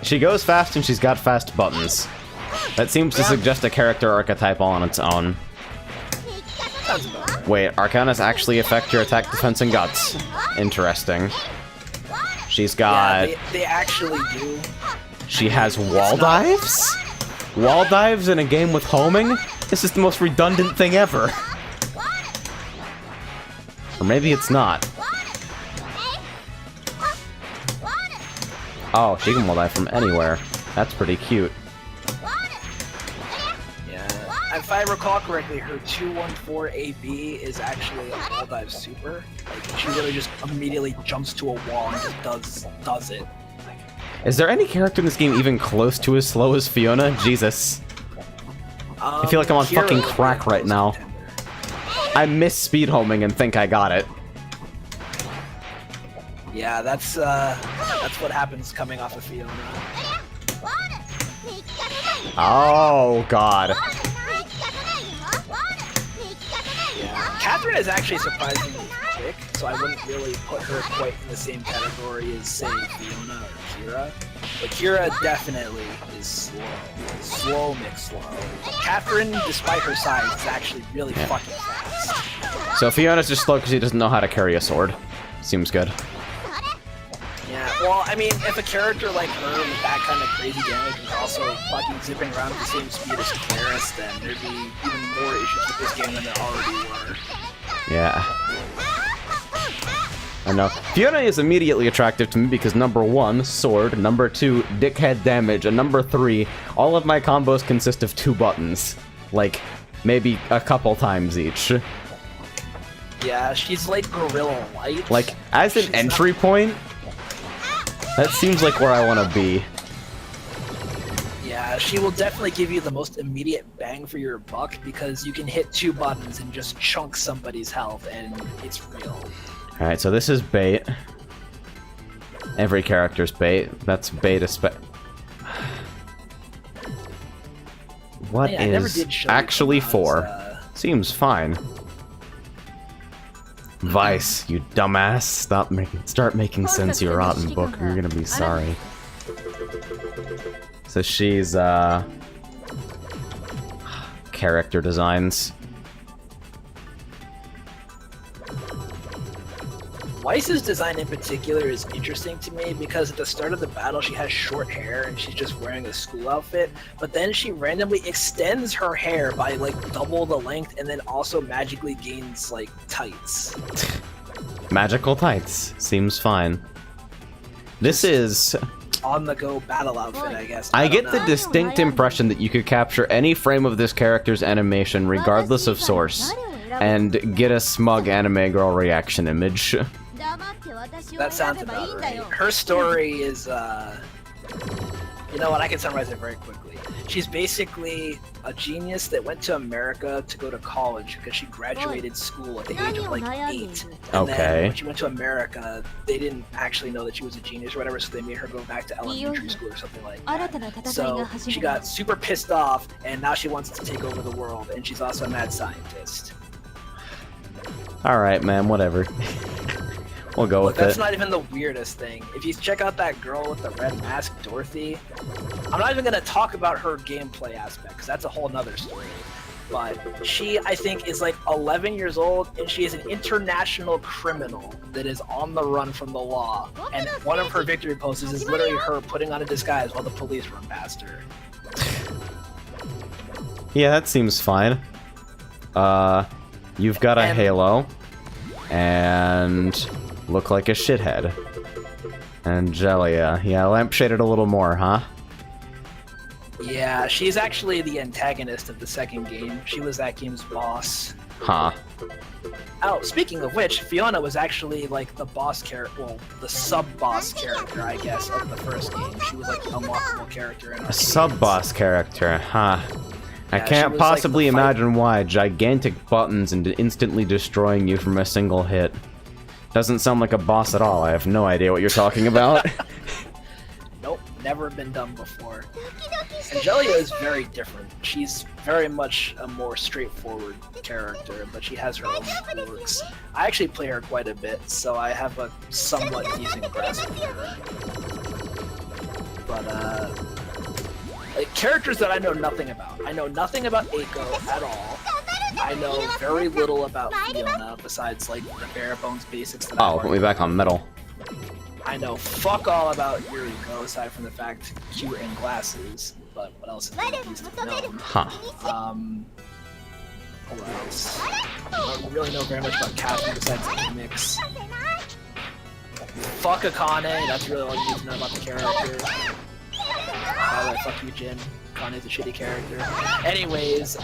She goes fast and she's got fast buttons. That seems to suggest a character archetype all on its own. Wait, Arcanas actually affect your attack, defense, and guts. Interesting. She's got... Yeah, they actually do. She has wall dives? Wall dives in a game with homing? This is the most redundant thing ever. Or maybe it's not. Oh, she can wall dive from anywhere. That's pretty cute. Yeah, if I recall correctly, her 214 AB is actually a wall dive super. Like, she really just immediately jumps to a wall and just does it. Is there any character in this game even close to as slow as Fiona? Jesus. I feel like I'm on fucking crack right now. I miss speed homing and think I got it. Yeah, that's what happens coming off of Fiona. Oh god. Yeah, Catherine is actually surprisingly quick, so I wouldn't really put her quite in the same category as, say, Fiona or Kira. But Kira definitely is slow. Slow mix slow. Catherine, despite her size, is actually really fucking fast. So Fiona's just slow because she doesn't know how to carry a sword. Seems good. Yeah, well, I mean, if a character like her with that kind of crazy damage is also fucking zipping around at the same speed as Claris, then there'd be even more issues with this game than there already were. Yeah. I know. Fiona is immediately attractive to me because number 1, sword, number 2, dickhead damage, and number 3, all of my combos consist of 2 buttons. Like, maybe a couple times each. Yeah, she's like Gorilla Light. Like, as an entry point, that seems like where I want to be. Yeah, she will definitely give you the most immediate bang for your buck because you can hit 2 buttons and just chunk somebody's health, and it's real. Alright, so this is bait. Every character's bait. That's bait What is actually 4? Seems fine. Vice, you dumbass. Start making sense, you rotten book, or you're gonna be sorry. So she's, character designs. Weiss's design in particular is interesting to me because at the start of the battle she has short hair and she's just wearing a school outfit, but then she randomly extends her hair by like double the length and then also magically gains like tights. Magical tights. Seems fine. This is... on-the-go battle outfit, I guess. I get the distinct impression that you could capture any frame of this character's animation regardless of source and get a smug anime girl reaction image. That sounds about right. Her story is, you know what, I can summarize it very quickly. She's basically a genius that went to America to go to college because she graduated school at the age of like 8. And then when she went to America, they didn't actually know that she was a genius or whatever, so they made her go back to elementary school or something like that. So she got super pissed off, and now she wants to take over the world, and she's also a mad scientist. Alright, man, whatever. We'll go with it. That's not even the weirdest thing. If you check out that girl with the red mask, Dorothy, I'm not even going to talk about her gameplay aspect, because that's a whole nother story. But she, I think, is like 11 years old, and she is an international criminal that is on the run from the law. And one of her victory poses is literally her putting on a disguise while the police run past her. Yeah, that seems fine. You've got a halo, and look like a shithead. Angelia. Yeah, lampshaded a little more, huh? Yeah, she's actually the antagonist of the second game. She was that game's boss. Huh. Oh, speaking of which, Fiona was actually like the boss character, well, the sub-boss character, I guess, of the first game. She was like the unlockable character in arcades. A sub-boss character, huh? I can't possibly imagine why. Gigantic buttons and instantly destroying you from a single hit. Doesn't sound like a boss at all. I have no idea what you're talking about. Nope, never been done before. Angelia is very different. She's very much a more straightforward character, but she has her own quirks. I actually play her quite a bit, so I have a somewhat decent grasp of her. But, like, characters that I know nothing about. I know nothing about Eiko at all. I know very little about Fiona, besides, like, the bare bones basics that Oh, put me back on metal. I know fuck all about Yuriko, aside from the fact she wears glasses, but what else is there known? Huh. What else? I don't really know very much about Catherine besides the gimmicks. Fuck Akane, that's really all you need to know about the character. By the way, fuck you, Jin. Akane's a shitty character. Anyways,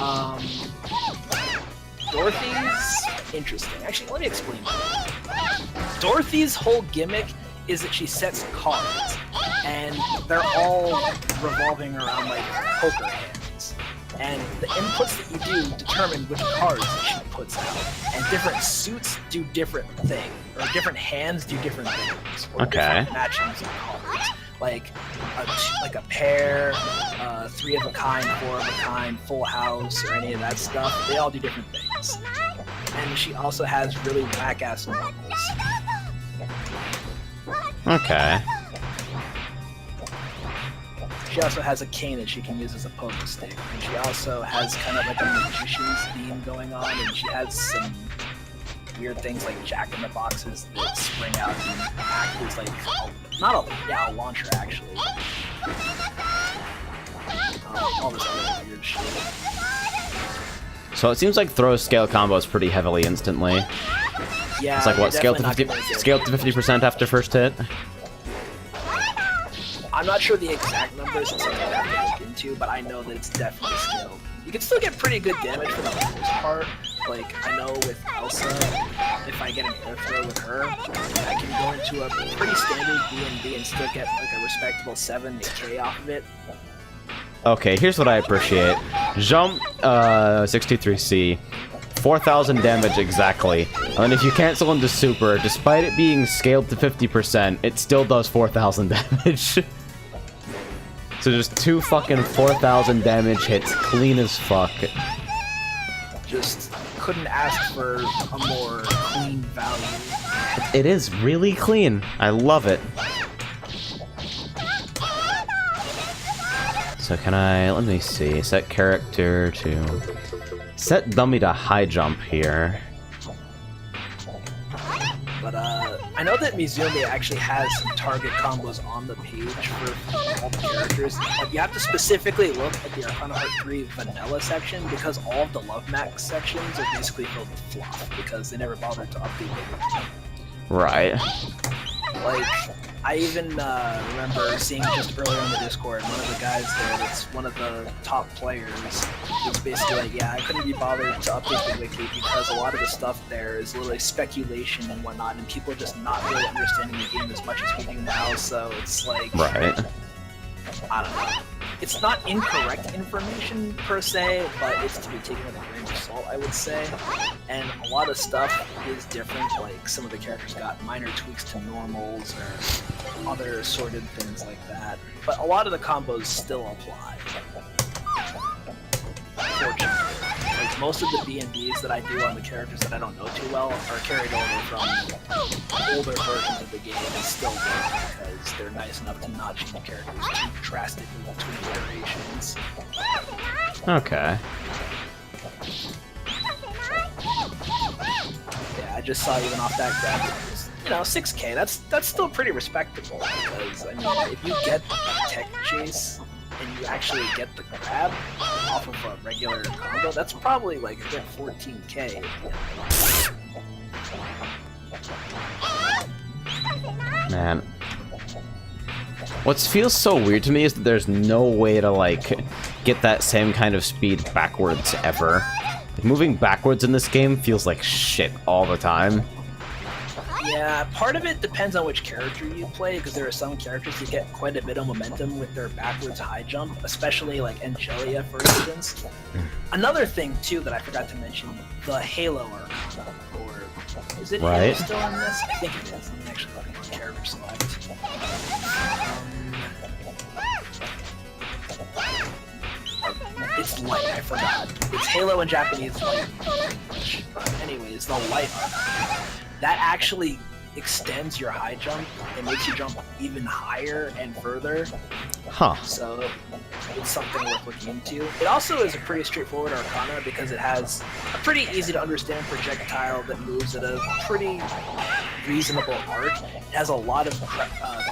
Dorothy's interesting. Actually, let me explain that. Dorothy's whole gimmick is that she sets cards, and they're all revolving around like poker hands. And the inputs that you do determine which cards she puts out. And different suits do different things, or different hands do different things. Or different matchings of cards. Like a pair, 3 of a kind, 4 of a kind, full house, or any of that stuff. They all do different things. And she also has really whack-ass normals. Okay. She also has a cane that she can use as a pogo stick. And she also has kind of like a magician's theme going on, and she has some weird things like jack-in-the-boxes that spring out and act as like a launcher actually. All this other weird shit. So it seems like throw scale combos pretty heavily instantly. Yeah, it's like what, scale to 50% after first hit? I'm not sure the exact numbers, it's something I have to look into, but I know that it's definitely scaled. You can still get pretty good damage for the most part. Like, I know with Elsa, if I get an air throw with her, I can go into a pretty standard D&D and still get like a respectable 7k off of it. Okay, here's what I appreciate. Jump, 623C. 4,000 damage exactly. And if you cancel into super, despite it being scaled to 50%, it still does 4,000 damage. So just 2 fucking 4,000 damage hits, clean as fuck. Just couldn't ask for a more clean value. It is really clean. I love it. So can I, let me see, set character to... Set dummy to high jump here. But I know that Mizumi actually has target combos on the page for all the characters. But you have to specifically look at the Arcana Heart 3 vanilla section because all of the Love Max sections are basically filled with fluff because they never bothered to update them. Right. Like, I even remember seeing just earlier on the Discord, one of the guys there that's one of the top players was basically like, yeah, I couldn't be bothered to update the wiki because a lot of the stuff there is literally speculation and whatnot, and people are just not really understanding the game as much as we do now, so it's like... Right. I don't know. It's not incorrect information per se, but it's to be taken with a grain of salt, I would say. And a lot of stuff is different, like some of the characters got minor tweaks to normals or other sorted things like that. But a lot of the combos still apply. Fortunately. Like most of the D&Ds that I do on the characters that I don't know too well are carried over from older versions of the game and still work because they're nice enough to not change characters too drastically between iterations. Okay. Yeah, I just saw even off that grab, you know, 6k, that's still pretty respectable because, I mean, if you get a tech chase and you actually get the grab off of a regular combo, that's probably like a good 14k. Man. What feels so weird to me is that there's no way to, like, get that same kind of speed backwards ever. Moving backwards in this game feels like shit all the time. Yeah, part of it depends on which character you play, because there are some characters that get quite a bit of momentum with their backwards high jump, especially like Angelia, for instance. Another thing, too, that I forgot to mention, the Halo Arcana, or is it Halo still in this? I think it is. I'm actually looking at character select. It's light, I forgot. It's Halo in Japanese light. Anyways, the light Arcana. That actually extends your high jump and makes you jump even higher and further. Huh. So it's something worth looking into. It also is a pretty straightforward Arcana because it has a pretty easy to understand projectile that moves at a pretty reasonable arc. It has a lot of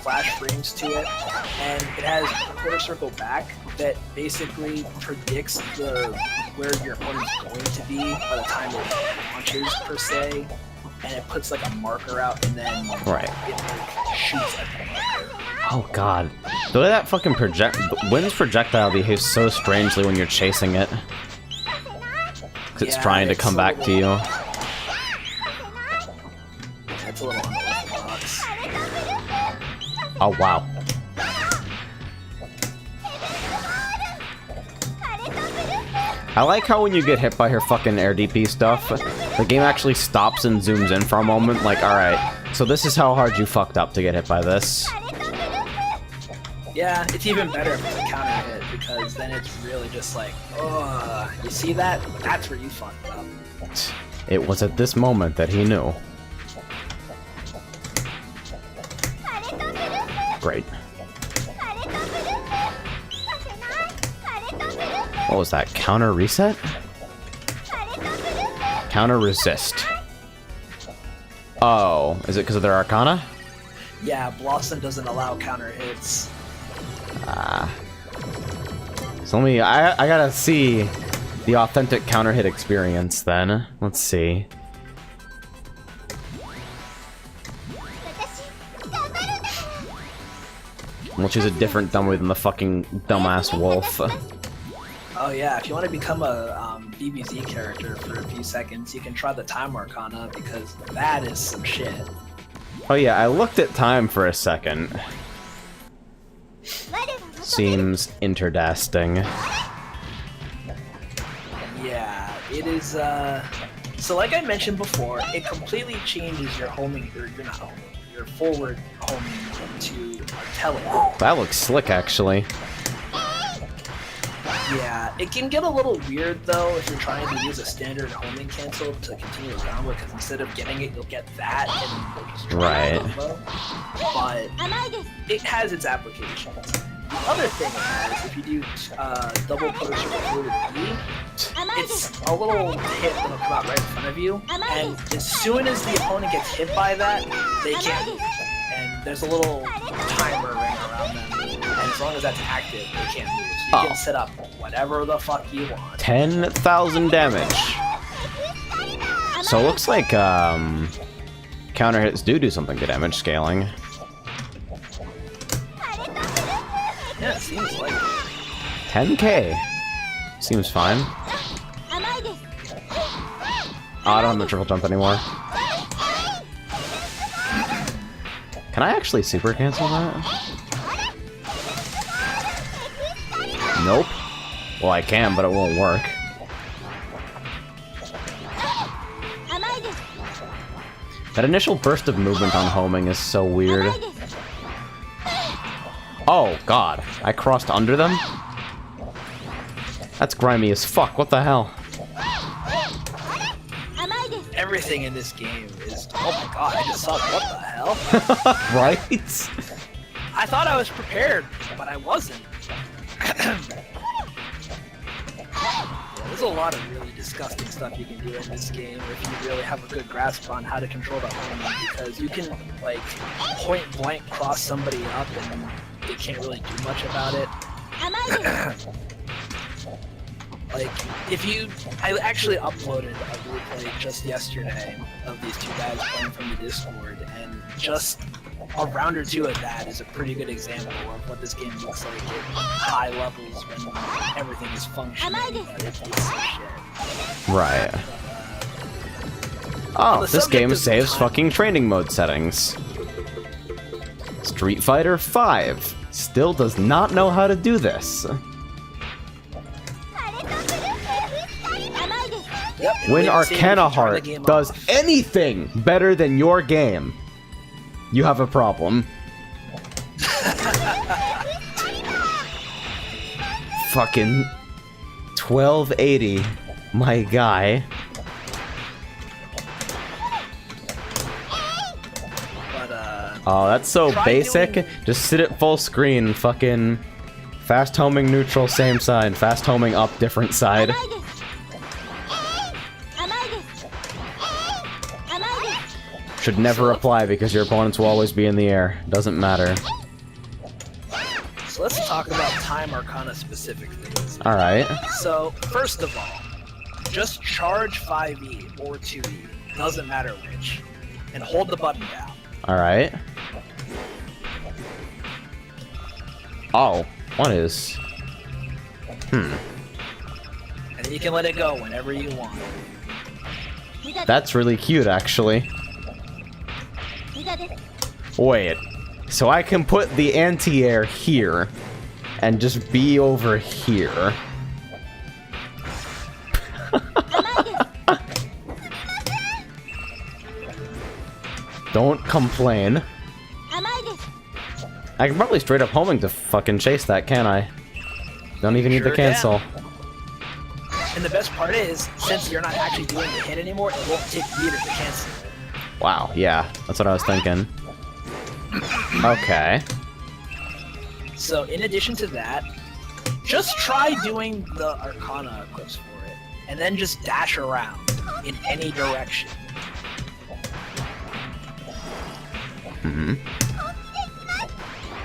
flash frames to it, and it has a quarter circle back that basically predicts where your opponent's going to be by the time it launches, per se. And it puts like a marker out, and then it like, shoots at the marker. Oh god. The way that fucking Wind's projectile behaves so strangely when you're chasing it. Because it's trying to come back to you. That's a little unorthodox. Oh wow. I like how when you get hit by her fucking air DP stuff, the game actually stops and zooms in for a moment, like, alright, so this is how hard you fucked up to get hit by this. Yeah, it's even better if it's a counter hit, because then it's really just like, oh, you see that? That's where you fucked up. It was at this moment that he knew. Great. What was that? Counter reset? Counter resist. Oh, is it because of their Arcana? Yeah, Blossom doesn't allow counter hits. So I gotta see the authentic counter hit experience then. Let's see. We'll choose a different dummy than the fucking dumbass wolf. Oh yeah, if you want to become a BBZ character for a few seconds, you can try the Time Arcana, because that is some shit. Oh yeah, I looked at time for a second. Seems interdasting. Yeah, it is, so like I mentioned before, it completely changes your homing, or you're not homing, your forward homing to tele. That looks slick, actually. Yeah, it can get a little weird though if you're trying to use a standard homing cancel to continue around with, because instead of getting it, you'll get that and you'll just try a combo. But it has its applications. The other thing it has, if you do double quarter circle through with B, it's a little hit that'll come out right in front of you, and as soon as the opponent gets hit by that, they can't move. And there's a little timer ring around them, and as long as that's active, they can't move. So you can set up whatever the fuck you want. 10,000 damage. So it looks like counter hits do something to damage scaling. Yeah, it seems like 10k. Seems fine. Oh, I don't have the triple jump anymore. Can I actually super cancel that? Nope. Well, I can, but it won't work. That initial burst of movement on homing is so weird. Oh, God. I crossed under them? That's grimy as fuck. What the hell? everything in this game is, oh my god, I just saw, what the hell? Right? I thought I was prepared, but I wasn't. There's a lot of really disgusting stuff you can do in this game if you really have a good grasp on how to control the homing, because you can, like, point blank cross somebody up and they can't really do much about it. Like, if you... I actually uploaded a replay just yesterday of these two guys playing from the Discord, and just a round or two of that is a pretty good example of what this game looks like at high levels when everything is functioning, but it's some shit. Right. Oh, this game saves fucking training mode settings. Street Fighter V still does not know how to do this. Yep, when Arcana Heart does anything better than your game, you have a problem. Fucking 1280, my guy. But, oh, that's so basic. Just sit at full screen, fucking fast homing neutral, same side. Fast homing up, different side. Should never apply because your opponents will always be in the air. Doesn't matter. So let's talk about time Arcana specific things. Alright. So, first of all, just charge 5E or 2E, doesn't matter which, and hold the button down. Alright. Oh, what is... And then you can let it go whenever you want. That's really cute, actually. Wait, so I can put the anti-air here, and just be over here. Don't complain. I can probably straight up homing to fucking chase that, can't I? Don't even need to cancel. And the best part is, since you're not actually doing the hit anymore, it won't take meter to cancel. Wow, yeah, that's what I was thinking. Okay. So, in addition to that, just try doing the Arcana equips for it, and then just dash around in any direction.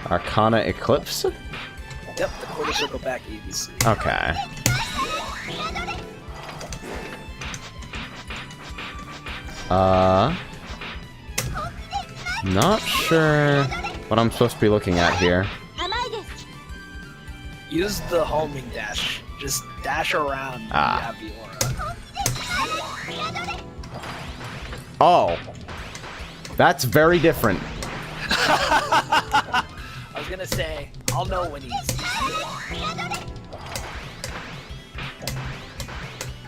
Arcana Eclipse? Yep, the quarter circle back ABC. Okay. Not sure what I'm supposed to be looking at here. Use the homing dash. Just dash around when you have the aura. Oh. That's very different. I was gonna say, I'll know when he's...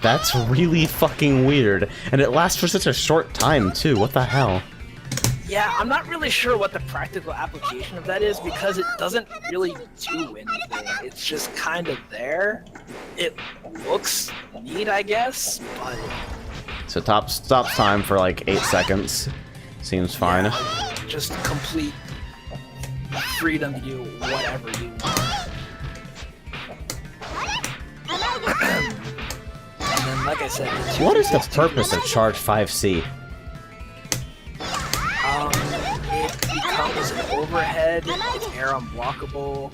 That's really fucking weird. And it lasts for such a short time, too. What the hell? Yeah, I'm not really sure what the practical application of that is, because it doesn't really do anything. It's just kind of there. It looks neat, I guess, but... So stops time for like 8 seconds. Seems fine. Yeah, just complete freedom to do whatever you want. And then, like I said... What is the purpose of Charge 5C? It becomes an overhead, it's air unblockable,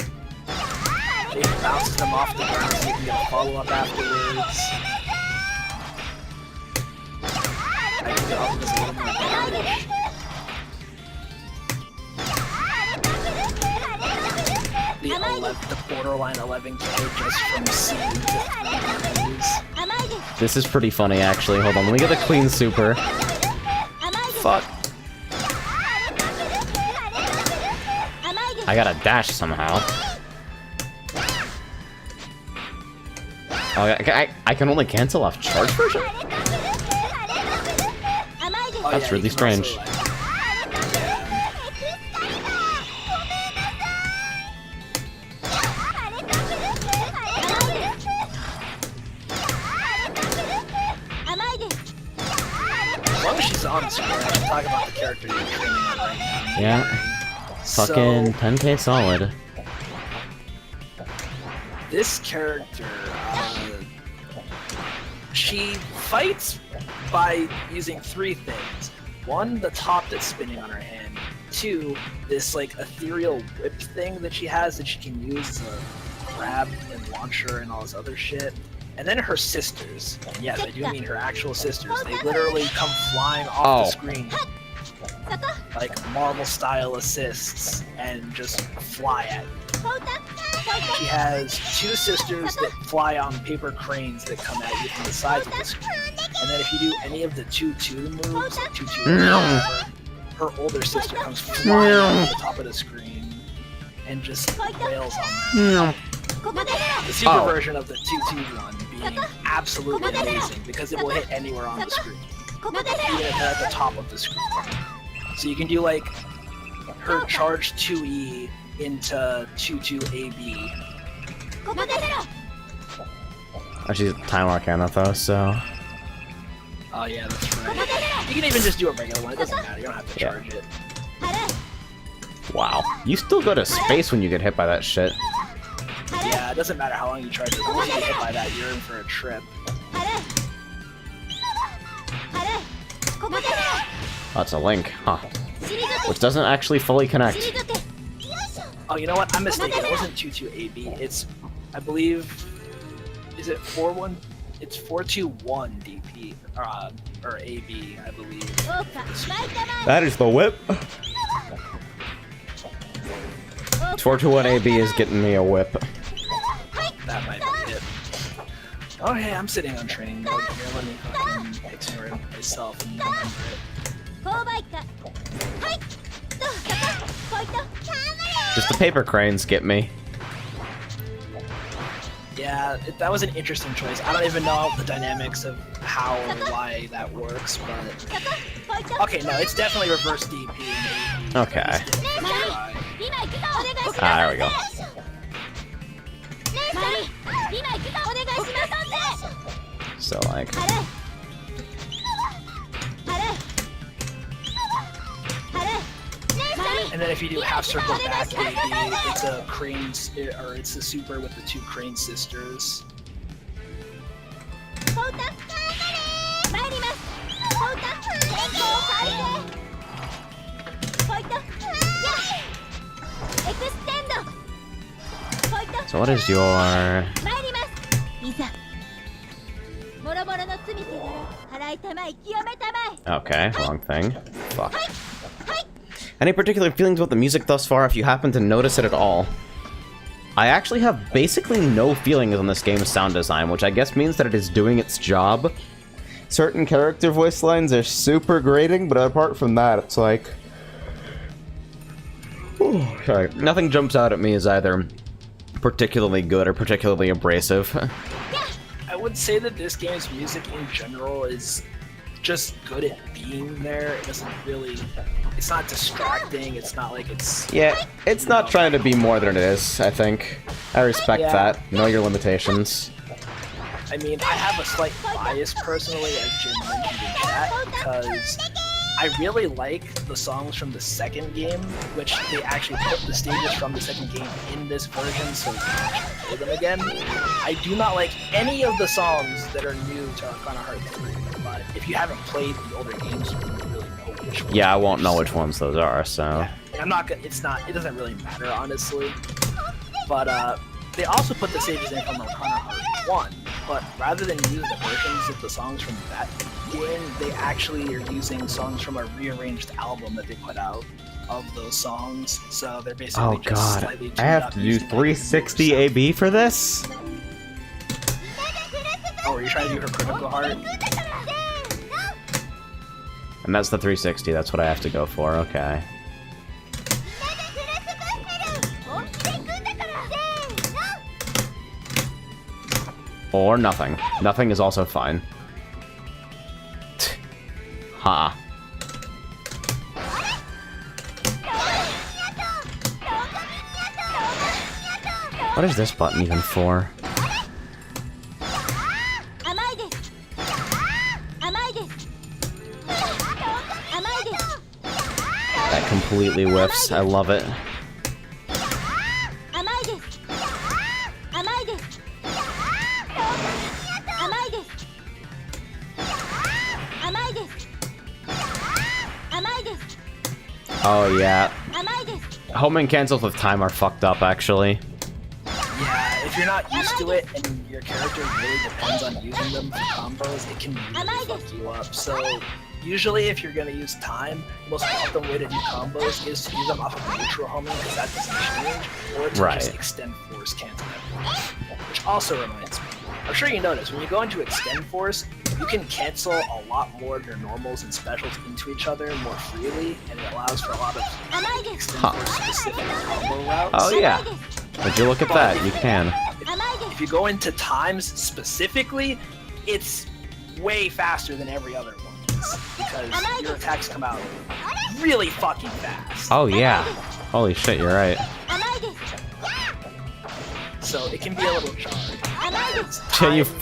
it bounces them off the ground so you can get a follow-up afterwards. I think it offers a little more damage. The borderline 11k just from C to 3 This is pretty funny, actually. Hold on, let me get the clean super. Fuck. I gotta dash somehow. Oh, I can only cancel off charge version? That's really strange. As long as she's on screen, I should talk about the character you're training on right now. Yeah. Fucking 10k solid. This character, she fights by using 3 things. 1, the top that's spinning on her hand. 2, this like ethereal whip thing that she has that she can use to grab and launch her and all this other shit. And then her sisters. And yes, I do mean her actual sisters. They literally come flying off the screen. Like Marvel-style assists and just fly at you. She has 2 sisters that fly on paper cranes that come at you from the sides of the screen. And then if you do any of the 2-2 moves, like 2-2 or whatever, her older sister comes flying off the top of the screen and just wails on them. The super version of the 2-2 one being absolutely amazing because it will hit anywhere on the screen, even if they're at the top of the screen. So you can do like her charge 2E into 2-2 AB. Oh, she's Time Arcana though, so... Oh yeah, that's right. You can even just do a regular one, it doesn't matter, you don't have to charge it. Wow. You still go to space when you get hit by that shit. Yeah, it doesn't matter how long you charge it. Once you get hit by that, you're in for a trip. Oh, it's a link, huh. Which doesn't actually fully connect. Oh, you know what? I'm mistaken. It wasn't 22AB. It's, I believe, is it 41? It's 421 DP, or AB, I believe. That is the whip. 421 AB is getting me a whip. That might be it. Oh hey, I'm sitting on training mode here. Let me fucking ignore myself and remember it. Just the paper cranes get me. Yeah, that was an interesting choice. I don't even know the dynamics of how or why that works, but... Okay, no, it's definitely reverse DP. Okay. Ah, there we go. So, like... And then if you do half circle back AB, it's a crane, or it's a super with the two crane sisters. So what is your... Okay, wrong thing. Fuck. Any particular feelings about the music thus far, if you happen to notice it at all? I actually have basically no feelings on this game's sound design, which I guess means that it is doing its job. Certain character voice lines are super grating, but apart from that, it's like... Sorry, nothing jumps out at me as either particularly good or particularly abrasive. I would say that this game's music in general is just good at being there. It doesn't really... It's not distracting, it's not like it's... Yeah, it's not trying to be more than it is, I think. I respect that. Know your limitations. I mean, I have a slight bias personally, as Jin mentioned in chat, because I really like the songs from the second game, which they actually put the stages from the second game in this version, so you can actually play them again. I do not like any of the songs that are new to Arcana Heart 3, but if you haven't played the older games, you won't really know which ones. Yeah, I won't know which ones those are, so... Yeah, I'm not gonna, it doesn't really matter, honestly. But, they also put the stages in from Arcana Heart 1, but rather than use the versions of the songs from that game, they actually are using songs from a rearranged album that they put out of those songs. So they're basically just slightly tuned up. I have to do 360 AB for this? Oh, are you trying to do her critical heart? And that's the 360, that's what I have to go for, okay. Or nothing. Nothing is also fine. Ha. What is this button even for? That completely whiffs. I love it. Oh yeah. Home and cancels with time are fucked up, actually. Yeah, if you're not used to it and your character really depends on using them for combos, it can really fuck you up. So usually if you're gonna use time, the most optimal way to do combos is to use them off of neutral homing because that doesn't change, or to just extend force cancel everything. Which also reminds me, I'm sure you notice, when you go into extend force, you can cancel a lot more of your normals and specials into each other more freely, and it allows for a lot of extend force specific combo routes. Oh yeah. Would you look at that? You can. If you go into times specifically, it's way faster than every other one because your attacks come out really fucking fast. Oh yeah. Holy shit, you're right. So it can be a little jarring.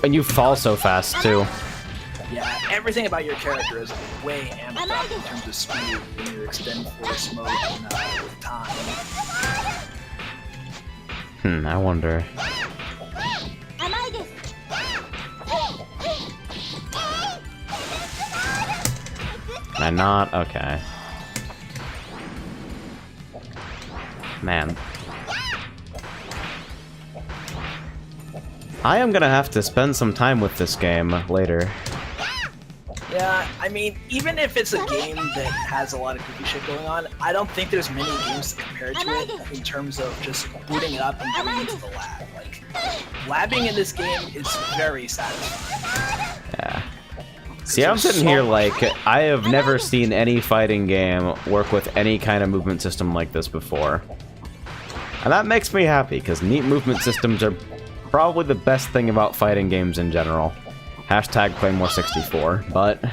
And you fall so fast too. Yeah, everything about your character is way amped up in terms of speed when you extend force mode and with time. I wonder. Can I not? Okay. Man. I am gonna have to spend some time with this game later. Yeah, I mean, even if it's a game that has a lot of goofy shit going on, I don't think there's many games compared to it in terms of just booting it up and going into the lab. Like, labbing in this game is very satisfying. Yeah. See, I'm sitting here like, I have never seen any fighting game work with any kind of movement system like this before. And that makes me happy, because neat movement systems are probably the best thing about fighting games in general. Hashtag Claymore64, but...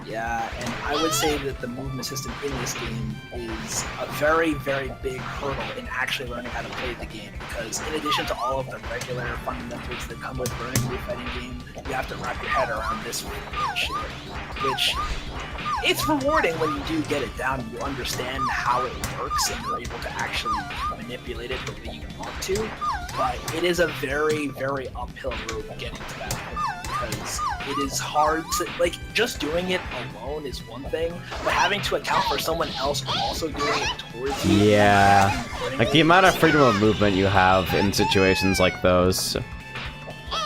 Yeah, and I would say that the movement system in this game is a very, very big hurdle in actually learning how to play the game, because in addition to all of the regular fundamentals that come with learning a new fighting game, you have to wrap your head around this shit, which... It's rewarding when you do get it down and you understand how it works and you're able to actually manipulate it the way you want to, but it is a very, very uphill road getting to that point, because it is hard to, like, just doing it alone is one thing, but having to account for someone else also doing it towards you. Yeah, like the amount of freedom of movement you have in situations like those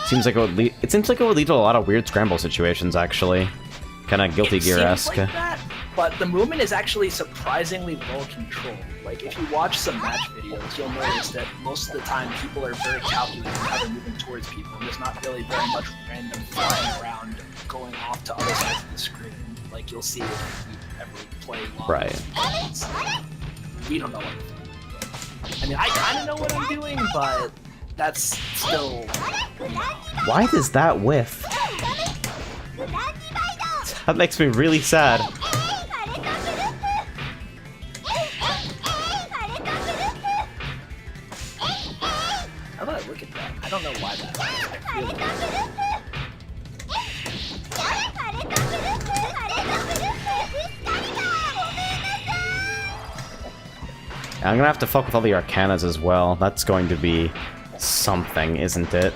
seems like it seems like it would lead to a lot of weird scramble situations, actually. Kind of Guilty Gear-esque. Like that, but the movement is actually surprisingly well controlled. Like, if you watch some match videos, you'll notice that most of the time people are very calculated in how they're moving towards people, and there's not really very much random flying around going off to other sides of the screen, like you'll see if you ever play long games. We don't know what I'm doing. I mean, I kind of know what I'm doing, but that's still... Why does that whiff? That makes me really sad. How about I look at that? I don't know why that is. I feel I'm gonna have to fuck with all the Arcanas as well. That's going to be something, isn't it?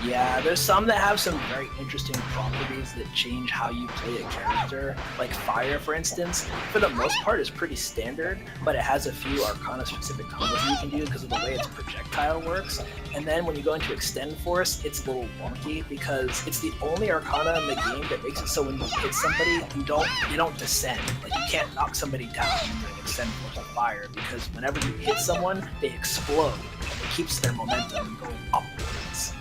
Yeah, there's some that have some very interesting properties that change how you play a character. Like Fire, for instance, for the most part is pretty standard, but it has a few Arcana-specific combos you can do because of the way its projectile works. And then when you go into Extend Force, it's a little wonky because it's the only Arcana in the game that makes it so when you hit somebody, you don't descend. Like, you can't knock somebody down when you're doing Extend Force of Fire, because whenever you hit someone, they explode, and it keeps their momentum going upwards.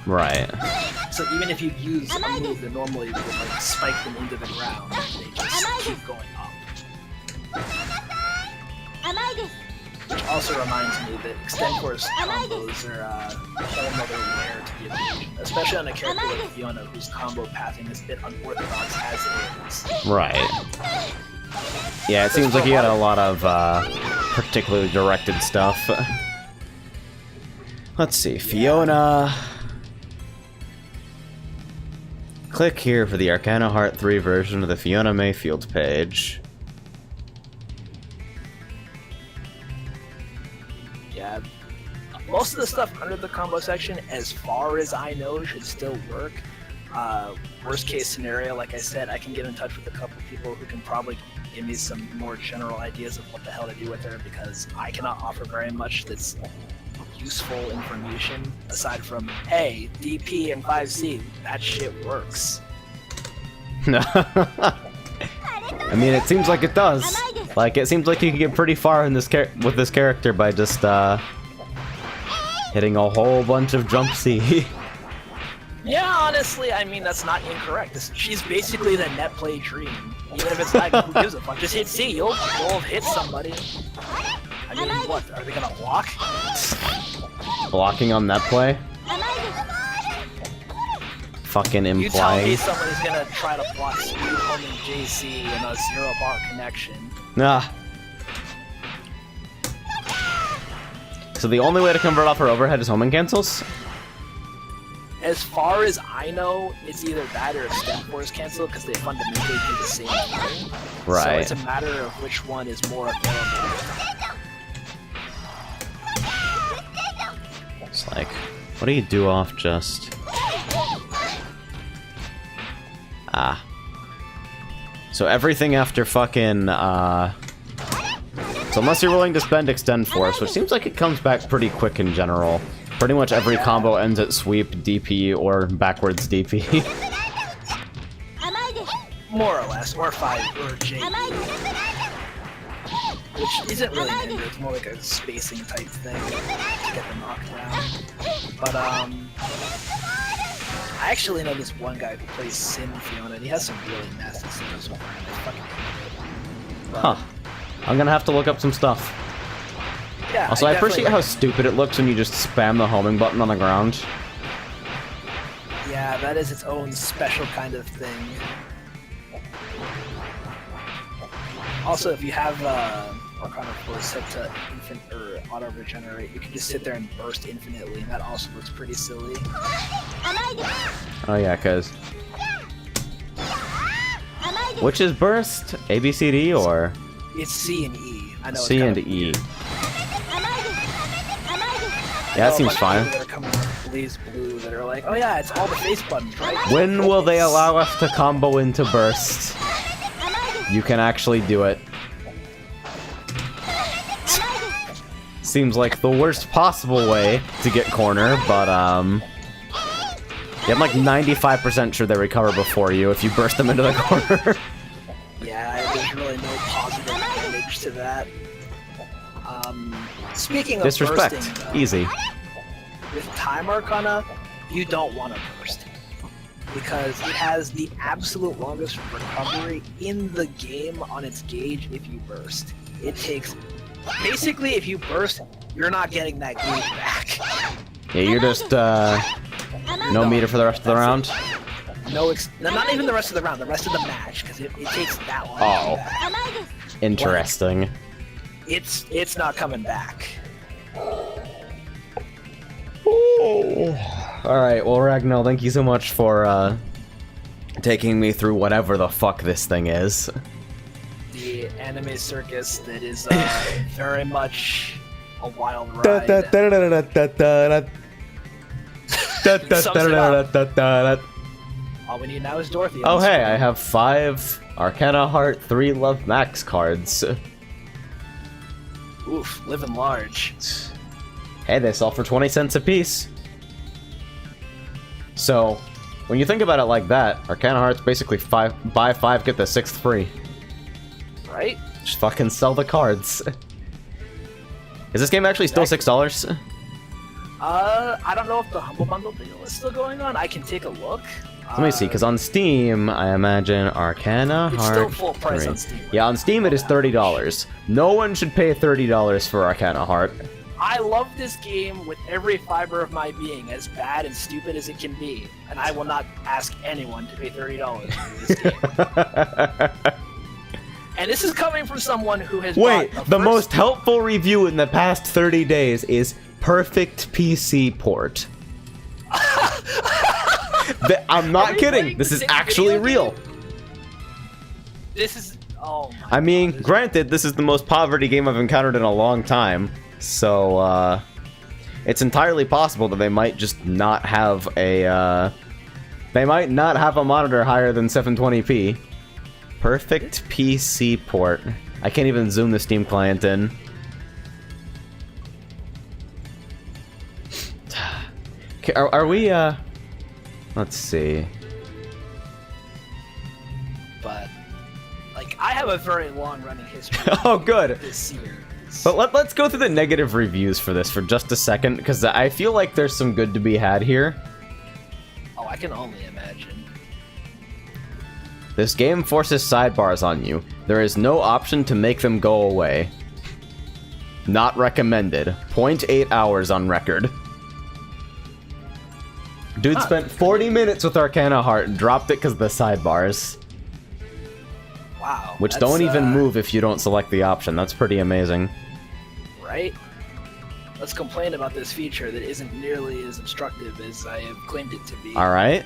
Right. So even if you use a move that normally would like spike them into the ground, they just keep going up. Which also reminds me that Extend Force combos are a whole nother layer to the equation, especially on a character like Fiona, whose combo pathing is a bit unorthodox as it is. Right. Yeah, it seems like you had a lot of particularly directed stuff. Let's see, Fiona... Click here for the Arcana Heart 3 version of the Fiona Mayfield page. Yeah, most of the stuff under the combo section, as far as I know, should still work. Worst case scenario, like I said, I can get in touch with a couple people who can probably give me some more general ideas of what the hell to do with her, because I cannot offer very much that's useful information aside from, hey, DP and 5C, that shit works. I mean, it seems like it does. Like, it seems like you can get pretty far in this with this character by just hitting a whole bunch of jump C. Yeah, honestly, I mean, that's not incorrect. She's basically the net play dream. Even if it's not, who gives a fuck? Just hit C, you'll hit somebody. I mean, what, are they gonna block? Blocking on that play? Fucking implying. You tell me somebody's gonna try to block Speed Homing JC in a 0-bar connection. Nah. So the only way to convert off her overhead is homing cancels? As far as I know, it's either that or extend force cancel because they fundamentally do the same thing. Right. So it's a matter of which one is more available. It's like, what do you do off just... Ah. So everything after fucking, So unless you're willing to spend extend force, which seems like it comes back pretty quick in general. Pretty much every combo ends at sweep, DP, or backwards DP. More or less, or 5, or J. Which isn't really an ender, it's more like a spacing type thing to get the knockdown. But, I actually know this one guy who plays Sin Fiona, and he has some really nasty skills with her. Huh. I'm gonna have to look up some stuff. Yeah, Also, I appreciate how stupid it looks when you just spam the homing button on the ground. Yeah, that is its own special kind of thing. Also, if you have Arcana Force set to infinite or auto regenerate, you can just sit there and burst infinitely, and that also looks pretty silly. Oh yeah, cause... Which is burst? A, B, C, D, or...? It's C and E. I know C and E. Yeah, that seems fine. That are coming up Blaze Blue that are like, oh yeah, it's all the face buttons, right? When will they allow us to combo into burst? You can actually do it. Seems like the worst possible way to get corner, but yeah, I'm like 95% sure they recover before you if you burst them into the corner. Yeah, there's really no positive advantage to that. Speaking of Disrespect. bursting, Easy. With Time Arcana, you don't want to burst. Because it has the absolute longest recovery in the game on its gauge if you burst. It takes... Basically, if you burst, you're not getting that gauge back. Yeah, you're just, no meter for the rest of the round? No, not even the rest of the round, the rest of the match, because it takes that long to get back. Interesting. Like, it's not coming back. Alright, well, Ragnall, thank you so much for, taking me through whatever the fuck this thing is. The anime circus that is, very much a wild ride. All we need now is Dorothy. Oh hey, I have 5 Arcana Heart, 3 Love Max cards. Oof, living large. Hey, they sell for 20 cents a piece. So, when you think about it like that, Arcana Heart's basically 5 buy 5 get the 6th free. Right? Just fucking sell the cards. Is this game actually still $6? I don't know if the Humble Bundle deal is still going on. I can take a look. Let me see, because on Steam, I imagine Arcana Heart. It's still full price 3. on Steam. Right? Yeah, on Steam it is $30. No one should pay $30 for Arcana Heart. I love this game with every fiber of my being, as bad and stupid as it can be, and I will not ask anyone to pay $30 for this game. And this is coming from someone who has the most helpful review in the past 30 days is perfect PC port. I'm not kidding. This is actually real. This is... Oh my I mean, God, granted, this is the most poverty game I've encountered in a long time. So, it's entirely possible that they might just not have a, they might not have a monitor higher than 720p. Perfect PC port. I can't even zoom the Steam client in. Are we, let's see. But, like, I have a very long-running history. Oh, good. This series. But let's go through the negative reviews for this for just a second, because I feel like there's some good to be had here. Oh, I can only imagine. This game forces sidebars on you. There is no option to make them go away. Not recommended. 0.8 hours on record. Dude spent 40 minutes with Arcana Heart and dropped it because of the sidebars. Wow. Which don't even move if you don't select the option. That's pretty amazing. Right? let's complain about this feature that isn't nearly as instructive as I have claimed it to be. Alright.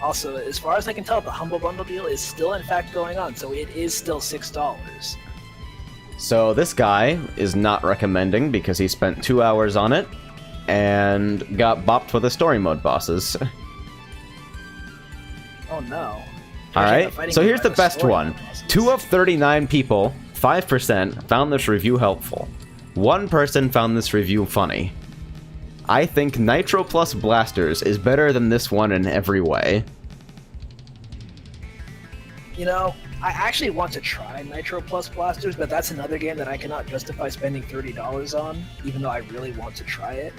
Also, as far as I can tell, the Humble Bundle deal is still in fact going on, so it is still $6. So this guy is not recommending because he spent 2 hours on it and got bopped with the story mode bosses. Oh no. Alright, so here's the best one. 2 of 39 people, 5%, found this review helpful. 1 person found this review funny. I think Nitro plus Blasters is better than this one in every way. You know, I actually want to try Nitro plus Blasters, but that's another game that I cannot justify spending $30 on, even though I really want to try it.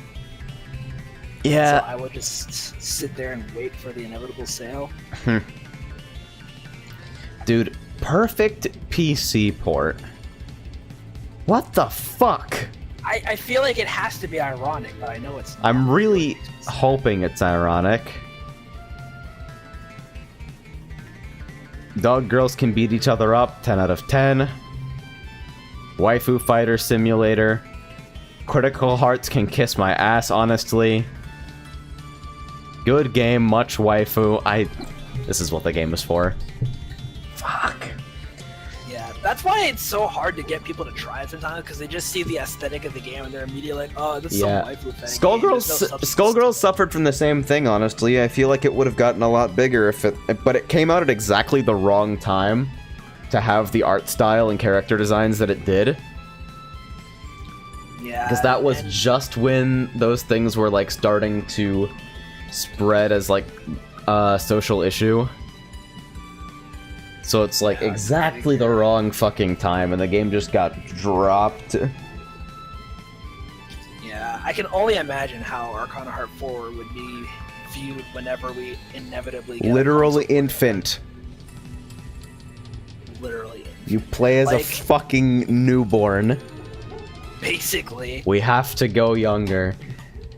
Yeah. So I will just sit there and wait for the inevitable sale. Dude, perfect PC port. What the fuck? I feel like it has to be ironic, but I know it's not. I'm really hoping it's ironic. Dog girls can beat each other up, 10 out of 10. Waifu Fighter Simulator. Critical Hearts can kiss my ass, honestly. Good game, much waifu. This is what the game is for. Fuck. Yeah, that's why it's so hard to get people to try it sometimes, because they just see the aesthetic of the game and they're immediately like, oh, this is some waifu thing. Skullgirls suffered from the same thing, honestly. I feel like it would have gotten a lot bigger if but it came out at exactly the wrong time to have the art style and character designs that it did. Yeah. Because that was just when those things were like starting to spread as like a social issue. So it's like exactly the wrong fucking time, and the game just got dropped. Yeah, I can only imagine how Arcana Heart 4 would be viewed whenever we inevitably get Literally infant. Literally infant. You play as a fucking newborn. Basically. We have to go younger.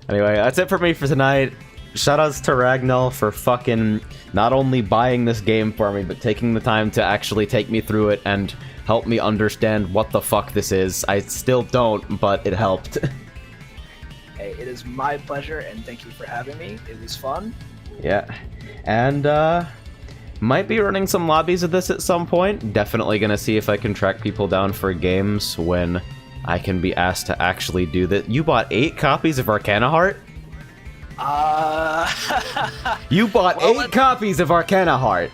Anyway, that's it for me for tonight. Shoutouts to Ragnall for fucking not only buying this game for me, but taking the time to actually take me through it and help me understand what the fuck this is. I still don't, but it helped. Hey, it is my pleasure, and thank you for having me. It was fun. Yeah. And, might be running some lobbies of this at some point. Definitely gonna see if I can track people down for games when I can be asked to actually do that. You bought 8 copies of Arcana Heart? You bought 8 copies of Arcana Heart!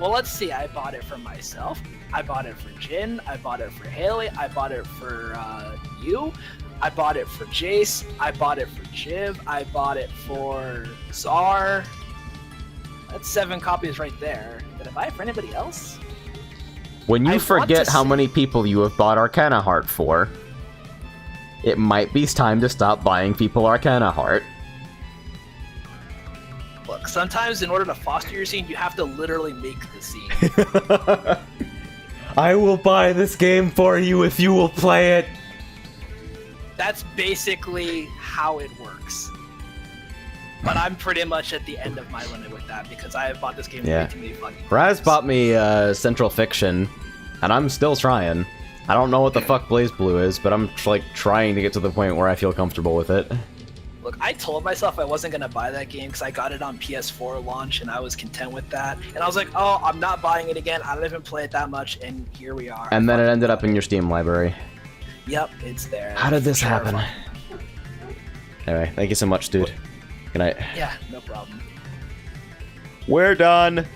Well, let's see. I bought it for myself. I bought it for Jin. I bought it for Haley. I bought it for, you. I bought it for Jace. I bought it for Jiv. I bought it for Czar. That's 7 copies right there. Did I buy it for anybody else? When you forget how many people you have bought Arcana Heart for, it might be time to stop buying people Arcana Heart. Look, sometimes in order to foster your scene, you have to literally make the scene. I will buy this game for you if you will play it. That's basically how it works. But I'm pretty much at the end of my limit with that, because I have bought this game way too many fucking times. Raz bought me Central Fiction, and I'm still trying. I don't know what the fuck BlazBlue is, but I'm like trying to get to the point where I feel comfortable with it. Look, I told myself I wasn't gonna buy that game because I got it on PS4 launch and I was content with that. And I was like, oh, I'm not buying it again. I don't even play it that much, and here we are. And then it ended up in your Steam library. Yep, it's there. How did this happen? Anyway, thank you so much, dude. Good night. Yeah, no problem. We're done.